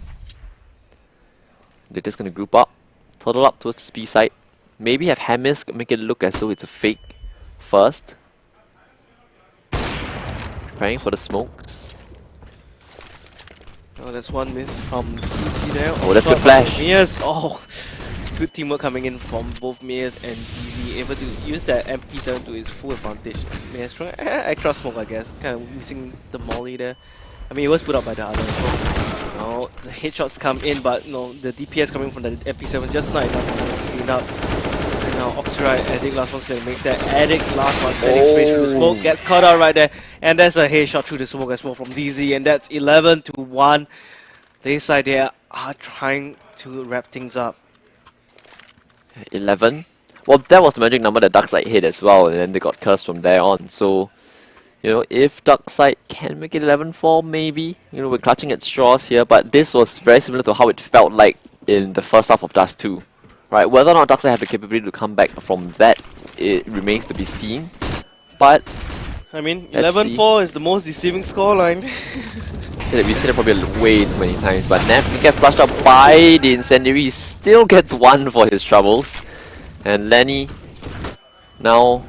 They're just going to group up, turtle up towards the speed side. Maybe have Hamisk make it look as though it's a fake first. Preparing for the smokes. Oh, that's one miss from DZ there. Oh, that's good flash. Yes. Oh, good teamwork coming in from both Mears and DZ, able to use that MP7 to its full advantage. Mears trying extra smoke, I guess, kind of using the molly there. I mean, it was put up by the other. So, no, the headshots come in, but no, the DPS coming from the MP7 just not enough to clean up. And now Oxride, Addict last one's gonna make that. Addict last one standing straight through the smoke, gets caught out right there, and there's a headshot through the smoke as well from DZ, and that's 11-1. They side there are trying to wrap things up. 11. Well, that was the magic number that Darkside hit as well, and then they got cursed from there on. So, you know, if Darkside can make it 11-4, maybe. You know, we're clutching at straws here, but this was very similar to how it felt like in the first half of Dust 2. Right, whether or not Darkside have the capability to come back from that, it remains to be seen. But I mean, 11-4 is the most deceiving scoreline. we said it probably way too many times, but Naps can get flushed up by the incendiary. He still gets one for his troubles. And Lenny now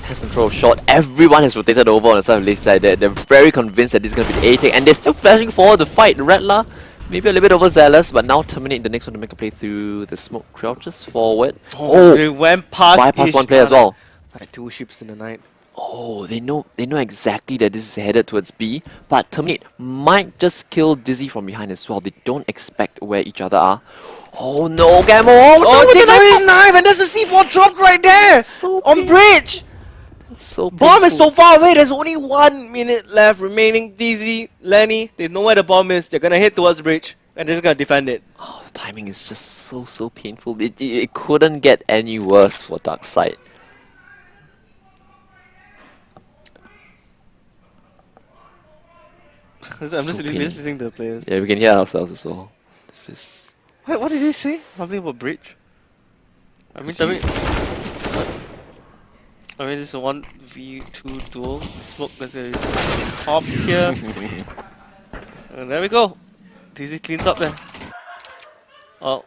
has control of shot. Everyone has rotated over on the side of the left side. They're very convinced that this is going to be the A-take, and they're still flashing forward to fight. Redla, maybe a little bit overzealous, but now Terminate the next one to make a play through the smoke. Crouches forward. Oh, they went past bypass one player as well. Like 2 ships in the night. Oh, they know exactly that this is headed towards B, but Terminate might just kill Dizzy from behind as well. They don't expect where each other are. Oh no, Gamma! Oh, takes away his knife, and there's a C4 dropped right there! So on bridge! So bomb is so far away, there's only 1 minute left remaining. DZ, Lenny, they know where the bomb is. They're gonna head towards bridge, and they're just gonna defend it. Oh, the timing is just so painful. It couldn't get any worse for Darkside. I'm just listening to the players. Yeah, we can hear ourselves as well. This is... What did they say? Something about bridge? I mean, this is a 1v2 duel. Smoke that's a top here. And there we go. DZ cleans up there. Oh,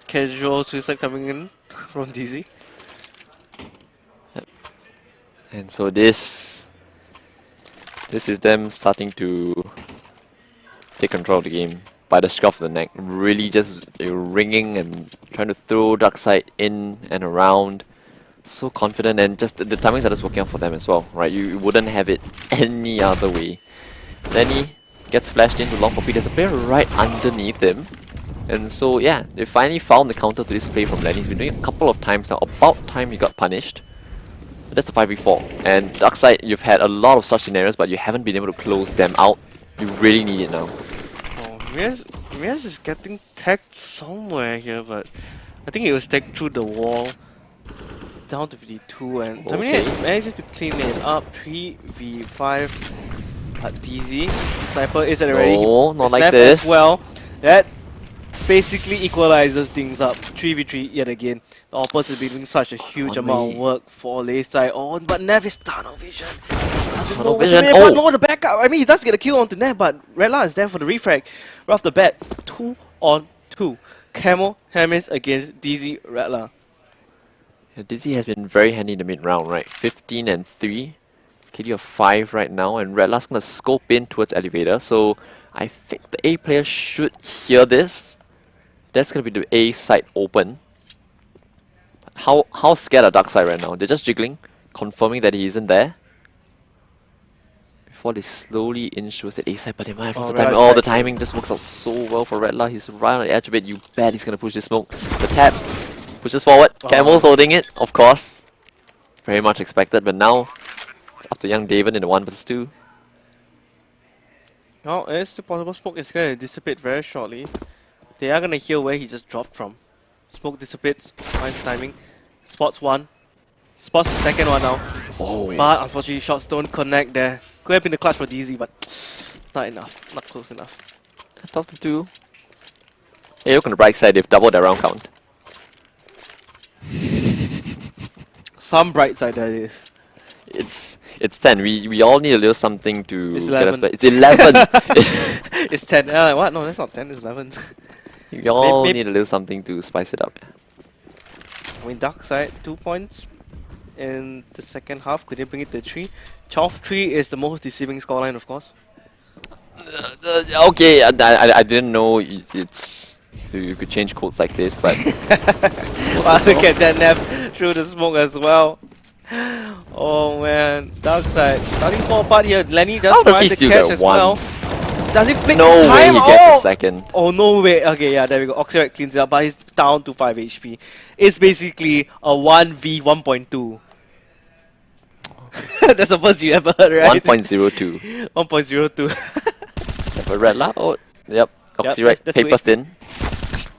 casual suicide coming in from DZ. Yep. And so this is them starting to take control of the game by the scruff of the neck. Really just ringing and trying to throw Darkside in and around. So confident, and just the timings are just working out for them as well, right? You wouldn't have it any other way. Lenny gets flashed into long poppy. There's a player right underneath him. And so yeah, they finally found the counter to this play from Lenny. He's been doing it a couple of times now. About time he got punished. But that's the 5v4. And Darkside, you've had a lot of such scenarios, but you haven't been able to close them out. You really need it now. Oh, Mias is getting tagged somewhere here, but I think it was tagged through the wall. Down to 52, and Terminator manages to clean it up. 3v5 DZ. Sniper is at ready. No, not like this. As well. That basically equalizes things up. 3v3 yet again. The Opus is doing such a huge amount of work for Layside. Oh, but Nev is tunnel vision. Doesn't know where to make, but no, the backup. I mean, he does get a kill onto Nev, but Redla is there for the refrag. Right off the bat, 2 on 2. Camo Hamis against DZ Redla. Yeah, Dizzy has been very handy in the mid round, right? 15 and 3. KD of 5 right now, and Redla's gonna scope in towards elevator. So I think the A player should hear this. That's gonna be the A side open. How scared are Darkside right now? They're just jiggling, confirming that he isn't there. Before they slowly inch towards the A side, but they might have lost the timing. Oh, the timing just works out so well for Redla. He's right on the edge of it. You bet he's gonna push this smoke. The tap pushes forward. Camel's holding it, of course. very much expected, but now it's up to young David in the 1 versus 2. Oh, it's still possible. Smoke is going to dissipate very shortly. They are going to hear where he just dropped from. Smoke dissipates, finds timing. Spots one. Spots the second one now. Oh, But unfortunately, shots don't connect there. Could have been the clutch for DZ, but not enough. Not close enough. top 2. Hey, look on the bright side, they've doubled their round count. Some bright side that is. It's 10. We all need a little something to It's get us 11. back. It's 11. It's 10. Like, what? No, that's not 10, it's 11. We all Maybe- need a little something to spice it up. I mean, dark side, 2 points in the second half. Could they bring it to 3? 12-3 is the most deceiving scoreline, of course. Okay, I didn't know it's you could change codes like this, but Wow, look at that Nev through the smoke as well. Oh man, dark side starting to fall apart here. Lenny does how does find he the still catch get as 1? well. Does he flick No the way time? he gets Oh! a second. Oh no way. Okay, yeah, there we go. Oxyrite cleans it up, but he's down to 5 HP. It's basically a 1v1.2. That's the first you ever heard, right? 1.02. 1.02. But red la? Oh, yep. Oxyrite, that's paper way- thin.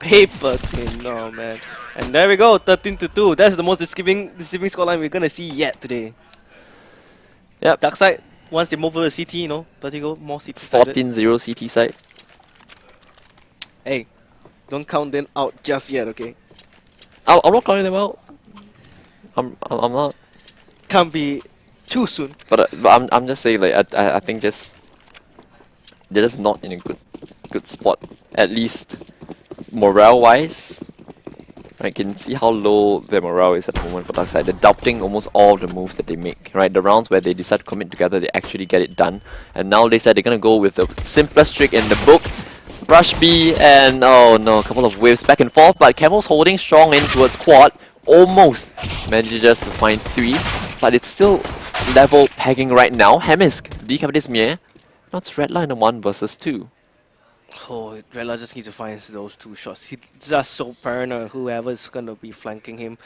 Paper thin, oh man. And there we go, 13-2. That's the most deceiving scoreline we're gonna see yet today. Yep. Dark side, once they move over to CT, you know, Vertigo, more CT sided. 14-0 CT side. Hey, don't count them out just yet, okay? I'm not calling them out. I'm not. Can't be too soon. But I'm just saying, like, I think just they're just not in a good spot, at least morale wise. I can see how low their morale is at the moment for Darkside. They're doubting almost all the moves that they make, right? The rounds where they decide to commit together, they actually get it done. And now they said they're gonna go with the simplest trick in the book. Brush B, and oh no, a couple of waves back and forth, but Camel's holding strong in towards quad. Almost manages to find 3, but it's still level pegging right now. Hemisk, decapitates Mie. Now it's Redline in a 1 versus 2. Oh, Rella just needs to find those 2 shots. He's just so paranoid, whoever's gonna be flanking him.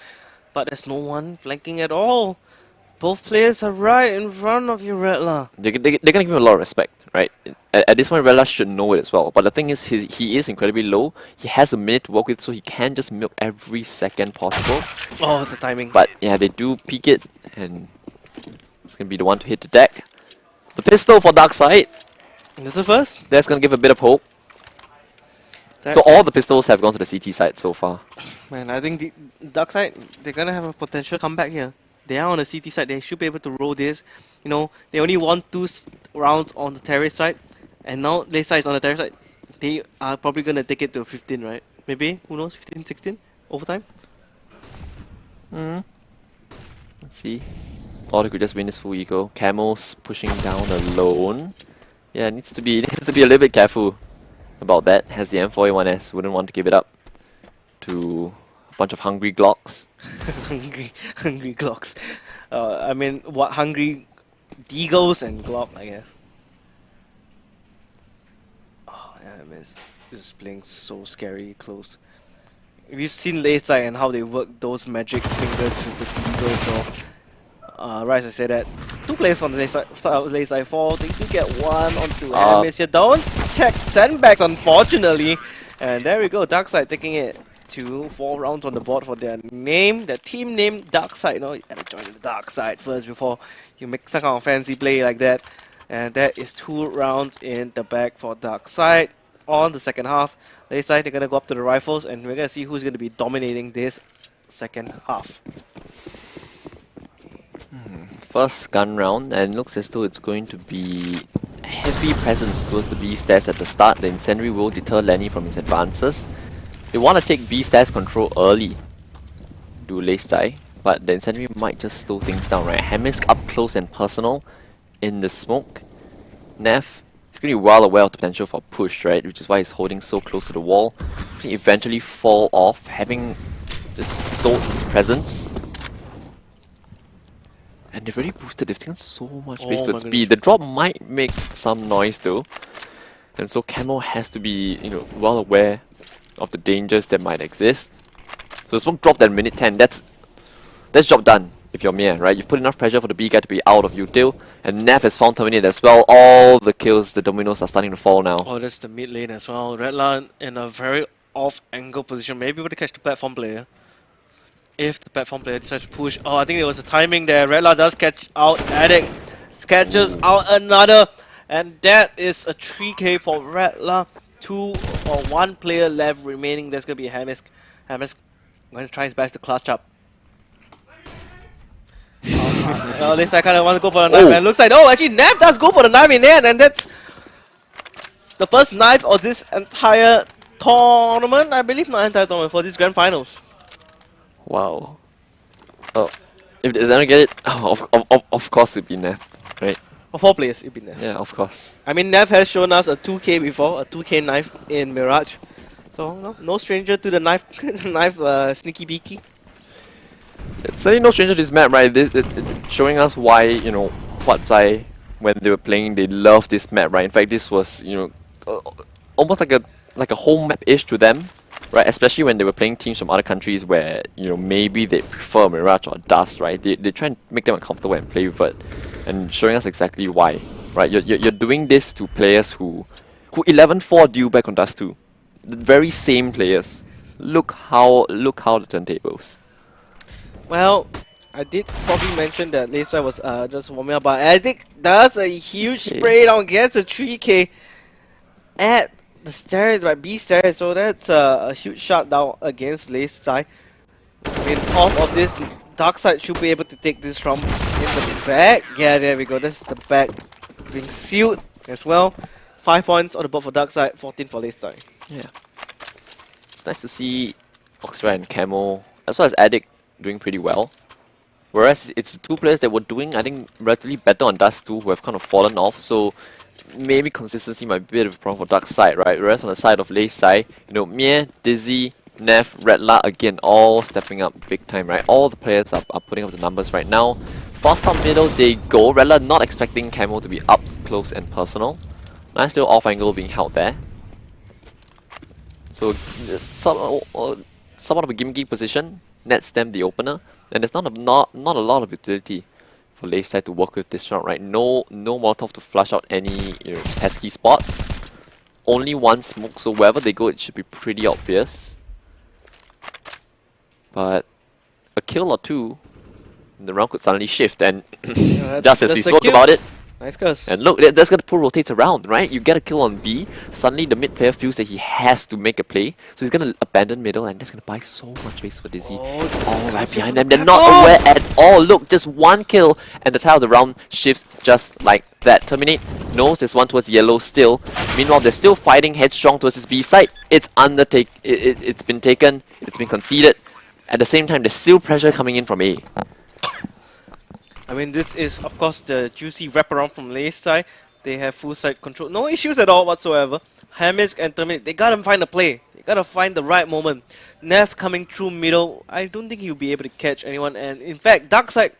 But there's no one flanking at all. Both players are right in front of you, Redla. They're gonna give him a lot of respect, right? At this point, Rella should know it as well. But the thing is, he is incredibly low. He has a minute to work with, so he can just milk every second possible. Oh, the timing. But yeah, they do peek it, and it's gonna be the one to hit the deck. The pistol for Darkside. That's the first. That's gonna give a bit of hope. So all the pistols have gone to the CT side so far. Man, I think the dark side, they're gonna have a potential comeback here. They are on the CT side, they should be able to roll this. You know, they only won 2 rounds on the terrace side, and now late side is on the terrace side. They are probably gonna take it to 15, right? Maybe, who knows, 15, 16? Overtime? Let's see. Or they could just win this full eco. Camel's pushing down alone. Yeah, it needs to be a little bit careful about that, as the M4A1S wouldn't want to give it up to a bunch of hungry Glocks. hungry Glocks. I mean, what, hungry Deagles and Glock, I guess. Oh, yeah, I miss. This is playing so scary close. We've seen late side and how they work those magic fingers with the Deagles, so right as I said that, 2 players on the late side 4, they do get 1 onto enemies here. Don't check sandbags, unfortunately. And there we go, Darkside taking it to 4 rounds on the board for their team name, Darkside. You know, you gotta join the Darkside first before you make some kind of fancy play like that. And that is 2 rounds in the bag for Darkside. On the second half, late side, they're gonna go up to the rifles, and we're gonna see who's gonna be dominating this second half. First gun round, and looks as though it's going to be a heavy presence towards the B stairs at the start. The incendiary will deter Lenny from his advances. They want to take B stairs control early, do Leistai, but the incendiary might just slow things down, right? Hemisk up close and personal in the smoke. Neff, he's going to be well aware of the potential for push, right? Which is why he's holding so close to the wall. He eventually fall off, having just sold his presence. And they've already boosted, they've taken so much space Oh to my its speed. The drop might make some noise though. And so Camel has to be, you know, well aware of the dangers that might exist. So the smoke dropped at minute 10, that's job done. if you're Mia, right? You've put enough pressure for the B guy to be out of util, and Nev has found Terminate as well. All the kills, the dominoes are starting to fall now. Oh, that's the mid lane as well. Redla in a very off-angle position. Maybe able to catch the platform player. If the platform player decides to push. Oh, I think there was a timing there. Redla does catch out Addict. Catches out another. And that is a 3k for Redla. 2 or 1 player left remaining. There's going to be Hamisk. Hamisk going to try his best to clutch up. At least I kind of want to go for the knife. And looks like, oh, actually, Nav does go for the knife in the end. And that's the first knife of this entire tournament. I believe not entire tournament, for these grand finals. Wow. Oh, if there's anyone get it, of course it'd be Nev, right? For 4 players, it'd be Nav. Yeah, of course. I mean, Nav has shown us a 2k before, a 2k knife in Mirage. So, no stranger to the knife, sneaky beaky. It's certainly no stranger to this map, right? It's showing us why, you know, Huatzai, when they were playing, they loved this map, right? In fact, this was, you know, almost like a home map-ish to them, right? Especially when they were playing teams from other countries where, you know, maybe they prefer Mirage or Dust, right? They try and make them uncomfortable and play with it, and showing us exactly why, right? You're doing this to players who 11-4 due back on Dust 2. The very same players. Look how the turntables. Well, I did probably mention that Lisa was just warming up, but Addict does a huge spray down, gets a 3k at the stairs, right? B stairs, so that's a huge shot down against Lisa. I mean, off of this, Dark Side should be able to take this from in the back. Yeah, there we go. That's the back being sealed as well. 5 points on the board for Dark Side, 14 for Lisa. Yeah. It's nice to see Oxford and Camo, as well as Addict, doing pretty well. Whereas it's 2 players that were doing, I think, relatively better on Dust 2 who have kind of fallen off. So maybe consistency might be a bit of a problem for Dark Side, right? Whereas on the side of Lei Sai, you know, Mie, Dizzy, Nev, Redla, again, all stepping up big time, right? All the players are putting up the numbers right now. Fast down middle, they go. Redla not expecting Camo to be up close and personal. Nice little off angle being held there. So, somewhat of a gimmicky position. Net stem the opener, and there's not a lot of utility for Lei Sai to work with this round, right? No Molotov to flush out any, you know, pesky spots. Only 1 smoke, so wherever they go, it should be pretty obvious. But a kill or 2, the round could suddenly shift, and just as we spoke about it. Nice curse. And look, that's gonna pull rotates around, right? You get a kill on B, suddenly the mid player feels that he has to make a play, so he's gonna abandon middle, and that's gonna buy so much space for Dizzy. It's all right behind them. They're not aware at all. Look, just 1 kill, and the tile of the round shifts just like that. Terminate knows there's 1 towards yellow still. Meanwhile, they're still fighting headstrong towards his B side. It's it's been taken, it's been conceded. At the same time, there's still pressure coming in from A. I mean, this is, of course, the juicy wraparound from Lei's side. They have full side control. No issues at all whatsoever. Hamisk and Terminate, they gotta find a play. They gotta find the right moment. Nev coming through middle. I don't think he'll be able to catch anyone. And in fact, Dark Side,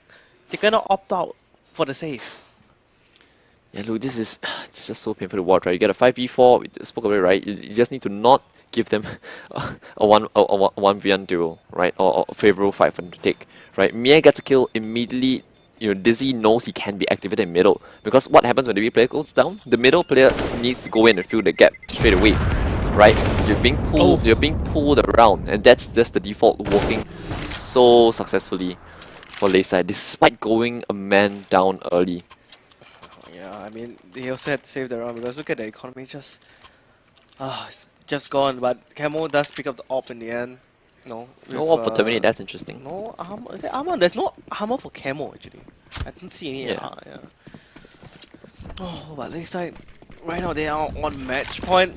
they're gonna opt out for the save. Yeah, look, this is, it's just so painful to watch, right? You get a 5v4, we spoke about it, right? You just need to not give them a 1v1 duel, right? Or a favorable fight for them to take, right? Mie gets a kill immediately. You know, Dizzy knows he can be activated in middle, because what happens when the B player goes down? The middle player needs to go in and fill the gap straight away, right? You're being pulled around, and that's just the default working so successfully for Lei Sai, despite going a man down early. Yeah, I mean, they also had to save the round, because look at the economy, it's just gone. But Camo does pick up the op in the end. No AWP for Terminate, that's interesting. No armor. Is there armor? There's no armor for Camo actually. I don't see any. Yeah. Oh, but Lei Sai, right now they are on match point.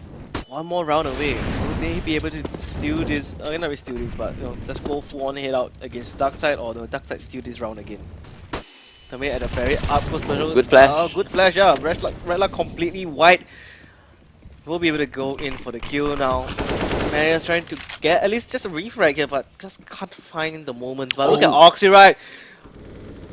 1 more round away. Will they be able to steal this? Not steal this, but you know, just go full on head out against Dark Side, or the Dark Side steal this round again? Terminate at a very up close position. Good flash. Good flash. Yeah, Redla completely white. We'll be able to go in for the kill now. Man is trying to get at least just a refrag here, but just can't find the moments. But look at Oxyride.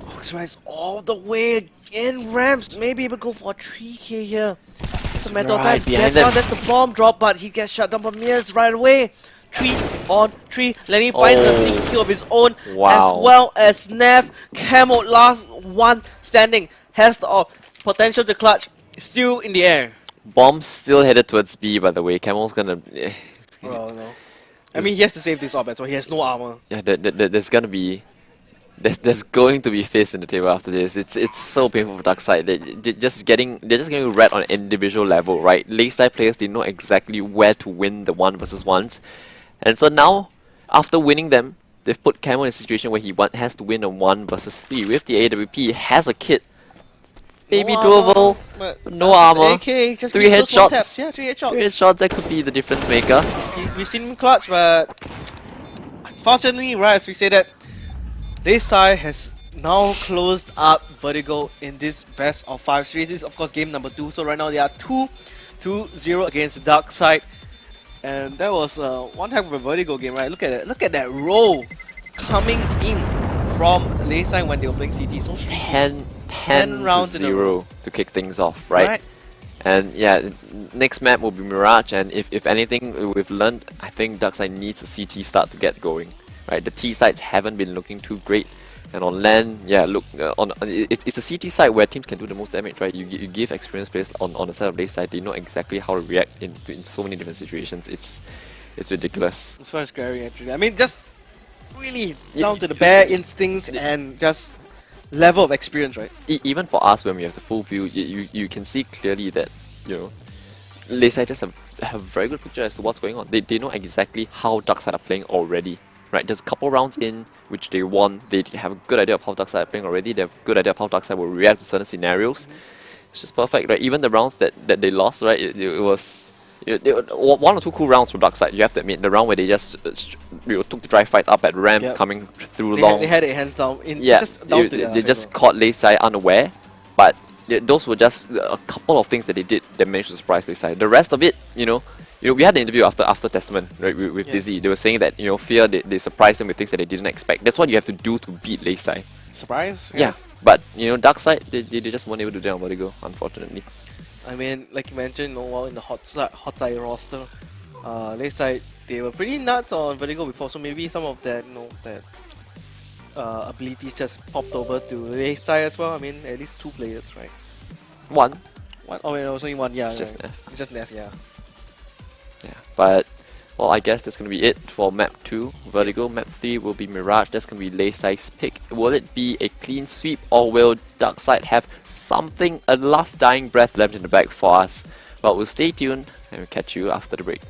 Oxyride's all the way in ramps. Maybe able to go for a 3k here. It's a matter of time. That's the bomb drop, but he gets shut down by Mears right away. 3-on-3. Lenny finds a Oh. sneak kill of his own, as Wow. well as Neff. Camo, last one standing, has the potential to clutch, still in the air. Bomb's still headed towards B, by the way. Camel's gonna. Oh no. I mean, he has to save this op, so he has no armor. Yeah, there's gonna be. There's going to be fists in the table after this. It's so painful for Darkside. They're just getting red on an individual level, right? Late side players, they know exactly where to win the 1v1s, and so now, after winning them, they've put Camo in a situation where he has to win a 1v3 with the AWP. Has a kit, maybe doable, but no armor. AK, just 3 keeps those one headshots. taps. Yeah, 3 headshots. 3 headshots, that could be the difference maker. We've seen him clutch, but unfortunately, right, as we say that, Leisai has now closed up Vertigo in this best of 5 series. This is of course game number 2, so right now they are 2-0 against Darkside. And that was one heck of a Vertigo game, right? Look at it. Look at that roll coming in from Leisai when they were playing CT. So 10 rounds to in a 0 to kick things off, right? And yeah, next map will be Mirage, and if anything we've learned, I think Darkside needs a CT start to get going. Right, the T sides haven't been looking too great, and on LAN, yeah, look, it's a CT side where teams can do the most damage, right? You give experienced players on the side of Lane side, they know exactly how to react in so many different situations. It's ridiculous. It's quite scary actually. I mean, just really down to the bare instincts and just level of experience, right? Even for us, when we have the full view, you can see clearly that, you know, Lane side just have a very good picture as to what's going on. They know exactly how Darkside are playing already. Right, there's a couple rounds in which they won. They have a good idea of how Darkside are playing already. They have a good idea of how Darkside will react to certain scenarios. It's just perfect, right? Even the rounds that they lost, right? It was one or two cool rounds from Darkside. You have to admit, the round where they just took the dry fights up at ramp, coming through long. They had it hands down. Yeah, just down to they just caught Leisai unaware, but those were just a couple of things that they did that managed to surprise Leisai. The rest of it, you know, we had the interview after Testament, right, with Dizzy. They were saying that, you know, Fear, they surprised them with things that they didn't expect. That's what you have to do to beat Leisai. Surprise? Yeah, Yes. but, you know, Darkside, they just weren't able to do that on Vertigo, unfortunately. I mean, like you mentioned, you know, while in the hot side roster, Leisai, they were pretty nuts on Vertigo before, so maybe some of that, you know, that abilities just popped over to Leisai as well. I mean, at least 2 players, right? One. Oh, wait, it was only 1, yeah. It's just right. Neff. It's just Neff, yeah. Yeah, but, well, I guess that's going to be it for map 2, Vertigo. Map 3 will be Mirage. That's going to be Leisai's pick. Will it be a clean sweep, or will Darkside have something, a last dying breath left in the bag for us? Well, we'll stay tuned, and we'll catch you after the break.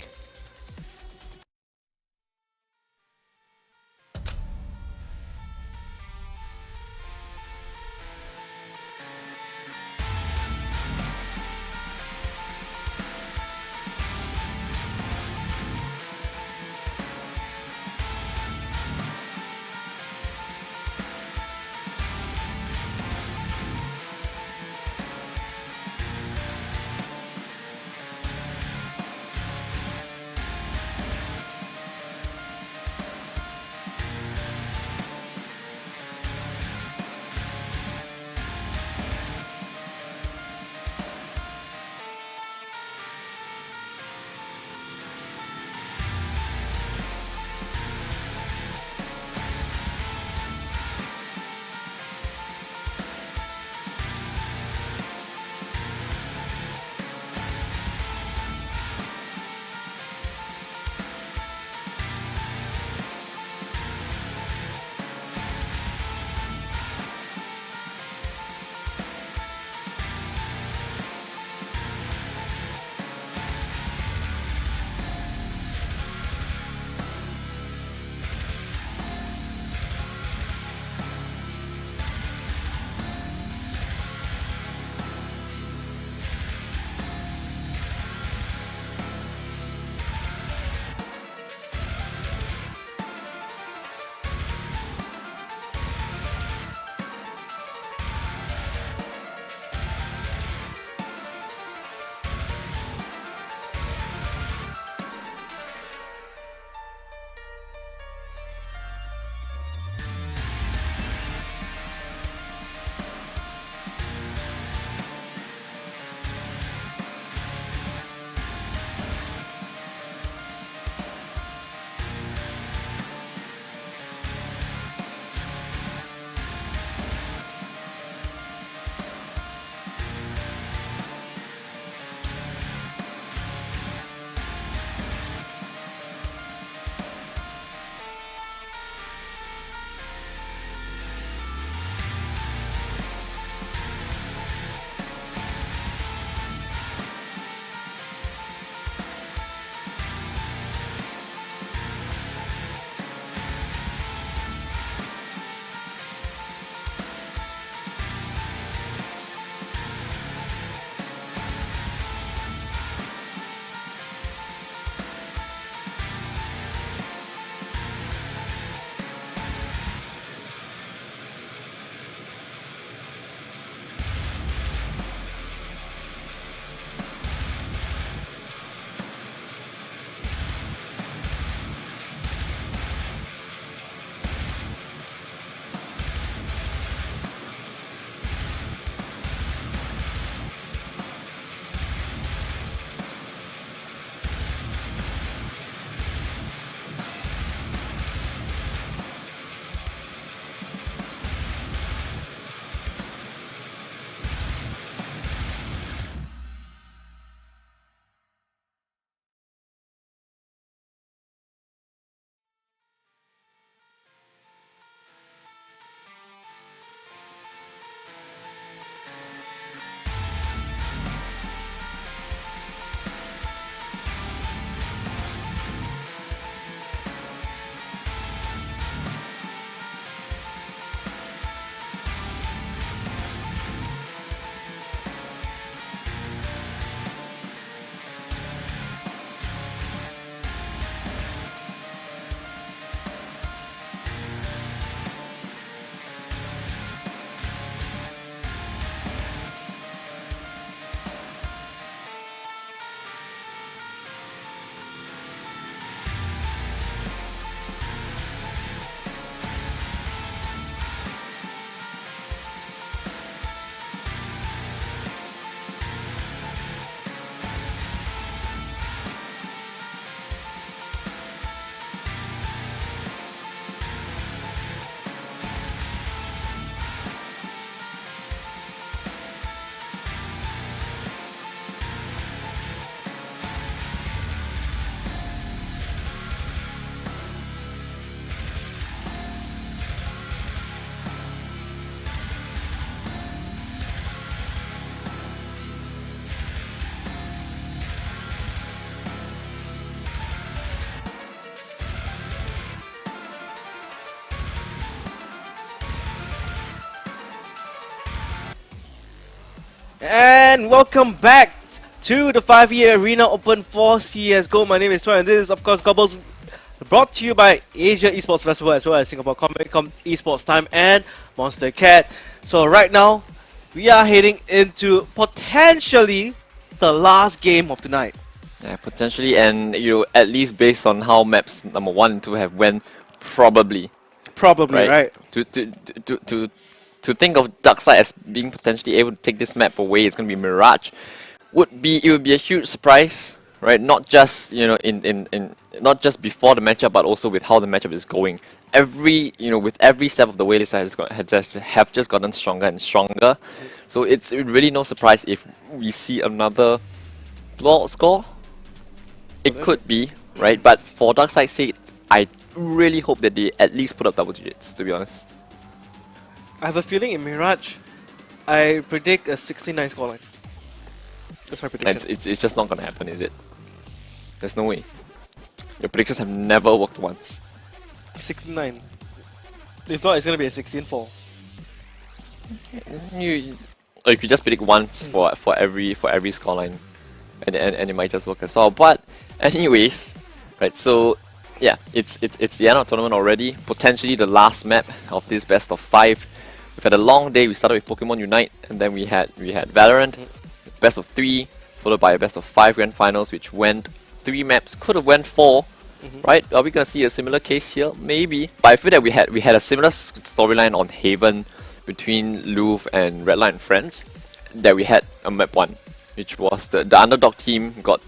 And welcome back to the 5-year Arena Open for CSGO. My name is Troy and this is of course Gobbles, brought to you by Asia Esports Festival as well as Singapore Comic Con Esports Time and Monster Cat. So right now, we are heading into potentially the last game of tonight. Yeah, potentially, and at least based on how maps number 1 and 2 have went, probably. Probably, right? To think of Darkside as being potentially able to take this map away, it's going to be Mirage. It would be a huge surprise, right? Not just not just before the matchup, but also with how the matchup is going. With every step of the way, this side have just gotten stronger and stronger. So it's really no surprise if we see another blowout score. It could be, right? But for Darkside's sake, I really hope that they at least put up double digits, to be honest. I have a feeling in Mirage, I predict a 69 scoreline. That's my prediction. It's just not gonna happen, is it? There's no way. Your predictions have never worked once. 69. If not, it's gonna be a 16-4. Or you could just predict once for every scoreline, and it might just work as well. But anyways, right? So yeah, it's the end of the tournament already. Potentially the last map of this best of 5. We've had a long day. We started with Pokemon Unite, and then we had Valorant, best of 3, followed by a best of 5 grand finals, which went 3 maps. Could have went 4, right? Are we gonna see a similar case here? Maybe. But I feel that we had a similar storyline on Haven between Louvre and Redline and Friends that we had on map 1, which was the underdog team got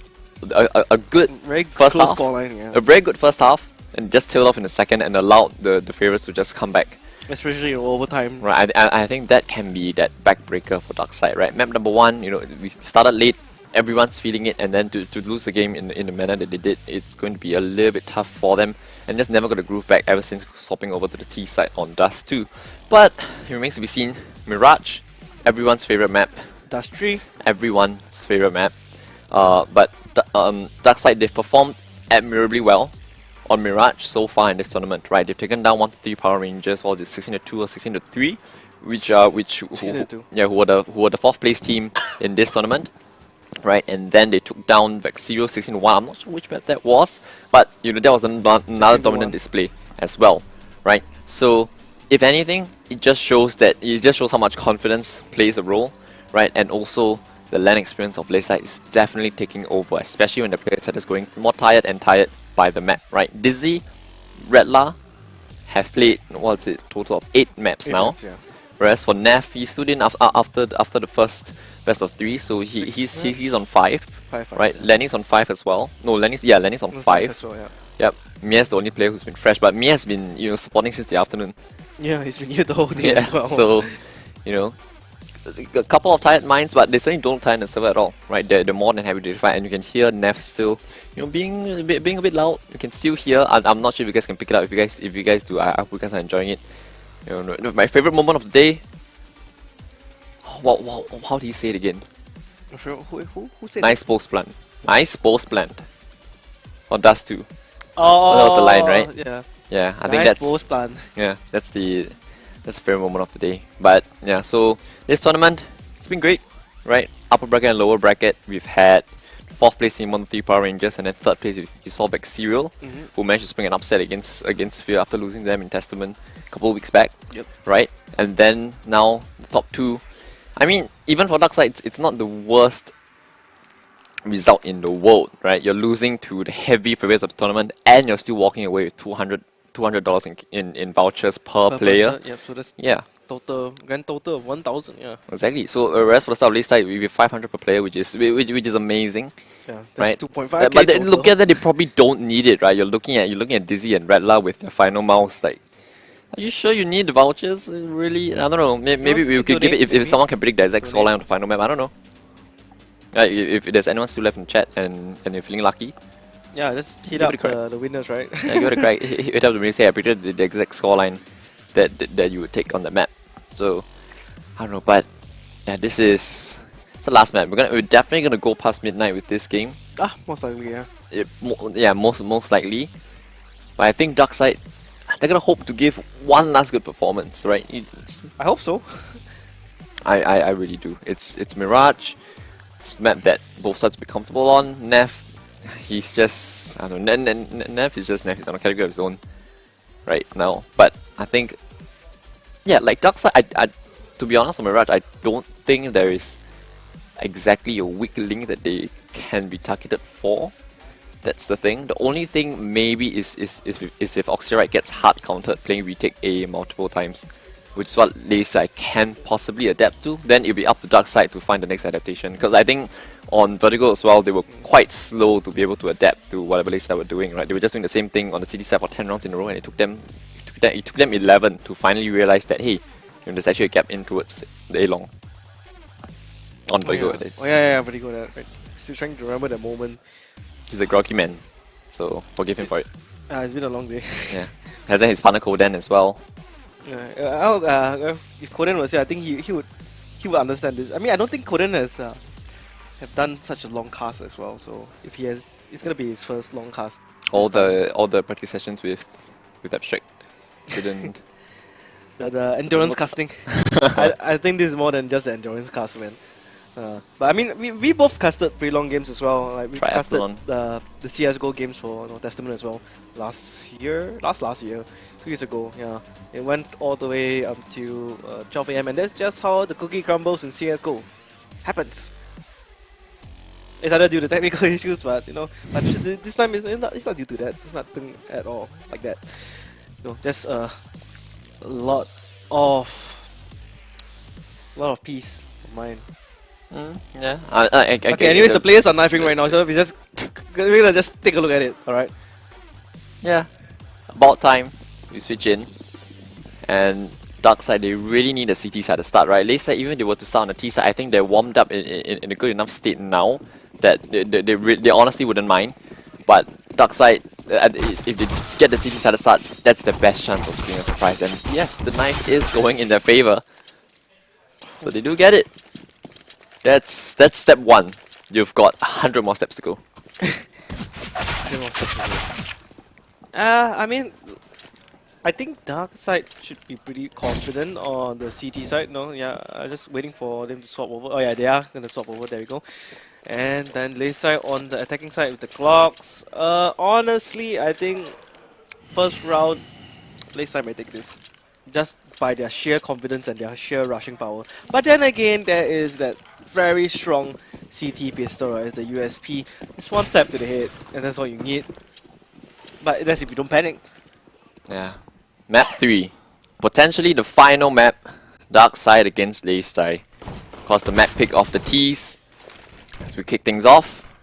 a good first half, a very good first half, and just tailed off in the second and allowed the favorites to just come back. Especially in overtime. Right, I think that can be that backbreaker for Darkside, right? Map number 1, we started late, everyone's feeling it, and then to lose the game in the manner that they did, it's going to be a little bit tough for them, and just never got a groove back ever since swapping over to the T side on Dust 2. But it remains to be seen. Mirage, everyone's favorite map. Dust 3, everyone's favorite map. But Darkside, they've performed admirably well on Mirage so far in this tournament, right? They've taken down 1-3 Power Rangers. What was it, 16-2 or 16-3, who were the 4th place team in this tournament, right? And then they took down Vexiro 16-1. I'm not sure which map that was, but that was another dominant display as well, right? So if anything, it just shows how much confidence plays a role, right? And also the LAN experience of Layside is definitely taking over, especially when the player set is going more tired by the map, right? Dizzy, Redla have played, total of 8 maps now. Maps, yeah. Whereas for Neff, he stood in after the first best of 3, so he's on 5, right? Yeah. Lenny's on 5 as well. No, Lenny's on 5 as well, yeah. Yep. Mia's the only player who's been fresh, but Mia has been supporting since the afternoon. Yeah, he's been here the whole day as well. So a couple of tired minds, but they certainly don't tire the server at all, right? They're more than happy to fight, and you can hear Neff still, being a bit loud. You can still hear. I'm not sure if you guys can pick it up. If you guys do, I hope you guys are enjoying it. My favorite moment of the day. How do you say it again? Who said nice post plant. Nice post plant. On Dust 2. Oh, that was the line, right? Yeah. Yeah, I nice think that's post plant. Yeah, that's the favorite moment of the day. But yeah, so this tournament, it's been great, right? Upper bracket and lower bracket, we've had 4th place team 1-3 Power Rangers, and then 3rd place you saw Vexiro, who managed to spring an upset against Sphere after losing them in Testament a couple of weeks back. Yep. Right? And then now the top 2. I mean, even for Darkside, it's not the worst result in the world, right? You're losing to the heavy favorites of the tournament, and you're still walking away with $200 in vouchers per player. Person, yep, so that's grand total of 1,000. Yeah, exactly. So whereas for the South List side, we have 500 per player, which is amazing. Yeah, that's right? 2.5. But then look at that, they probably don't need it, right? You're looking at Dizzy and Redla with their final mouse. Like, are you sure you need the vouchers? Really? I don't know. Maybe we could give it if someone can predict the exact scoreline on the final map. I don't know. If there's anyone still left in chat and you're feeling lucky. Yeah, just hit up the winners, right? Yeah, give it a crack. Hit up the winners. Say I predicted the exact scoreline that you would take on the map. So I don't know, but yeah, it's the last map. We're definitely gonna go past midnight with this game. Most likely, yeah. Most likely. But I think Darkside, they're gonna hope to give one last good performance, right? I hope so. I really do. It's Mirage. It's a map that both sides will be comfortable on. Neff, he's just, I don't know, Neff is just Neff. He's on a category of his own right now. But I think, yeah, like Darkside, to be honest on Mirage, I don't think there is exactly a weak link that they can be targeted for. That's the thing. The only thing maybe is if Oxyrite gets hard countered playing retake A multiple times, which is what Layside can possibly adapt to. Then it'll be up to Darkside to find the next adaptation. Because I think on Vertigo as well, they were quite slow to be able to adapt to whatever Layside were doing. Right, they were just doing the same thing on the CT side for 10 rounds in a row, and it took them 11 to finally realize that hey, there's actually a gap in towards the A long. On Vertigo, it is. Oh yeah, Vertigo. That right. Still trying to remember that moment. He's a groggy man, so forgive him for it. It's been a long day. Yeah, has his partner Koden as well. If Koden was here, I think he would understand this. I mean, I don't think Koden has have done such a long cast as well. So if he has, it's gonna be his first long cast. All the practice sessions with Abstract didn't. the endurance casting. I think this is more than just the endurance cast, man. But I mean, we both casted pretty long games as well. Like we casted the CS:GO games for Testament as well last year, 2 years ago. Yeah, it went all the way up to 12 AM, and that's just how the cookie crumbles in CS:GO. Happens. It's either due to technical issues, but but this time it's not due to that. It's nothing at all like that. Just a lot of peace of mind. Yeah. Okay. Anyways, the players are knifing right now, so we're gonna just take a look at it. All right. Yeah. About time we switch in, and Darkside, they really need the CT side to start, right? Layside, even if they were to start on the T side, I think they're warmed up in a good enough state now that they honestly wouldn't mind. But Darkside, if they get the CT side to start, that's the best chance of spring a surprise. And yes, the knife is going in their favor, so they do get it. That's step 1. You've got 100 more steps to go. 100 more steps to go. I mean, I think Darkside should be pretty confident on the CT side. No, yeah, I'm just waiting for them to swap over. Oh yeah, they are gonna swap over. There we go. And then Layside on the attacking side with the clocks. Honestly, I think first round Layside may take this, just by their sheer confidence and their sheer rushing power. But then again, there is that very strong CT pistol, right? The USP. It's one tap to the head, and that's all you need. But that's if you don't panic. Yeah. Map 3. Potentially the final map. Darkside against Layside. Of course, the map pick of the T's. As we kick things off.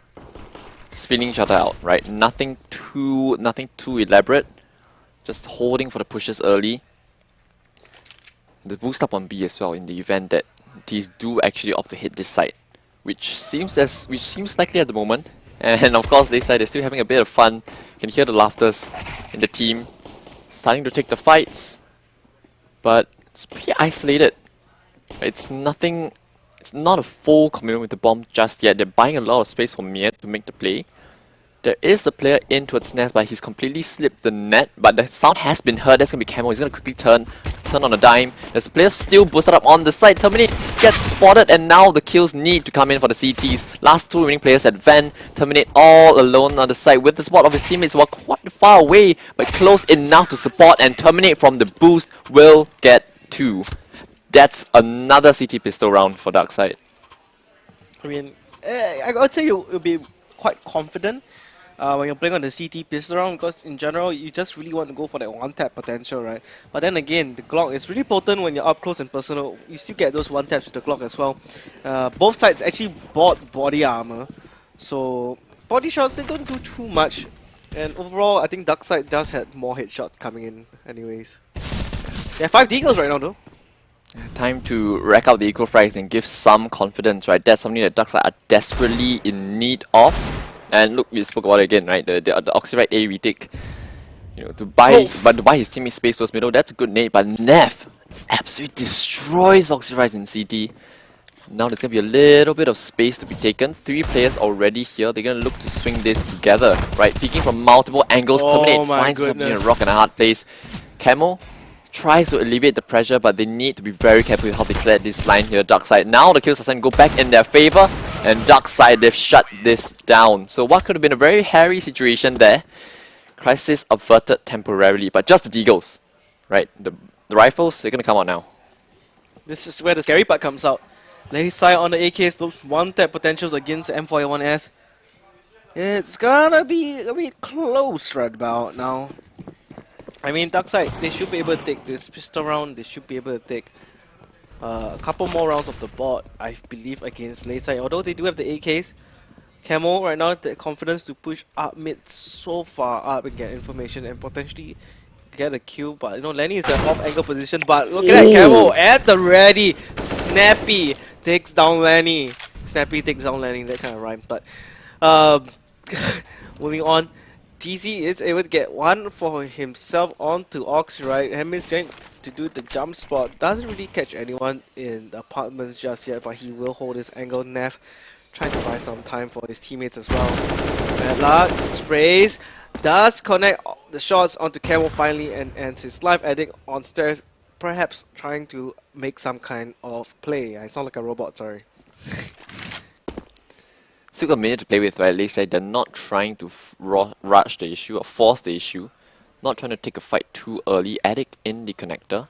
Just feeling each other out, right? Nothing too elaborate. Just holding for the pushes early. The boost up on B as well in the event that T's do actually opt to hit this side, which seems likely at the moment. And of course, Layside is still having a bit of fun. You can hear the laughters in the team, starting to take the fights, but it's pretty isolated. It's nothing. It's not a full commitment with the bomb just yet. They're buying a lot of space for Miet to make the play. There is a player in towards Nest, but he's completely slipped the net. But the sound has been heard. That's gonna be Camo. He's gonna quickly turn on a dime. There's a player still boosted up on the side. Terminate gets spotted, and now the kills need to come in for the CTs. Last 2 remaining players at Van. Terminate all alone on the side with the support of his teammates who are quite far away, but close enough to support, and Terminate from the boost will get 2. That's another CT pistol round for Darkside. I mean, I would say you'll be quite confident when you're playing on the CT pistol round, because in general you just really want to go for that one tap potential, right? But then again, the Glock is really potent when you're up close and personal. You still get those one taps with the Glock as well. Both sides actually bought body armor, so body shots, they don't do too much. And overall, I think Darkside does have more headshots coming in anyways. They have 5 deagles right now though. Time to rack out the eco frags and give some confidence, right? That's something that Darkside are desperately in need of. And look, we spoke about it again, right? The Oxyrite A retake, to buy his teammate space towards middle. That's a good nade, but Neff absolutely destroys Oxyrite in CT. Now there's gonna be a little bit of space to be taken. 3 players already here. They're gonna look to swing this together, right? Peeking from multiple angles. Terminate finds himself in a rock and a hard place. Camo tries to alleviate the pressure, but they need to be very careful with how they clear this line here. Darkside, now the kills are starting to go back in their favor, and Darkside, they've shut this down. So what could have been a very hairy situation there, crisis averted temporarily, but just the Deagles, right? The rifles, they're gonna come out now. This is where the scary part comes out. Layside on the AKs, those one-tap potentials against M4A1S. It's gonna be a bit close right about now. I mean, Darkside, they should be able to take this pistol round. They should be able to take a couple more rounds of the board, I believe, against Layside. Although they do have the AKs, Camo right now the confidence to push up mid so far up and get information and potentially get a kill. But you know, Lenny is the off-angle position. But look at that, Camo at the ready. Snappy takes down Lenny. Snappy takes down Lenny. That kind of rhyme. But moving on. DZ is able to get one for himself onto Ox, right? Hemis trying to do the jump spot. Doesn't really catch anyone in the apartments just yet, but he will hold his angle. Neff trying to buy some time for his teammates as well. Bad luck, sprays, does connect the shots onto Camo finally and ends his life addict on stairs, perhaps trying to make some kind of play. I sound like a robot, sorry. Still got a minute to play with, right? At least they're not trying to rush the issue or force the issue. Not trying to take a fight too early. Addict in the connector.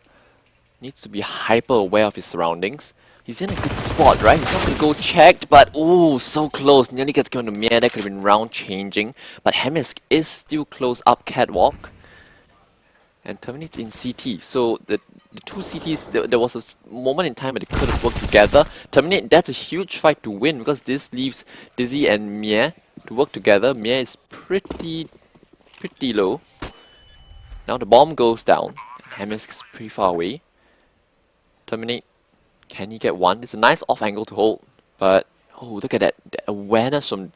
Needs to be hyper aware of his surroundings. He's in a good spot, right? He's not going to go checked, but ooh, so close. Nearly gets given to Mia. That could have been round changing. But Hemisk is still close up catwalk. And terminates in CT. So the two CTs, there was a moment in time where they could have worked together. Terminate, that's a huge fight to win because this leaves Dizzy and Mia to work together. Mia is pretty low. Now the bomb goes down. Hemisk is pretty far away. Terminate, can he get one? It's a nice off angle to hold. But, oh, look at that. The awareness from,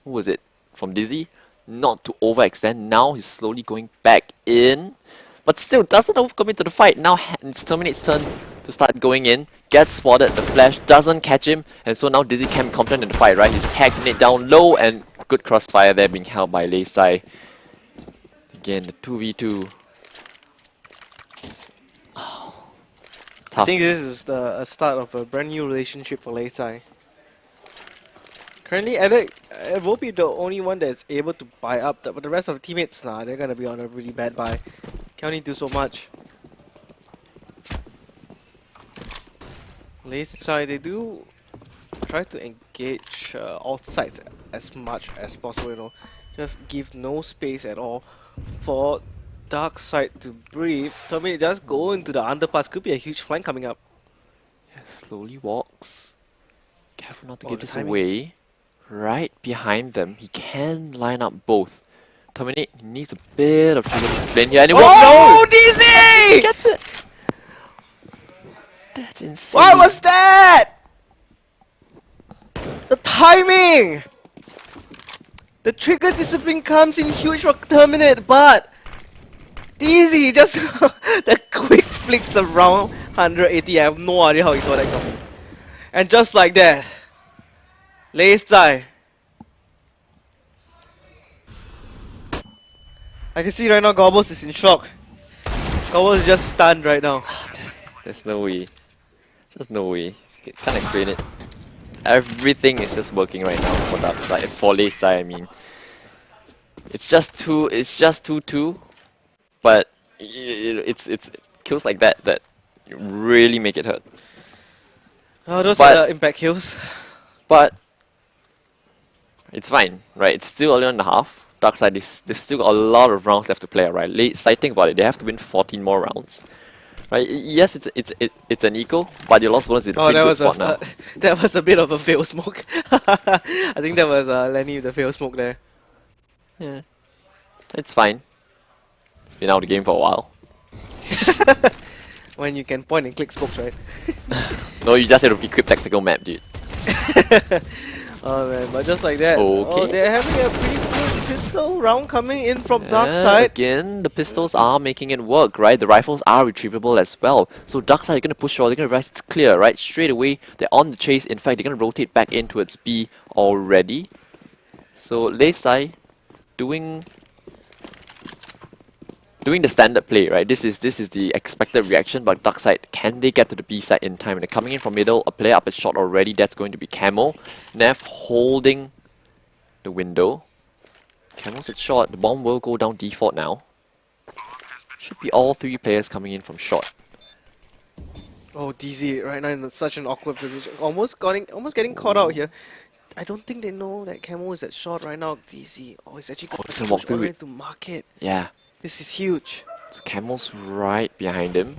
who was it? From Dizzy? Not to overextend. Now he's slowly going back in. But still doesn't overcommit to the fight. Now it's Terminate's turn to start going in. Gets spotted. The flash doesn't catch him. And so now Dizzy can be confident in the fight, right? He's tagging it down low and good crossfire there being held by Laysai. Again, the 2v2. Oh, tough. I think this is the start of a brand new relationship for Laysai. Currently, Addict will be the only one that's able to buy up, but the rest of the teammates, nah, they're gonna be on a really bad buy. Can only do so much. Laysai, they do try to engage all sides as much as possible, you know. Just give no space at all for Darkside to breathe. Terminate just go into the underpass, could be a huge flank coming up. Yeah, slowly walks. Careful not to give this timing. away. Right behind them, he can line up both. Terminate, he needs a bit of trigger discipline here, and it won't. Oh, No! DZ! He gets it! That's insane. What was that? The timing! The trigger discipline comes in huge for Terminate, but DZ just the quick flicks around 180. I have no idea how he saw that coming. And just like that, Laysai. I can see right now Gobbles is in shock. Gobbles is just stunned right now. There's no way. Just no way. Can't explain it. Everything is just working right now for that side. For Laysai, I mean. It's just 2-2. But it's kills like that really make it hurt. Oh, those are the impact kills. But it's fine, right? It's still early on in the half. Darkside, they've still got a lot of rounds left to play, right? Layside, think about it. They have to win 14 more rounds, right? Yes, it's an equal, but your lost bonus is a pretty good spot now. That was a bit of a fail smoke. I think that was Lenny with the fail smoke there. Yeah, it's fine. It's been out of the game for a while. When you can point and click smokes, right? No, you just have to equip tactical map, dude. Oh man, but just like that. Okay. Oh, they're having a pretty good pistol round coming in from Darkside. Again, the pistols are making it work, right? The rifles are retrievable as well. So Darkside are going to push forward, they're going to realize it's clear, right? Straight away, they're on the chase. In fact, they're going to rotate back in towards B already. So Laysai doing doing the standard play, right? This is the expected reaction, but dark side, can they get to the B side in time? And they're coming in from middle, a player up a shot already, that's going to be Camo. Neff holding the window. Camo's at short, the bomb will go down default now. Should be all three players coming in from short. Oh, DZ right now in such an awkward position. Almost getting caught out here. I don't think they know that Camo is at short right now. DZ. Oh, he's actually got he's to gonna walk push all the through way it. to market. Yeah. This is huge. So Camo's right behind him.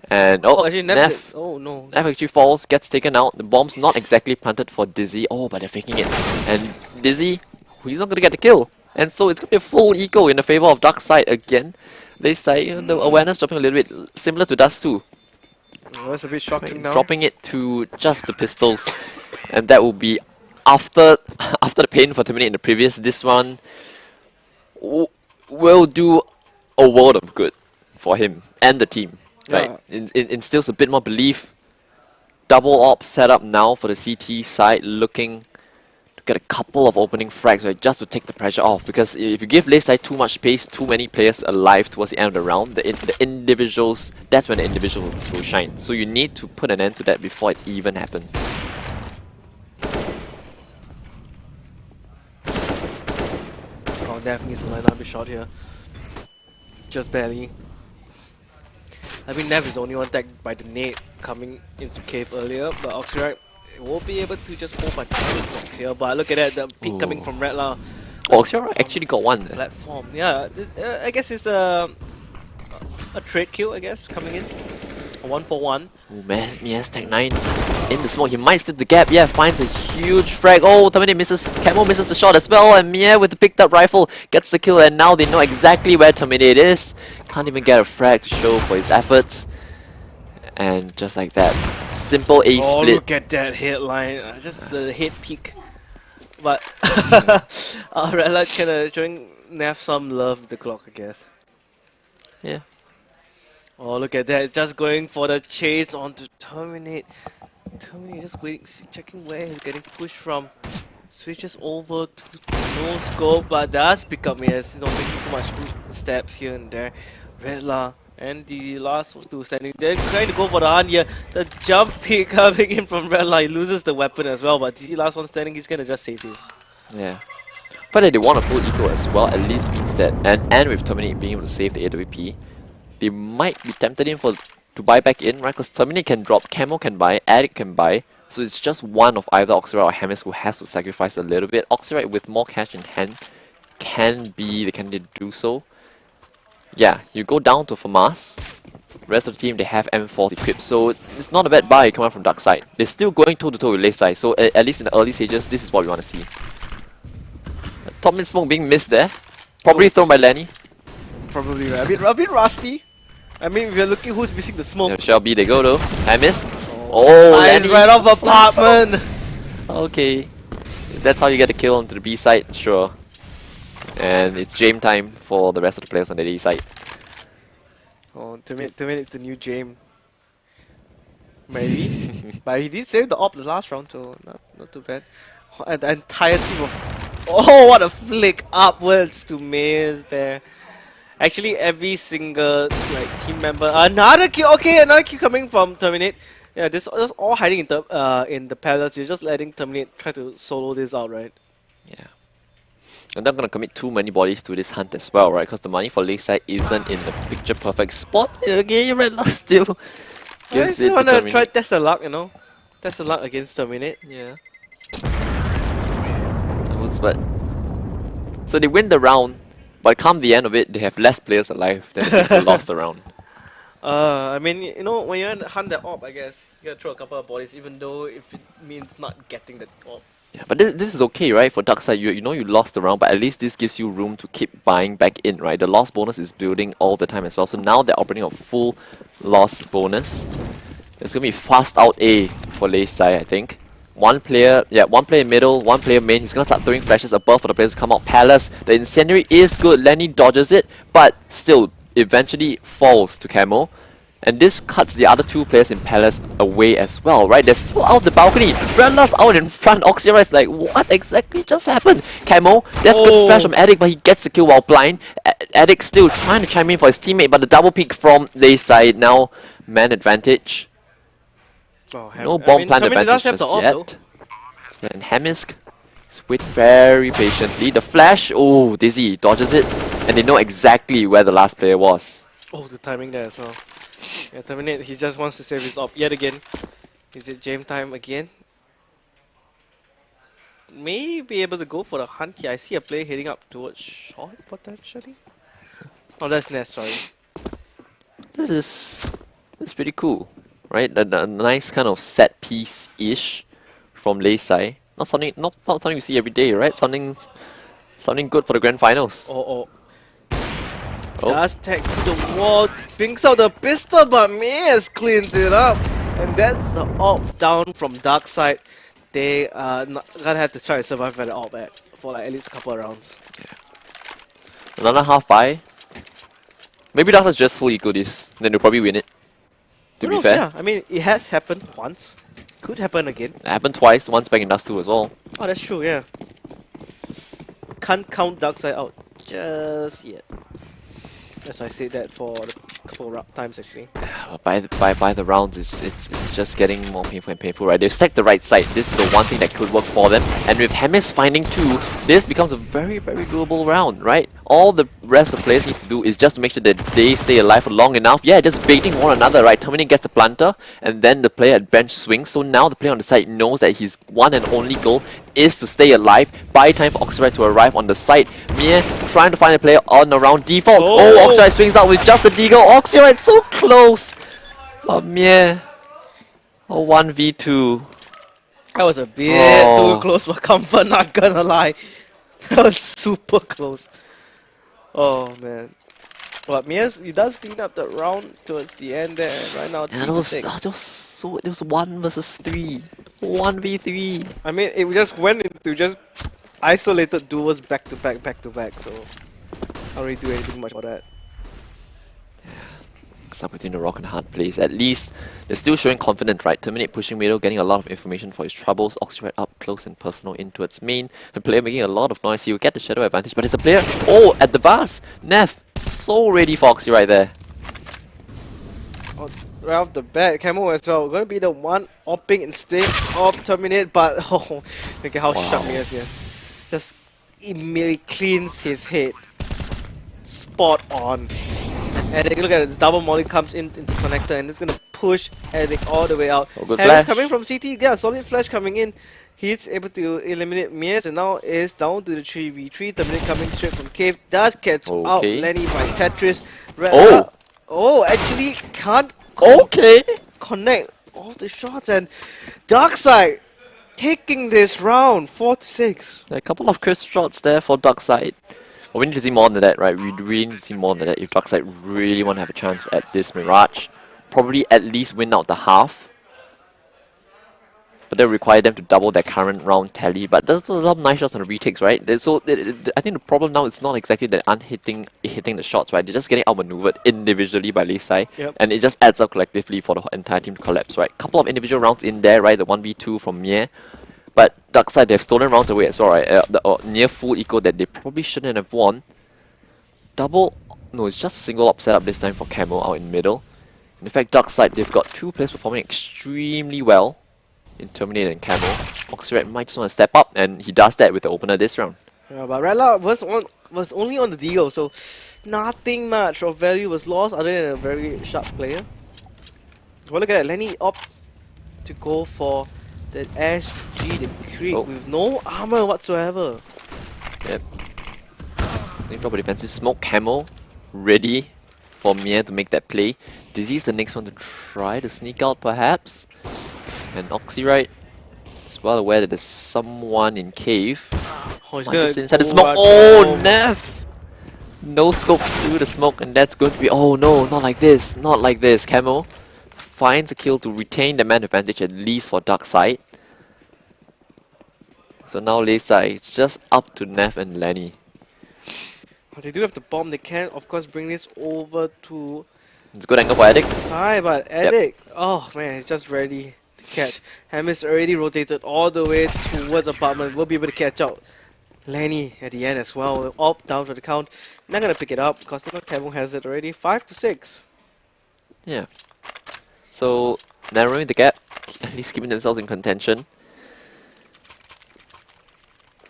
And oh, Actually, Neff. Oh no. Neff actually falls, gets taken out. The bomb's not exactly planted for Dizzy. Oh, but they're faking it. And Dizzy, he's not gonna get the kill. And so it's gonna be a full eco in the favor of dark side again. They say the awareness dropping a little bit, similar to Dust 2. Oh, that's a bit shocking now. Dropping it to just the pistols. And that will be after the pain for Terminate in the previous. This one will do a world of good for him and the team. Right? It instills a bit more belief. Double op setup now for the CT side, looking to get a couple of opening frags, right, just to take the pressure off. Because if you give late side too much space, too many players alive towards the end of the round, the individuals, that's when the individuals will shine. So you need to put an end to that before it even happens. Oh, Neff needs to line up a shot here. Just barely. I mean, Neff is the only one tagged by the nade coming into cave earlier, but Oxyrite won't be able to just hold by blocks here. But look at that, the peak coming from Redla. Oh, Oxyrite actually got one. Platform, yeah. I guess it's a trade kill, I guess, coming in. A 1-for-1. Oh man, Mias tag 9 in the smoke. He might slip the gap. Yeah, finds a huge frag. Oh, Terminate misses. Camo misses the shot as well. And Mia with the picked up rifle gets the kill. And now they know exactly where Terminate is. Can't even get a frag to show for his efforts. And just like that, simple A Oh, split. look at that headline. Just the head peak. But Redla kind of showing Neff some love with the Glock, I guess. Yeah. Oh, look at that. Just going for the chase on to Terminate. Terminate just waiting, checking where he's getting pushed from. Switches over to no scope, but does pick up Mias. He's not making so much steps here and there. Redla and the last two standing. They're trying to go for the hunt here. The jump pick coming in from Redla. He loses the weapon as well, but the last one standing, he's gonna just save this. Yeah. But they want a full eco as well, at least means that. And with Terminate being able to save the AWP, they might be tempted in to buy back in, right? Because Terminate can drop, Camo can buy, Addict can buy. So it's just one of either Oxyrite or Hemis who has to sacrifice a little bit. Oxyrite with more cash in hand can be the candidate to do so. Yeah, you go down to FAMAS. Rest of the team, they have M4 equipped. So it's not a bad buy coming from dark side. They're still going toe-to-toe with late side. So at least in the early stages, this is what we want to see. Top mid smoke being missed there. Probably thrown by Lenny. Probably right. A bit rusty. I mean, if you're looking who's missing the smoke. Shall be they go though. I miss. Oh, nice, Lenny right off apartment. Okay, that's how you get a kill onto the B side, sure. And it's Jame time for the rest of the players on the A side. Oh, Terminate the new Jame. Maybe. But he did save the op the last round, so not too bad. And the entire team of... Oh, what a flick upwards to Maze there. Actually, every single team member... Another kill! Okay, another kill coming from Terminate. Yeah, this is all hiding in the palace. You're just letting Terminate try to solo this out, right? Yeah. I'm not gonna commit too many bodies to this hunt as well, right? Because the money for Lakeside isn't in the picture perfect spot. Okay, Redla still I gives just it to wanna Terminate. try test the luck, you know? Test the luck against Terminate. Yeah. But so they win the round, but come the end of it, they have less players alive than the people lost the round. I mean, you know, when you're in hunt that op, I guess you gotta throw a couple of bodies, even though if it means not getting that op. Yeah, but this is okay, right? For Darkside, you know you lost the round, but at least this gives you room to keep buying back in, right? The loss bonus is building all the time as well. So now they're operating a full loss bonus. It's gonna be fast out A for Lakeside, I think. One player middle, one player main. He's gonna start throwing flashes above for the players to come out. Palace, the incendiary is good. Lenny dodges it, but still eventually falls to Camo. And this cuts the other two players in Palace away as well, right? They're still out the balcony. Redla's out in front. Oxyrite's like, what exactly just happened? Camo, that's good flash from Addict, but he gets the kill while blind. Addict still trying to chime in for his teammate, but the double peek from Lei side. Now, man advantage. No bomb plant advantage just yet. And Hemisk is waiting very patiently. The flash, oh, Dizzy dodges it. And they know exactly where the last player was. Oh, the timing there as well. Yeah, Terminate, he just wants to save his op yet again. Is it Jam time again? May be able to go for the hunt here. I see a player heading up towards short potentially. Oh, that's Nest, sorry. This is pretty cool, right? A nice kind of set piece-ish from Lei Sai. Not something we see every day, right? Something good for the grand finals. Oh. Does tag to the wall, brings out the pistol, but Miz cleans it up. And that's the op down from Dark Side. They gonna have to try to survive at the op for like at least a couple of rounds. Yeah. Another half buy. Maybe Dark Side's just full eco this, then they'll probably win it. To be fair. Yeah, I mean, it has happened once. Could happen again. It happened twice, once back in Dust 2 as well. Oh, that's true, yeah. Can't count Dark Side out just yet. That's why I said that for a couple of times actually. By the rounds, it's just getting more painful and painful, right? They've stacked the right side. This is the one thing that could work for them. And with Hemis finding 2, this becomes a very, very doable round, right? All the rest of the players need to do is just to make sure that they stay alive for long enough. Yeah, just baiting one another, right? Terminating gets the planter, and then the player at bench swings. So now the player on the side knows that his one and only goal is to stay alive. Buy time for Oxyrite to arrive on the site. Mie trying to find a player on around default. Oh, Oxyrite swings out with just the deagle. Oxyrite so close. But Mie, a 1v2. That was a bit too close for comfort, not gonna lie. That was super close. Oh man. But Mias, he does clean up the round towards the end there. Right now, and it was 1 versus 3. 1v3. I mean, it just went into just isolated duels back to back. So, I don't really do anything much about that. Stuck between the rock and hard place. At least they're still showing confidence, right? Terminate pushing middle, getting a lot of information for his troubles. Oxyrite up close and personal in towards main. The player making a lot of noise. He will get the shadow advantage, but it's a player. Oh, at the bars. Neff, so ready for Oxyrite there. Oh, right off the bat, Camo as well. Gonna be the one opping instead of Terminate, but oh, look at how sharp he is here. Just immediately cleans his head. Spot on. And look at it, the double molly comes into connector and it's gonna push Addict all the way out. Oh, good Harris flash. coming from CT, yeah, solid flash coming in. He's able to eliminate Mias and now is down to the 3v3. Terminate coming straight from Cave. Does catch out Lenny by Tetris. Actually can't connect all the shots, and Darkside taking this round 4-6. A couple of crisp shots there for Darkside. But we need to see more than that, right? We really need to see more than that if Darkside really want to have a chance at this Mirage. Probably at least win out the half. But that will require them to double their current round tally. But there's a lot of nice shots on the retakes, right? So I think the problem now is not exactly that they aren't hitting the shots, right? They're just getting outmaneuvered individually by Lei Sai. Yep. And it just adds up collectively for the entire team to collapse, right? Couple of individual rounds in there, right? The 1v2 from Mie. But Darkside, they've stolen rounds away as well, right? The near full eco that they probably shouldn't have won. No, it's just a single op setup this time for Camo out in middle. In fact, Darkside, they've got 2 players performing extremely well in Terminator and Camo. Oxyrite might just want to step up, and he does that with the opener this round. Yeah, but Rella was only on the deal, so nothing much of value was lost other than a very sharp player. Well, look at that, Lenny opts to go for the SG, the Creek, with no armor whatsoever. Yep. They drop a defensive smoke. Camo ready for Mie to make that play. Dizzy's the next one to try to sneak out perhaps. And Oxyrite is well aware that there's someone in cave. Oh, he's Just gonna inside the go smoke. right Oh, home. Neff! No scope through the smoke, and that's going to be. Oh no, not like this. Not like this. Camo finds a kill to retain the man advantage, at least for Darkside. So now Lei Sai, it's just up to Neff and Lenny. But they do have the bomb. They can, of course, bring this over to It's a good angle for Addict. Side, but Edic, oh man, he's just ready to catch. Hammers already rotated all the way towards apartment. We'll be able to catch out Lenny at the end as well. Up, down for the count. Not gonna pick it up because Kevin has it already. 5-6. Yeah. So narrowing the gap, at least keeping themselves in contention.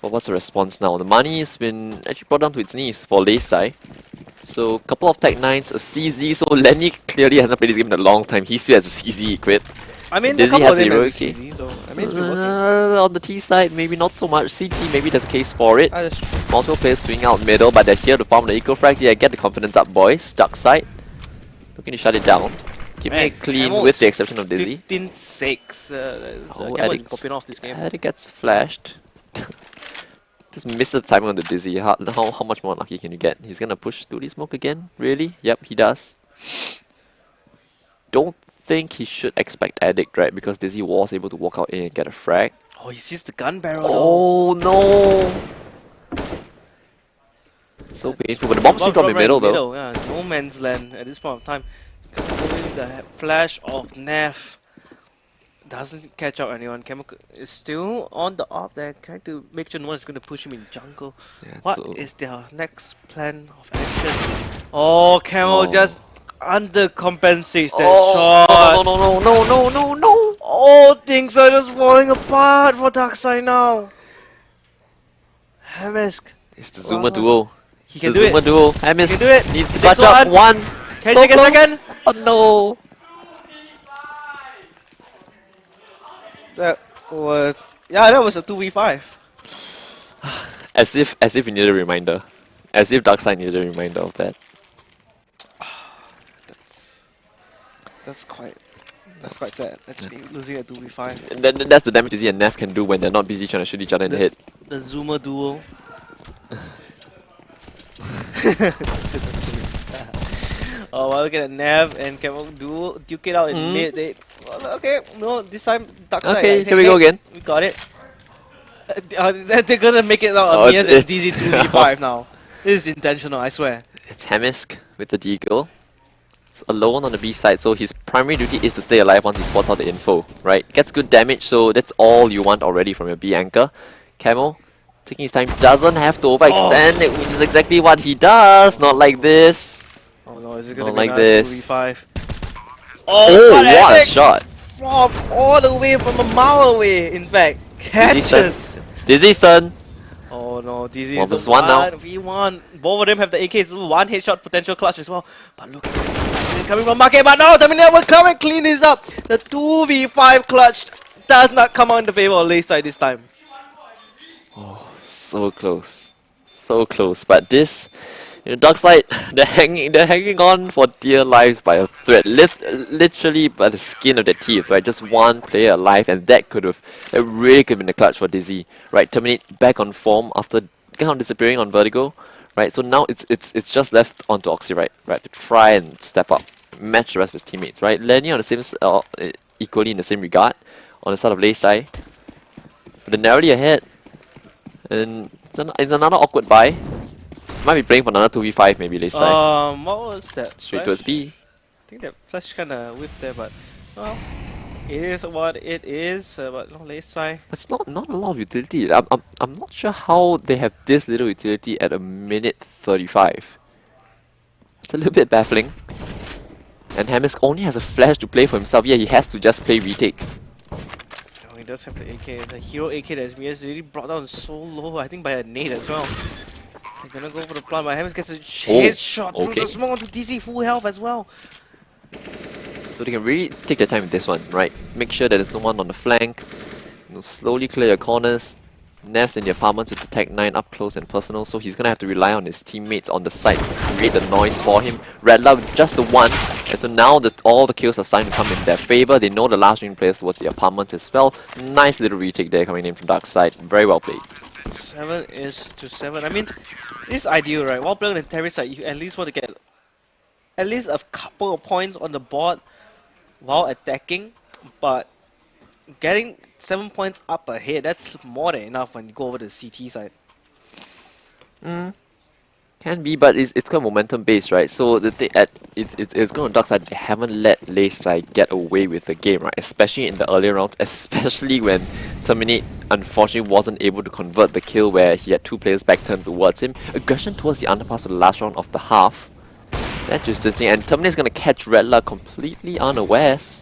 But what's the response now? The money has been actually brought down to its knees for Leisai. So a couple of Tech 9s, a CZ. So Lenny clearly hasn't played this game in a long time. He still has a CZ equipped. I mean, Dizzy a couple has of them heroic has CZ, so I mean, it's been working. on the T side, maybe not so much. CT, maybe there's a case for it. That's true. Multiple players swing out middle, but they're here to farm the eco frags. Yeah, get the confidence up, boys. Dark side. Looking to shut it down. Keeping it clean with the exception of Dizzy. 15-6. Oh, Cameron is popping off this game. Addict gets flashed. Just miss the timing on the Dizzy. How much more lucky can you get? He's gonna push Duty Smoke again? Really? Yep, he does. Don't think he should expect Addict, right? Because Dizzy was able to walk out in and get a frag. Oh, he sees the gun barrel. Oh no! So painful. But the bomb seems from the middle though. Yeah, no man's land at this point of time. The flash of Neff doesn't catch up anyone. Chemical is still on the up there, trying to make sure no one is going to push him in jungle. Yeah, What is their next plan of action? Oh, Camel just undercompensates that shot. No. Oh, things are just falling apart for Darkseid now. Hamisk. It's the Zoomer duo. He can do it. Zoomer duo. Hamisk do it. needs to Next clutch up one. Can So you take a close. second? Oh no. That was that was a 2v5. As if we needed a reminder. As if Darkseid needed a reminder of that. That's quite sad. Actually, losing a 2v5. That's the damage Dizzy and Neff can do when they're not busy trying to shoot each other in the head. The Zoomer duel. Oh, well, look at Nev and Camel duke it out in mid. Okay, no, this time Darkseid. Okay, here we go again. We got it. They're gonna make it now Oh, a Mias and it's- DZ 2v5 now. This is intentional, I swear. It's Hamisk with the deagle. It's alone on the B side, so his primary duty is to stay alive once he spots out the info, right? Gets good damage, so that's all you want already from your B anchor. Camo, taking his time, doesn't have to overextend it, which is exactly what he does. Not like this. Oh no, is it gonna Not be like another this. 2v5? Oh, what a epic shot! From all the way from a mile away, in fact. Catches! It's Dizzy's turn. Oh no, DZ One is versus a one now. 1v1. Both of them have the AKs, one headshot potential clutch as well. But look at it coming from Market, but no, Terminator will come and clean this up. The 2v5 clutch does not come out in the favor of Leisai this time. So close. So close. But this, Darkseid, they're hanging on for dear lives by a thread. Literally by the skin of their teeth, right? Just one player alive, and that really could have been the clutch for Dizzy. Right, Terminate back on form after kind of disappearing on Vertigo. Right, so now it's just left onto Oxy, right, to try and step up, match the rest of his teammates, right? Lenny on the same, equally in the same regard, on the side of Leisai. But they're narrowly ahead, and it's another awkward buy. Might be playing for another 2v5 maybe Leisai. What was that? Straight towards B. I think that flash kinda whipped there, but well, it is what it is. But no, Leisai. It's not a lot of utility. I'm not sure how they have this little utility at a minute 35. It's a little bit baffling. And Hamisk only has a flash to play for himself. Yeah, he has to just play retake. Oh, he does have the AK, the hero AK that Mias really brought down so low. I think by a nade as well. They're gonna go for the plant, but Hamisk gets a headshot through the smoke onto DC full health as well. So they can really take their time with this one, right? Make sure that there's no one on the flank. Slowly clear your corners. Neff's in the apartments with the Tech 9 up close and personal, so he's gonna have to rely on his teammates on the side to create the noise for him. Redla with just the one, and so now that all the kills are starting to come in their favor, they know the last ring players towards the apartments as well. Nice little retake there coming in from Darkseid. Very well played. 7-7. I mean, it's ideal, right? While playing on the terrace side, you at least want to get at least a couple of points on the board while attacking, but getting 7 points up ahead, that's more than enough when you go over the CT side. Can be, but it's quite momentum based, right? So the thing it's going to dark side. They haven't let Lei Sai get away with the game, right? Especially in the earlier rounds, especially when Terminate unfortunately wasn't able to convert the kill where he had two players back turned towards him. Aggression towards the underpass for the last round of the half. That's just the thing, and Terminate's going to catch Redla completely unawares.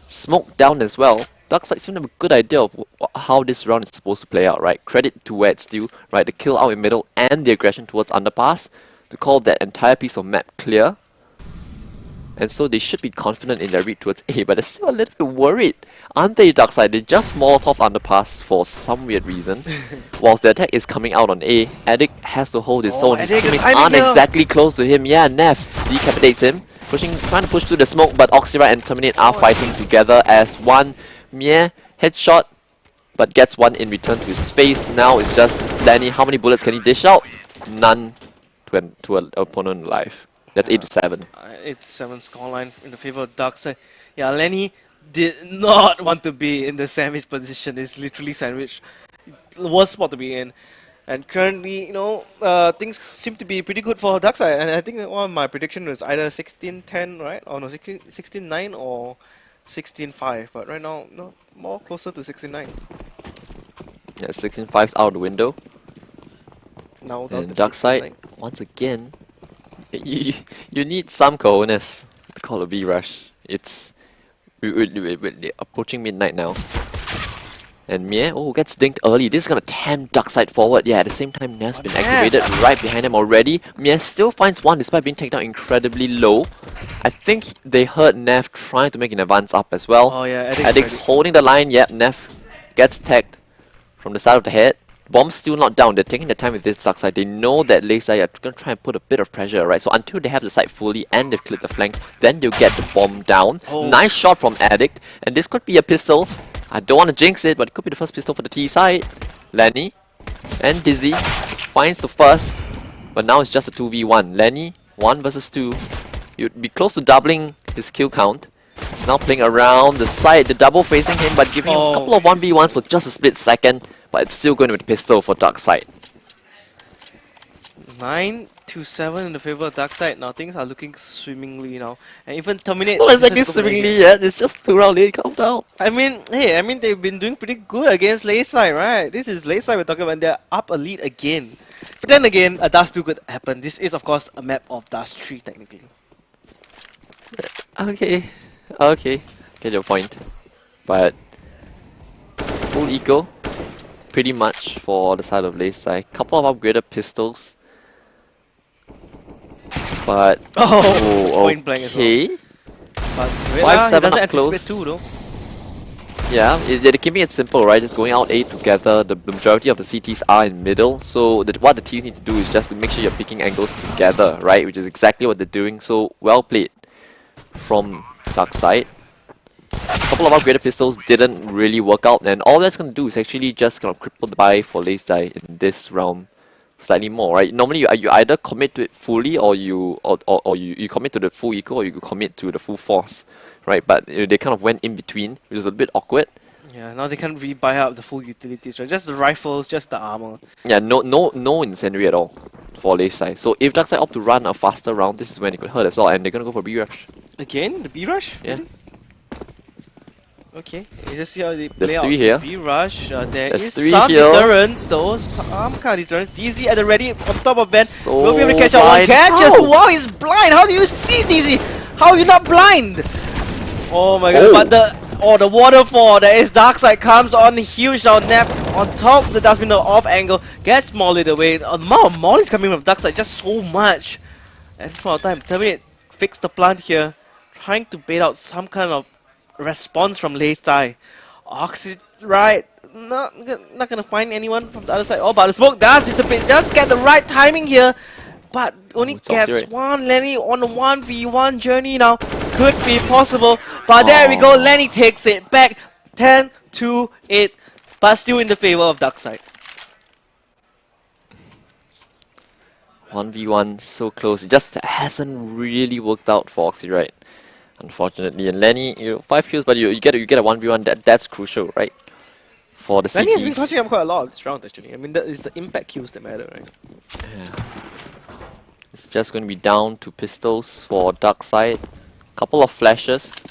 Smoke down as well. Darkseid seemed to have a good idea of how this round is supposed to play out, right? Credit to where it's due, right? The kill out in middle and the aggression towards underpass to call that entire piece of map clear. And so they should be confident in their read towards A, but they're still a little bit worried. Aren't they, Darkseid? They just Molotov underpass for some weird reason. Whilst the attack is coming out on A, Addict has to hold his own. His teammates aren't exactly close to him. Yeah, Neff decapitates him. Trying to push through the smoke, but Oxyrite and Terminate are fighting together as one. Mie, headshot, but gets one in return to his face. Now it's just Lenny. How many bullets can he dish out? None to an opponent alive. That's 8-7. 8-7 scoreline in the favor of Darkseid. Yeah, Lenny did not want to be in the sandwich position. It's literally sandwich. Worst spot to be in. And currently, you know, things seem to be pretty good for Darkseid. And I think one of my prediction was either 16-10, right? Or no, 16-9 or 16-5. But right now, no, more closer to 16-9. Yeah, 16-5's out the window. Now down And to Darkseid, once again, you need some cojones to call a B-rush. It's we're approaching midnight now. And Mie, gets dinked early. This is gonna tempt Darkseid forward. Yeah, at the same time, Neff's been activated right behind him already. Mie still finds one despite being taken down incredibly low. I think they heard Neff trying to make an advance up as well. Oh yeah, Addict's holding the line. Yep, Neff gets tagged from the side of the head. Bomb's still not down. They're taking the time with this Darkseid. They know that Lei Sai are gonna try and put a bit of pressure, right? So until they have the site fully and they've clipped the flank, then they'll get the bomb down. Nice shot from Addict, and this could be a pistol. I don't want to jinx it, but it could be the first pistol for the T side. Lenny and Dizzy finds the first, but now it's just a 2v1. Lenny, 1 versus 2. You'd be close to doubling his kill count. Now playing around the side, the double facing him, but giving him a couple of 1v1s for just a split second. But it's still going to be the pistol for Darkseid. 9-7 in the favor of Darkseid. Now things are looking swimmingly now. And even Terminate... Not exactly swimmingly yet, it's just 2 round late, calm down. I mean, hey, they've been doing pretty good against Lei Sai, right? This is Lei Sai we're talking about, and they're up a lead again. But then again, a Dust 2 could happen. This is, of course, a map of Dust 3, technically. Okay, get your point. But full eco, pretty much for the side of Lei Sai. Couple of upgraded pistols. But point blank as well. But 5-7 up close. Too, though. Yeah, they're keeping it simple, right? Just going out A together. The majority of the CTs are in middle, so what the Ts need to do is just to make sure you're picking angles together, right? Which is exactly what they're doing. So well played from Darkseid. A couple of upgraded pistols didn't really work out, and all that's going to do is actually just kind of cripple the buy for Lei Sai in this round slightly more, right? Normally you either commit to it fully or you commit to the full eco, or you commit to the full force, right? But they kind of went in between, which is a bit awkward. Yeah, now they can't really buy up the full utilities, right? Just the rifles, just the armor. Yeah, no incendiary at all for Lei Sai. So if Darkseid opt to run a faster round, this is when it could hurt as well, and they're gonna go for B-rush. Again? The B-rush? Yeah. Really? Okay, let's see how they There's play out. 3 here. B-rush, there There's is 3 some here. deterrence though, some kind of deterrence. DZ at the ready, on top of Ben, So will be able to catch out one catch. Just wow, he's blind. How do you see DZ? How are you not blind? Oh my god! But the waterfall, there is Darkseid comes on huge now. Nap on top of the dustbin off angle gets mollied away. The amount of mollies coming from Darkseid just so much. At this point of time, Terminate fix the plant here, trying to bait out some kind of response from Lei Sai. Right, not gonna find anyone from the other side. Oh, but the smoke does dissipate, does get the right timing here, but only gets one. Lenny on a 1v1 journey now. Could be possible, but there we go. Lenny takes it back 10-8, but still in the favor of Darkseid. 1v1, so close. It just hasn't really worked out for Oxyrite, unfortunately. And Lenny, 5 kills, but you get a 1v1. That's crucial, right? For the CTs. Lenny has been clutching up quite a lot this round, actually. I mean, that is the impact kills that matter, right? Yeah. It's just going to be down to pistols for Dark Side. Couple of flashes,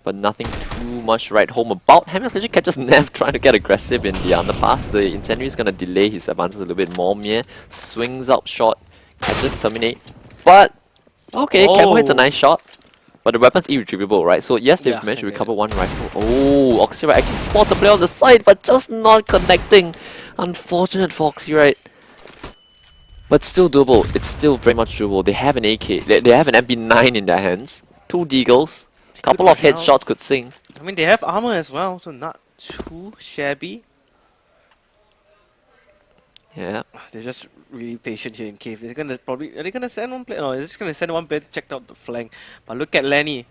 but nothing too much right home about. Hamilton actually catches Nev trying to get aggressive in the underpass. The Incendiary is going to delay his advances a little bit more. Mie swings out short, catches Terminate. But, okay, Camo hits a nice shot. But the weapon's irretrievable, right? So yes, they've managed to recover one rifle. Oh, Oxyrite actually spots a player on the side, but just not connecting. Unfortunate for Oxyrite. But still doable. It's still very much doable. They have an AK. They have an MP9 in their hands. 2 deagles. Couple of headshots could sing. I mean, they have armor as well, so not too shabby. Yeah. They're just really patient here in cave. They're gonna probably, are they gonna send one player? No, they're just gonna send one player to check out the flank. But look at Lenny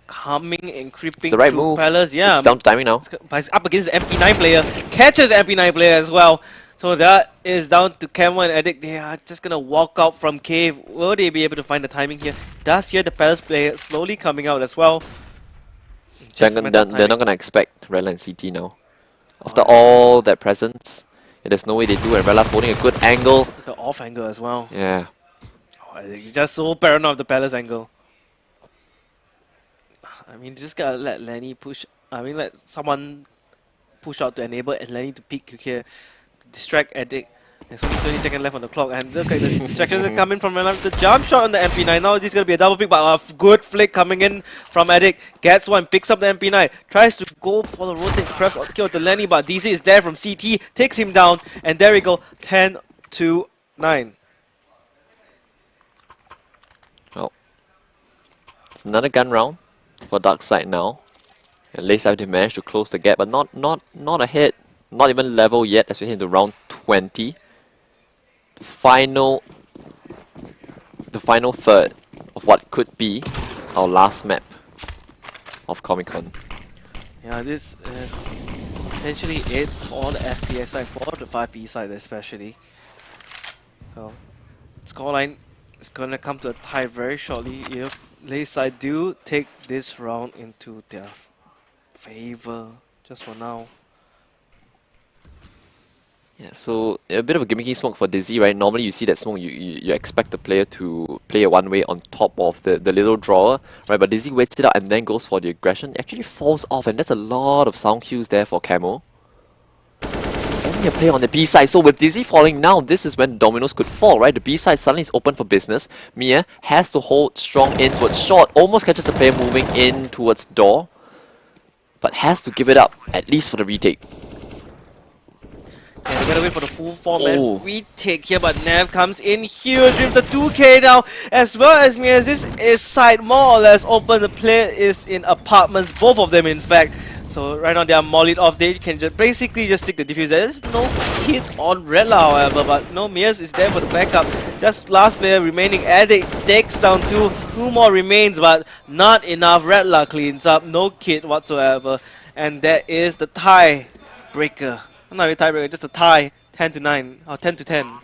coming and creeping It's the right through move. Palace. Yeah, It's down to timing now. but he's up against the MP9 player, catches the MP9 player as well. So that is down to Camo and Addict. They are just gonna walk out from cave. Will they be able to find the timing here? Does hear the Palace player slowly coming out as well. They're not gonna expect Rella and CT now. After all that presence, there's no way they do, and Rella's holding a good angle. The off angle as well. Yeah. Oh, he's just so paranoid of the Palace angle. I mean, just gotta let Lenny push. I mean, let someone push out to enable Lenny to peek here, to distract Addict. There's only 30 seconds left on the clock, and look at the distractions are coming from Relam. The jump shot on the MP9. Now this is gonna be a double pick, but a good flick coming in from Addict. Gets one, picks up the MP9, tries to go for the rotate, perhaps kill to Lenny, but DC is there from CT, takes him down, and there we go, 10-9. Well, it's another gun round for Dark Side now. At least they managed to close the gap, but not ahead, not even level yet as we head into round 20. The final third of what could be our last map of Comic Con. Yeah, this is potentially it for the FPS side, for the 5P side especially. So, scoreline is gonna come to a tie very shortly if Layside do take this round into their favor, just for now. Yeah, so a bit of a gimmicky smoke for Dizzy, right? Normally you see that smoke, you expect the player to play a one-way on top of the little drawer, right? But Dizzy waits it out and then goes for the aggression. It actually falls off, and there's a lot of sound cues there for Camo. It's only a play on the B side, so with Dizzy falling now, this is when dominoes could fall, right? The B side suddenly is open for business. Mia has to hold strong in towards short, almost catches the player moving in towards door, but has to give it up, at least for the retake. And we gotta wait for the full format retake here, but Nav comes in huge with the 2k now, as well as Mia. This is side more or less open. The player is in apartments, both of them in fact. So right now they are mollied off. They can just basically just stick the defuse. There's no hit on Redla, however, but no, Mias is there for the backup. Just last player remaining. Addict takes down two more remains, but not enough. Redla cleans up, no kit whatsoever, and that is the tie breaker. Not really tiebreaker, just a tie, 10-9 or 10-10.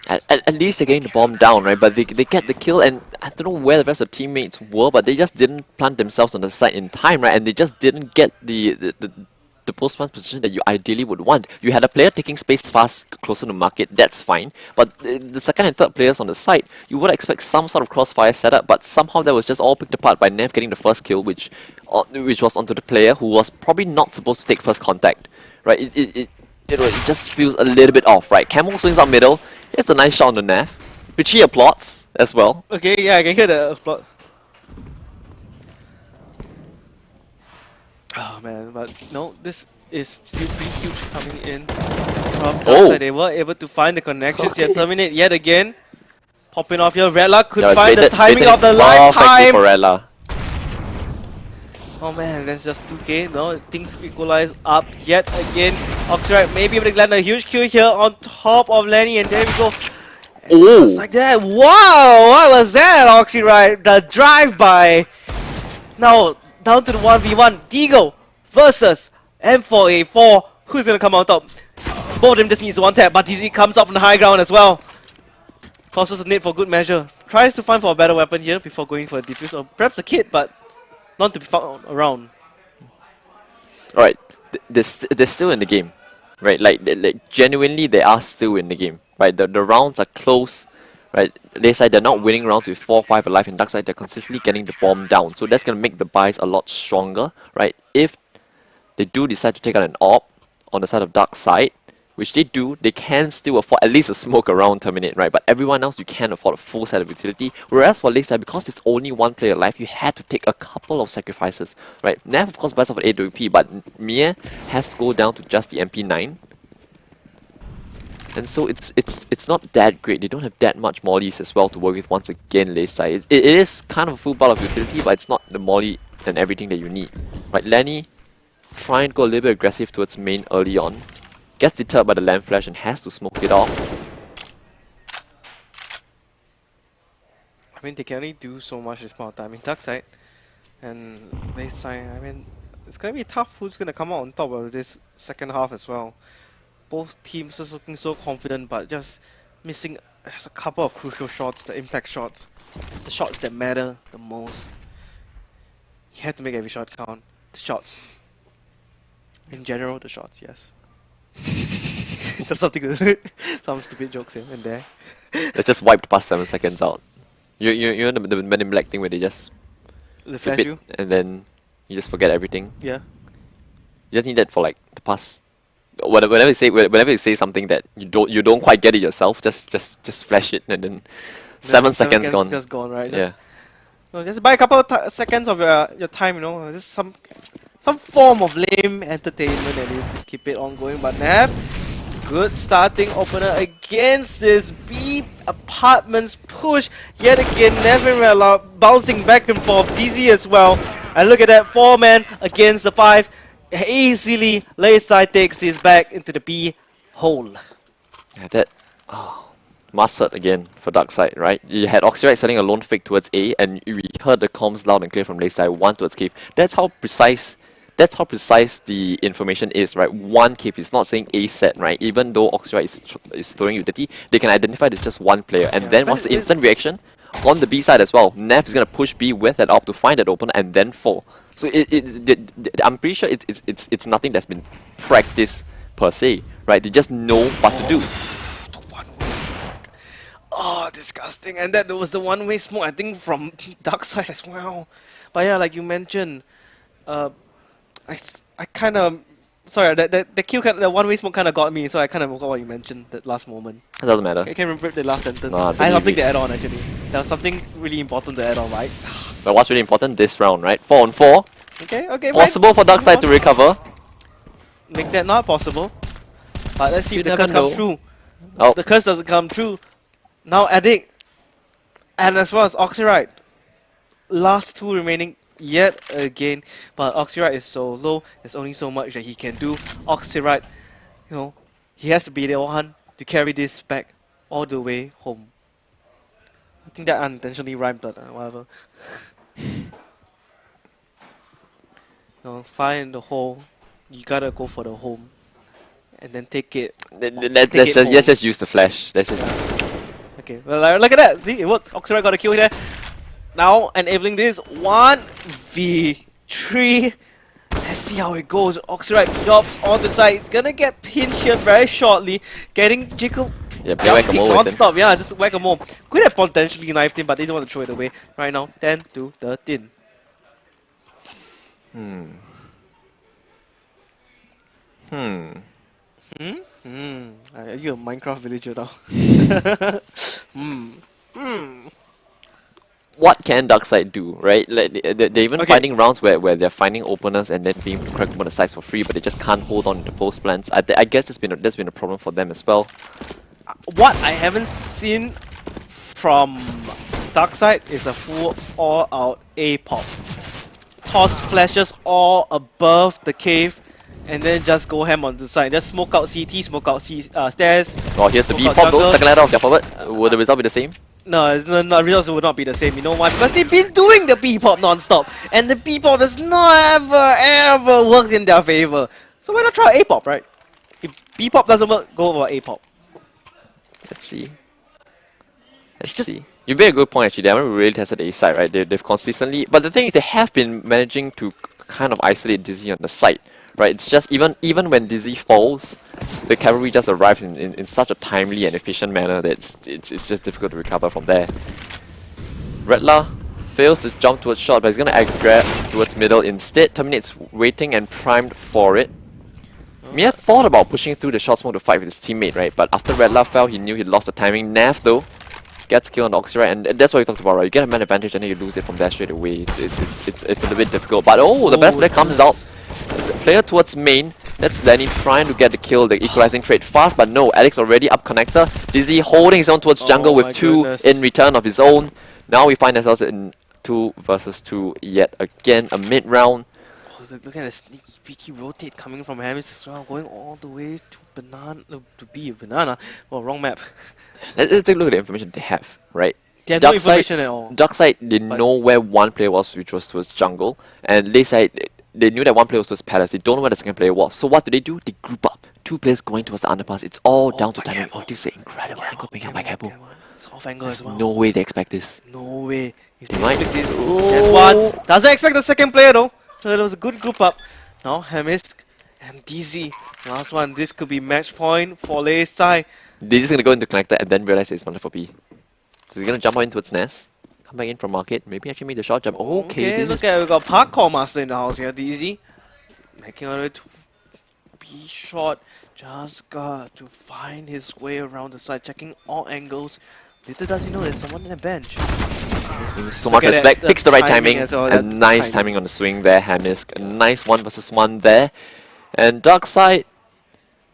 At least they're getting the bomb down, right? But they get the kill, and I don't know where the rest of the teammates were, but they just didn't plant themselves on the site in time, right? And they just didn't get the post-plant position that you ideally would want. You had a player taking space fast closer to market, that's fine. But the second and third players on the site, you would expect some sort of crossfire setup, but somehow that was just all picked apart by Nev getting the first kill, which was onto the player who was probably not supposed to take first contact. Right, it just feels a little bit off, right? Camo swings out middle. It's a nice shot on the Nav, which he applauds as well. Okay, yeah, I can hear the applaud. Oh man, but no, this is still pretty huge coming in from the side. They were able to find the connections here. Terminate yet again. Popping off here. Rella could find the timing of the lifetime. For Rella. Oh man, that's just 2k. No, things equalize up yet again. Oxyrite may be able to land a huge kill here on top of Lenny, and there we go. Oh! Just like that. Wow! What was that, Oxyrite? The drive-by. Now, down to the 1v1. Deagle versus M4A4. Who's gonna come on top? Both of them just needs one tap, but DZ comes up from the high ground as well. Tosses a nade for good measure. Tries to find for a better weapon here before going for a defuse, or perhaps a kit, but not to be found around. Alright, they're still in the game, right? Like genuinely, they are still in the game, right? The rounds are close, right? Late side, they're not winning rounds with 4-5 alive, and dark side, they're consistently getting the bomb down. So that's going to make the buys a lot stronger, right? If they do decide to take out an AWP on the side of dark side, which they do, they can still afford at least a smoke around terminate, right? But everyone else, you can't afford a full set of utility. Whereas for late side, because it's only one player alive, you had to take a couple of sacrifices, right? Nav, of course, buys off an AWP, but Mie has to go down to just the MP9. And so it's not that great. They don't have that much mollies as well to work with once again, late side. It is kind of a full bar of utility, but it's not the molly and everything that you need. Right, Lenny, try and go a little bit aggressive towards main early on. Gets deterred by the land flash and has to smoke it off. I mean, they can only do so much this point of time. In dark side and late side, I mean, it's gonna be tough who's gonna come out on top of this second half as well. Both teams just looking so confident, but just missing just a couple of crucial shots, the impact shots, the shots that matter the most. You have to make every shot count. The shots. In general, the shots, yes. Just something to some stupid jokes here and there. It's just wiped past 7 seconds out. You know the Men in Black thing where they just The flip flash it you? and then you just forget everything. Yeah. You just need that for like the past. Whenever you say something that you don't quite get it yourself, just flash it and then 7 seconds gone. Just gone, right? Yeah. Just buy a couple of seconds of your time, you know. Just some form of lame entertainment at least to keep it ongoing. But Nav, good starting opener against this B Apartments push. Yet again, Never bouncing back and forth. DZ as well. And look at that, 4-man against the 5. Easily, late side takes this back into the B hole. Yeah, that must hurt again for dark side, right? You had Oxyrite sending a lone fake towards A, and we heard the comms loud and clear from late side, 1 towards cave. That's how precise the information is, right? 1 cave is not saying A set, right? Even though Oxyrite is throwing utility, they can identify there's just 1 player. And then once the instant reaction on the B side as well, Nev is gonna push B with that op to find that opener and then fall. So I'm pretty sure it's nothing that's been practiced per se, right? They just know what to do. The one-way smoke. Oh, disgusting. And that was the one-way smoke, I think, from dark side as well. But yeah, like you mentioned, I kind of... Sorry, the kill, the one-way smoke kind of got me, so I kind of forgot what you mentioned that last moment. It doesn't matter. I can't remember the last sentence. Nah, I had something to add on, actually. There was something really important to add on, right? But what's really important this round, right? 4 on 4. Okay, Possible for dark side to recover. Make that not possible. But let's see You if the never curse comes know. true. Oh, The curse doesn't come true. Now Addict. And as well as Oxyrite. Last 2 remaining yet again. But Oxyrite is so low. There's only so much that he can do. Oxyrite, you know, he has to be the one to carry this back all the way home. I think that unintentionally rhymed, but whatever. Find the hole. You gotta go for the home. And then take it. let's just use the flash. Let's just. Okay, well, look at that. See, it worked. Oxyrite got a kill here. Now enabling this 1v3. Let's see how it goes. Oxyrite drops on the side. It's gonna get pinched here very shortly. Getting Jacob. Yeah, play whack-a-mole with him. Non-stop, yeah, just whack-a-mole. Could have potentially knifed him, but they don't want to throw it away. Right now, 10 to 13. Are you a Minecraft villager now? What can Darkside do, right? Like they're even finding rounds where they're finding openers and then being cracked on the sides for free, but they just can't hold on to post plans. I guess that's been a problem for them as well. What I haven't seen from Darkside is a full all-out A-pop. Toss flashes all above the cave, and then just go ham on the side. Just smoke out CT, smoke out stairs. Oh, here's the B-pop though, second ladder of their forward. Will the result be the same? No, the results will not be the same. You know why? Because they've been doing the B-pop non-stop, and the B-pop does not ever work in their favor. So why not try A-pop, right? If B-pop doesn't work, go for A-pop. Let's see. Let's see. You made a good point actually. They haven't really tested the A side, right? They've consistently, but the thing is, they have been managing to kind of isolate Dizzy on the side, right? It's just even when Dizzy falls, the cavalry just arrived in such a timely and efficient manner that it's just difficult to recover from there. Redla fails to jump towards shot, but he's gonna aggress towards middle instead. Terminates waiting and primed for it. Mia thought about pushing through the short smoke to fight with his teammate, right? But after Redla fell, he knew he lost the timing. Nav though gets kill on the Oxyrite, and that's what we talked about, right? You get a man advantage and then you lose it from there straight away. It's a little bit difficult. But oh, the best player comes out. It's a player towards main. That's Lenny trying to get the kill, the equalizing trade fast, but no, Alex already up connector. Dizzy holding his own towards jungle with 2 in return of his own. Now we find ourselves in 2 versus 2 yet again, a mid round. Oh, look at the sneaky peeky rotate coming from Hamis as well, going all the way to banana to be a banana. Oh, wrong map. Let's take a look at the information they have, right? They have no information at all. Dark side didn't know where one player was, which was towards jungle, and Lay side they knew that one player was towards palace. They don't know where the second player was. So what do? They group up. 2 players going towards the underpass. It's all down to timing. Oh, this is an incredible angle being by Cabo. It's off angle as well. No way they expect this. No way. If they might. flick this, there's one. Doesn't expect the second player though. So it was a good group up. Now Hemisk and DZ. Last one. This could be match point for Lay's side. They're just gonna go into connector and then realize it's 1 for P. So he's gonna jump out into its nest. Come back in from market. Maybe actually make the short jump. Okay, look at, we got Parkour Master in the house here. DZ. Making on it to be short. Just got to find his way around the side. Checking all angles. Little does he know there's someone in the bench. He's giving so much respect. Picks the right timing. And nice timing on the swing there, Hamisk. A nice 1 versus 1 there. And Darkside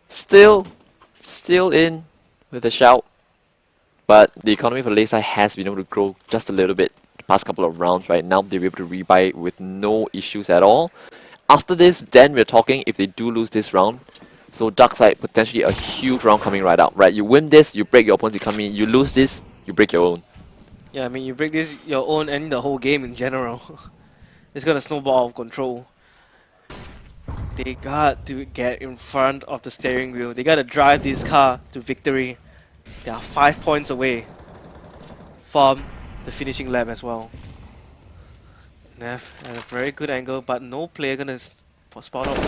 still in with a shout. But the economy for Layside has been able to grow just a little bit the past couple of rounds, right? Now they're able to rebuy it with no issues at all. After this, then we're talking if they do lose this round. So Darkside potentially a huge round coming right out, right? You win this, you break your opponent's economy. You lose this, you break your own. Yeah, I mean you break this your own and the whole game in general. It's gonna snowball out of control. They got to get in front of the steering wheel. They gotta drive this car to victory. They are 5 points away from the finishing lap as well. Nev at a very good angle, but no player gonna spot out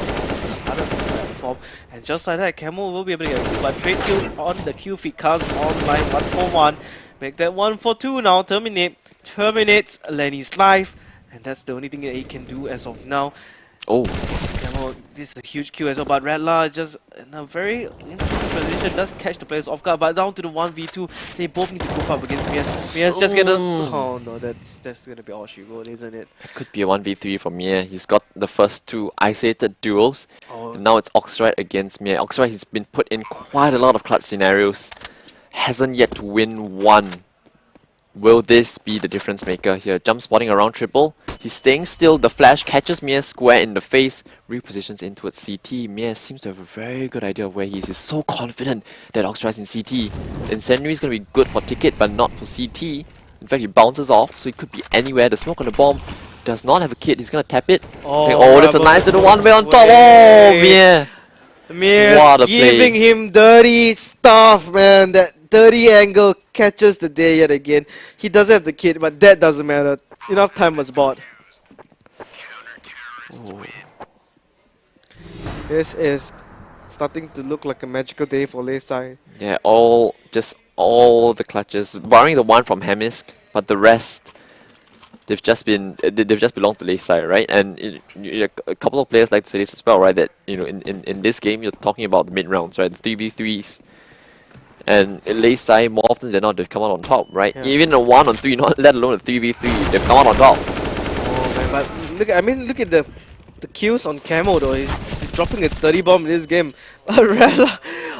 other platform. And just like that, Camel will be able to get a kill, but trade kill on the Q feed comes online 1 for 1. Make that 1 for 2 now. Terminates Lenny's life, and that's the only thing that he can do as of now. Oh. Camel, this is a huge kill as well, but Redla just in a very interesting position, does catch the players off guard, but down to the 1v2, they both need to group up against Mias. Mias just get a... Oh no, that's gonna be all she wrote, isn't it? It could be a 1v3 for Mia. He's got the first 2 isolated duels, and now it's Oxyrite against Mia. Oxyrite has been put in quite a lot of clutch scenarios, hasn't yet to win one. Will this be the difference maker here? Jump spotting around triple. He's staying still. The flash catches Mia square in the face. Repositions in towards CT. Mia seems to have a very good idea of where he is. He's so confident that Oxyrite's in CT. Incendiary is going to be good for ticket, but not for CT. In fact, he bounces off, so it could be anywhere. The smoke on the bomb does not have a kit. He's going to tap it. Oh, there's a nice little one-way on top. Oh, Mia. Mia's giving him dirty stuff, man. That dirty angle catches the day yet again. He doesn't have the kit, but that doesn't matter. Enough time was bought. Ooh. This is starting to look like a magical day for Layside. Yeah, just all the clutches, barring the one from Hemisk, but the rest they've just belonged to Layside, right? And a couple of players like to say this as well, right? That in this game you're talking about the mid rounds, right? The 3v3s. And Layside, more often than not, they've come out on top, right? Yeah. Even a 1-on-3, not let alone a 3v3, they've come out on top. Oh man, but look at the kills on Camo though. He's dropping a 30 bomb in this game.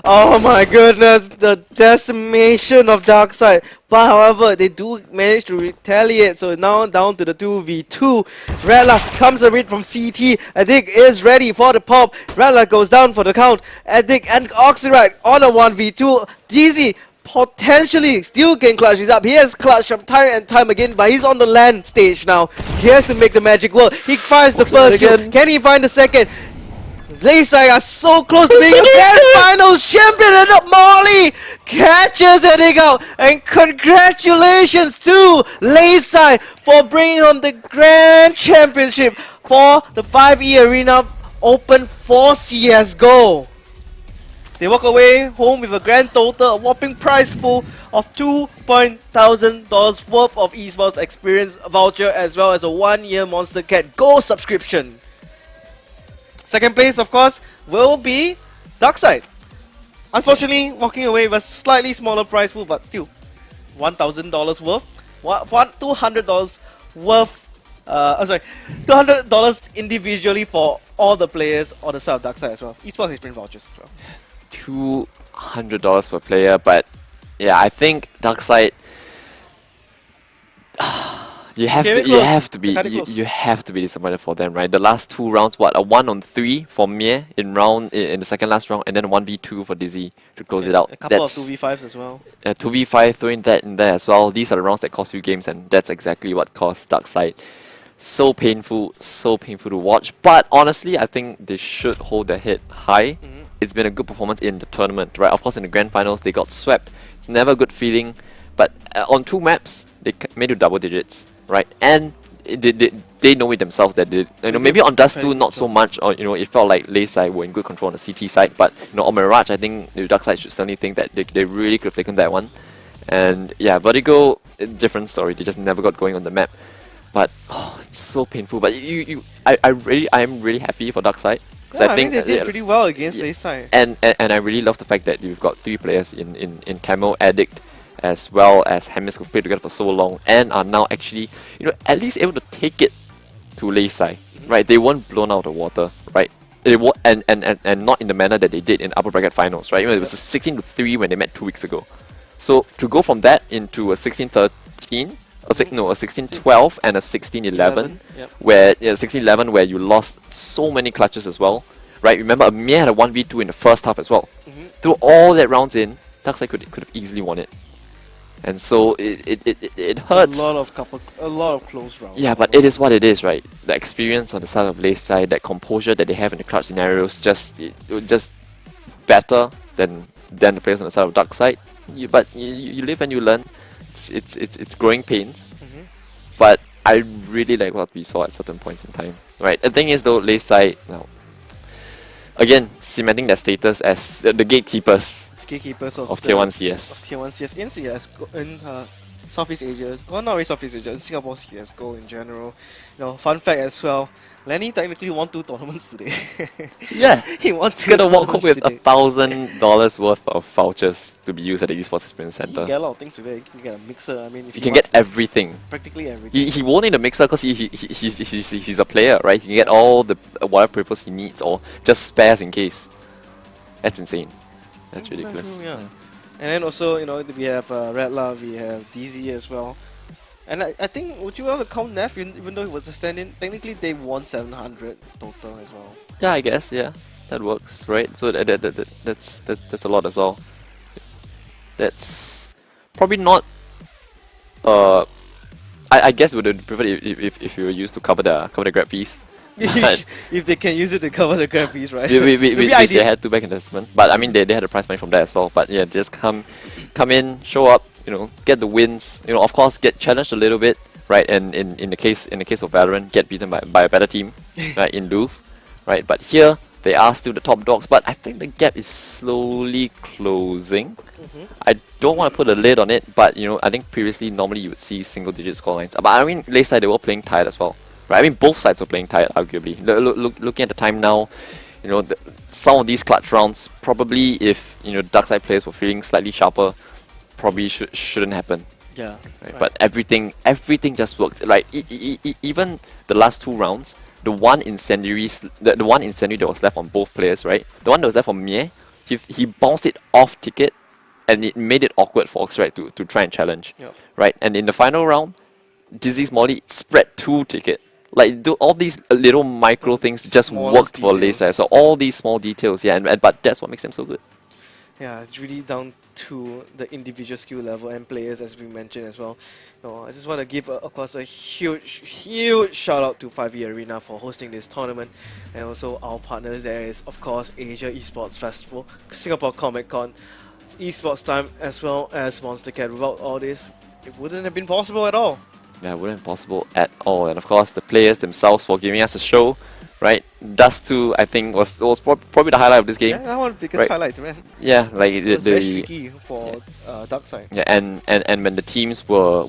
Oh my goodness, the decimation of Darkside. But however, they do manage to retaliate, so now down to the 2v2. Redla comes a read from CT. Addict is ready for the pop. Redla goes down for the count. Addict and Oxyrite on a 1v2. DZ potentially still can clutch this up. He has clutched from time and time again, but he's on the land stage now. He has to make the magic work. He finds the first kill. Can he find the second? Layside are so close to being a grand finals champion, and Molly catches it out. And congratulations to Layside for bringing home the grand championship for the 5E Arena Open for CSGO. They walk away home with a grand total, a whopping prize pool of $2,000 worth of esports experience voucher, as well as a 1-year Monster Cat Gold subscription. Second place, of course, will be Darkside. Unfortunately, walking away with a slightly smaller prize pool, but still $1,000 worth. $200 worth. $200 individually for all the players on the side of Darkside as well. Esports experience vouchers as well. $200 per player, but yeah, I think Darkside. You have to be disappointed for them, right? The last 2 rounds, what, a 1-on-3 for Mie in the second last round, and then a 1v2 for Dizzy to close it out. A couple of 2v5s as well. 2v5, throwing that in there as well. These are the rounds that cost you games, and that's exactly what cost Darkside. So painful to watch. But honestly, I think they should hold their head high. It's been a good performance in the tournament, right? Of course, in the grand finals, they got swept. It's never a good feeling. But on 2 maps, they made it double digits, right? And they know it themselves that maybe on Dust 2 not so much, or it felt like Lay side were in good control on the CT side, but on Mirage, I think the Dark side should certainly think that they really could have taken that one. And yeah, Vertigo, different story. They just never got going on the map. But it's so painful. But I am really happy for Dark side. Yeah, I think they did pretty well against Lay side. And I really love the fact that you've got 3 players in Camo, Addict, as well as Hemis, who've played together for so long and are now actually, at least able to take it to Lay side, right? They weren't blown out of the water, right? And not in the manner that they did in upper bracket finals, right? It was a 16-3 when they met 2 weeks ago. So to go from that into a 16-13, a 16-12 and a 16-11, where 16-11 where you lost so many clutches as well, right? Remember, Mie had a 1v2 in the first half as well. Through all that rounds in, Darkside could have easily won it. And so it hurts. A lot of close rounds. Yeah, but it is what it is, right? The experience on the side of Lay side, that composure that they have in the clutch scenarios, just better than the players on the side of Darkside. But you live and you learn. It's growing pains. But I really like what we saw at certain points in time. Right. The thing is though, Lay side now, again, cementing their status as the gatekeepers of Tier 1 CS. Tier 1 CS in CS in Southeast Asia. Well, not really Southeast Asia, in Singapore CSGO in general. Fun fact as well, Lenny technically won 2 tournaments today. Yeah, he won 2 He's gonna walk home with today. $1,000 worth of vouchers to be used at the Esports Experience You Center. can get a lot of things with it. You can get a mixer. I mean, if You can get everything. practically everything. He won't need a mixer because he's a player, right? He can get all the whatever purpose he needs or just spares in case. That's insane. That's ridiculous. Yeah. And then also, we have Redla, we have DZ as well. And I think, would you want to count Neff, even though he was a stand-in? Technically, they won 700 total as well. Yeah, I guess, yeah. That works, right? So that's a lot as well. That's probably not... I guess we would prefer if you were used to cover the grab fees. If they can use it to cover the grand fees, right? Which they had to back in the investment. But I mean, they had a prize money from that as well. But yeah, just come in, show up, get the wins. Of course, get challenged a little bit, right? And in the case of Valorant, get beaten by a better team, right? In Louvre, right? But here they are still the top dogs. But I think the gap is slowly closing. I don't want to put a lid on it, but I think previously normally you would see single-digit scorelines. But I mean, Lay side they were playing tight as well. Right, I mean, both sides were playing tight, arguably. Looking at the time now, some of these clutch rounds, probably if Dark side players were feeling slightly sharper, probably shouldn't happen. Yeah. Right? But everything just worked. Like even the last 2 rounds, the one incendiary that was left on both players, right? The one that was left on Mie, he bounced it off ticket, and it made it awkward for Oxride to try and challenge. Yep. Right, and in the final round, Dizzy's Molly spread 2 ticket. Like, all these little micro things just worked for Lay side. So all these small details, yeah, but that's what makes them so good. Yeah, it's really down to the individual skill level and players, as we mentioned as well. I just want to give, of course, a huge shout out to 5e Arena for hosting this tournament, and also our partners. There is, of course, Asia Esports Festival, Singapore Comic Con, EsportsTimes, as well as Monster Cat. Without all this, it wouldn't have been possible at all. Yeah, it wouldn't be possible at all. And of course, the players themselves for giving us a show, right? Dust 2, I think, was probably the highlight of this game. Yeah, that one biggest right? highlight, man. Yeah, like It was very streaky for Dark Side. yeah, and when the teams were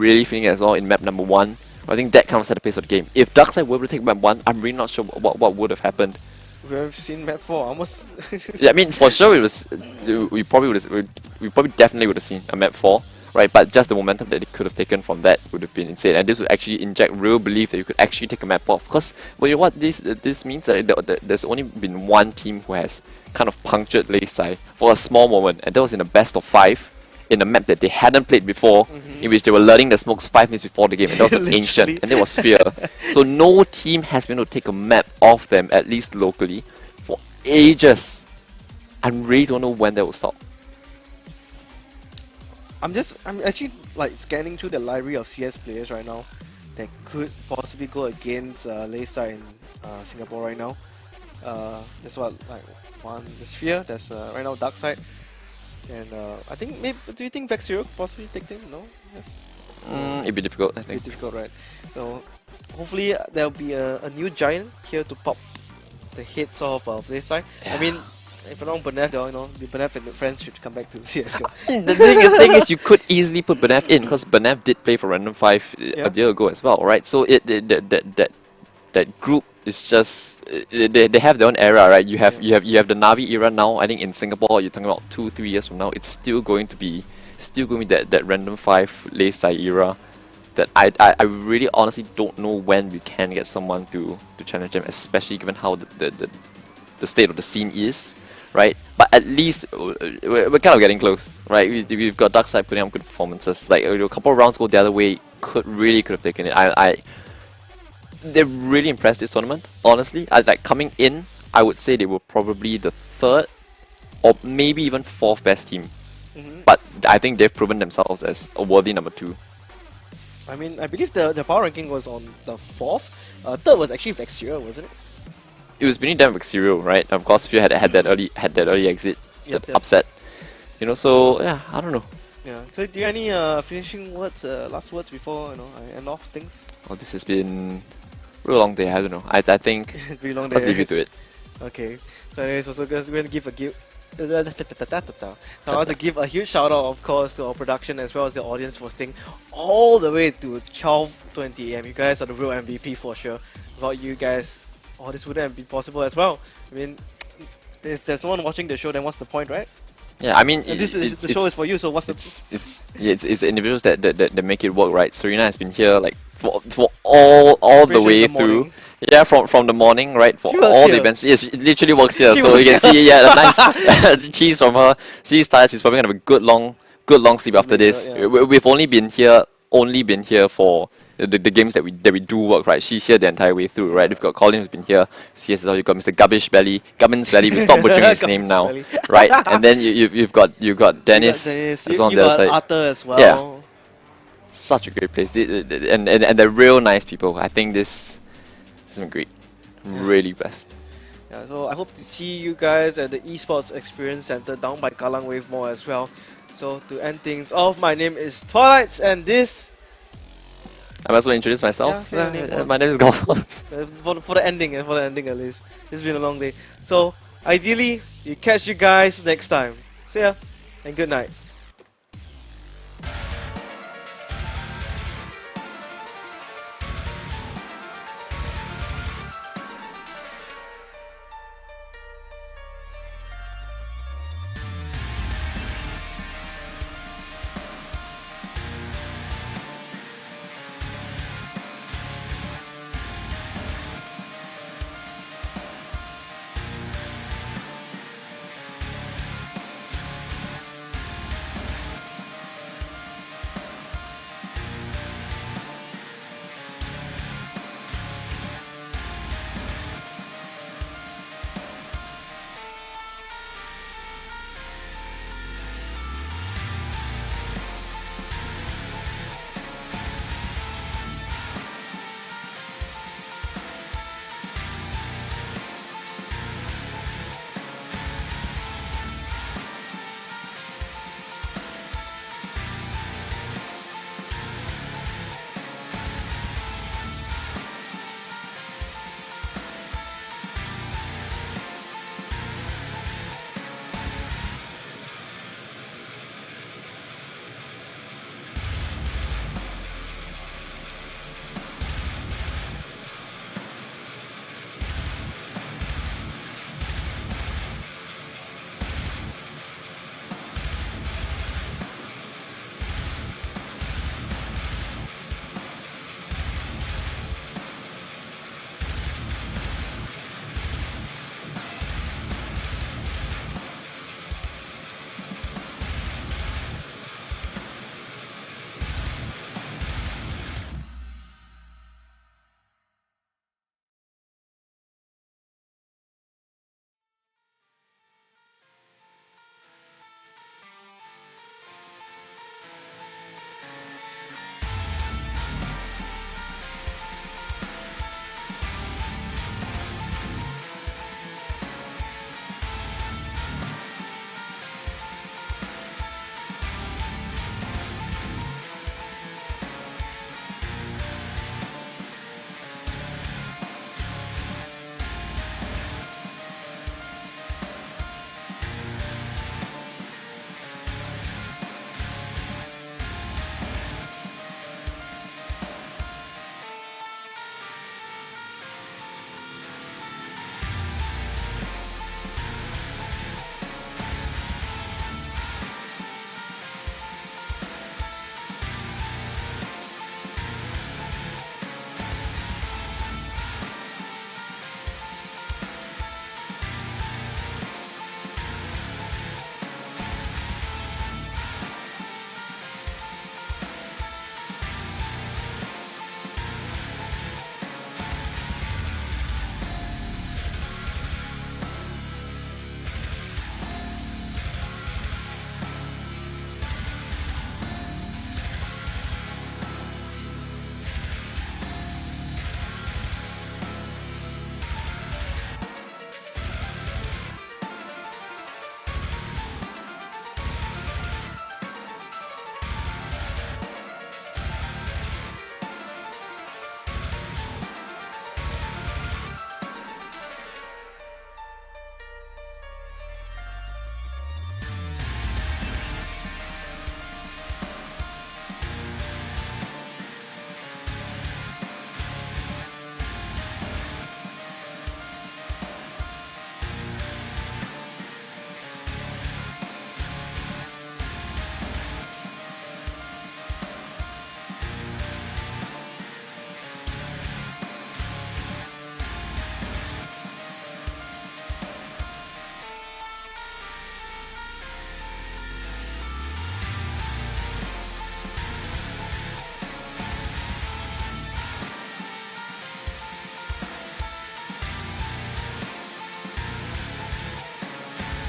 really feeling it as well in map number 1, I think that kind of set the pace of the game. If Darkseid were able to take map 1, I'm really not sure what would have happened. We've seen map 4 almost. Yeah, I mean, for sure it was. We probably definitely would have seen a map 4, right? But just the momentum that they could have taken from that would have been insane, and this would actually inject real belief that you could actually take a map 4. Because well, you know what this means? That there's only been one team who has kind of punctured Leisai for a small moment, and that was in a best of 5 in a map that they hadn't played before, in which they were learning the smokes 5 minutes before the game, and that was ancient, and it was fear. So no team has been able to take a map off them, at least locally, for ages. I really don't know when that will stop. I'm actually like scanning through the library of CS players right now that could possibly go against Leistar in Singapore right now. There's what, like one, there's Fear, there's right now Darkseid. And I think maybe, do you think Vexero could possibly take them? No? Yes? It'd be difficult, I think. It'd be difficult, right? So hopefully there'll be a new giant here to pop the heads off of Leistar. Yeah. I mean, if I'm not Benef, the Benef and the friends should come back to CSGO. The thing is, you could easily put Benef in, because Benef did play for Random 5 a year ago as well, right? So that group is just they have their own era, right? You have the Navi era now. I think in Singapore, you're talking about 2-3 years from now, it's still going to be that Random 5 Leisai era. That I really honestly don't know when we can get someone to challenge them, especially given how the state of the scene is, right? But at least we're kind of getting close, right? We've got Darkseid putting up good performances. Like a couple of rounds go the other way, could have taken it. They're really impressed this tournament, honestly. Like coming in, I would say they were probably the 3rd or maybe even 4th best team. But I think they've proven themselves as a worthy number 2. I mean, I believe the power ranking was on the 4th. 3rd was actually Vexero, wasn't it? It was beneath them Vexero, right? Of course, Fear had that early exit, that upset. You know, so yeah, I don't know. Yeah. So do you have any finishing words, last words before I end off things? Oh, this has been a real long day. I don't know. I think pretty long day. Let's leave you to it. Okay. So anyways, also guys, we're gonna give I want to give a huge shout out, of course, to our production as well as the audience for staying all the way to 12:20 AM. You guys are the real MVP for sure. Without you guys, all this wouldn't be possible as well. I mean, if there's no one watching the show, then what's the point, right? Yeah, I mean, the show is for you. So what's it's individuals that make it work, right? Serena has been here like for all the way through. Yeah, from the morning, right? For all the events. Yes, she literally works here, so you can see a nice cheese from her. She's tired. She's probably gonna have a good long sleep after this. Yeah. We've only been here for the games that we do work, right? She's here the entire way through, right? We've got Colin who's been here. CS as well. You've got Mr. Gubbins Belly. We stop butchering his name now, right? And then you've got Dennis as well on the other side. Arthur as well. Yeah, such a great place, and they're real nice people. I think this has been great. Really best. Yeah, so I hope to see you guys at the Esports Experience Center down by Kallang Wave Mall as well. So to end things off, my name is Twilights, and this. I might as well introduce myself. Yeah, my name is Golfos. For the ending at least. It's been a long day. So ideally, we catch you guys next time. See ya, and good night.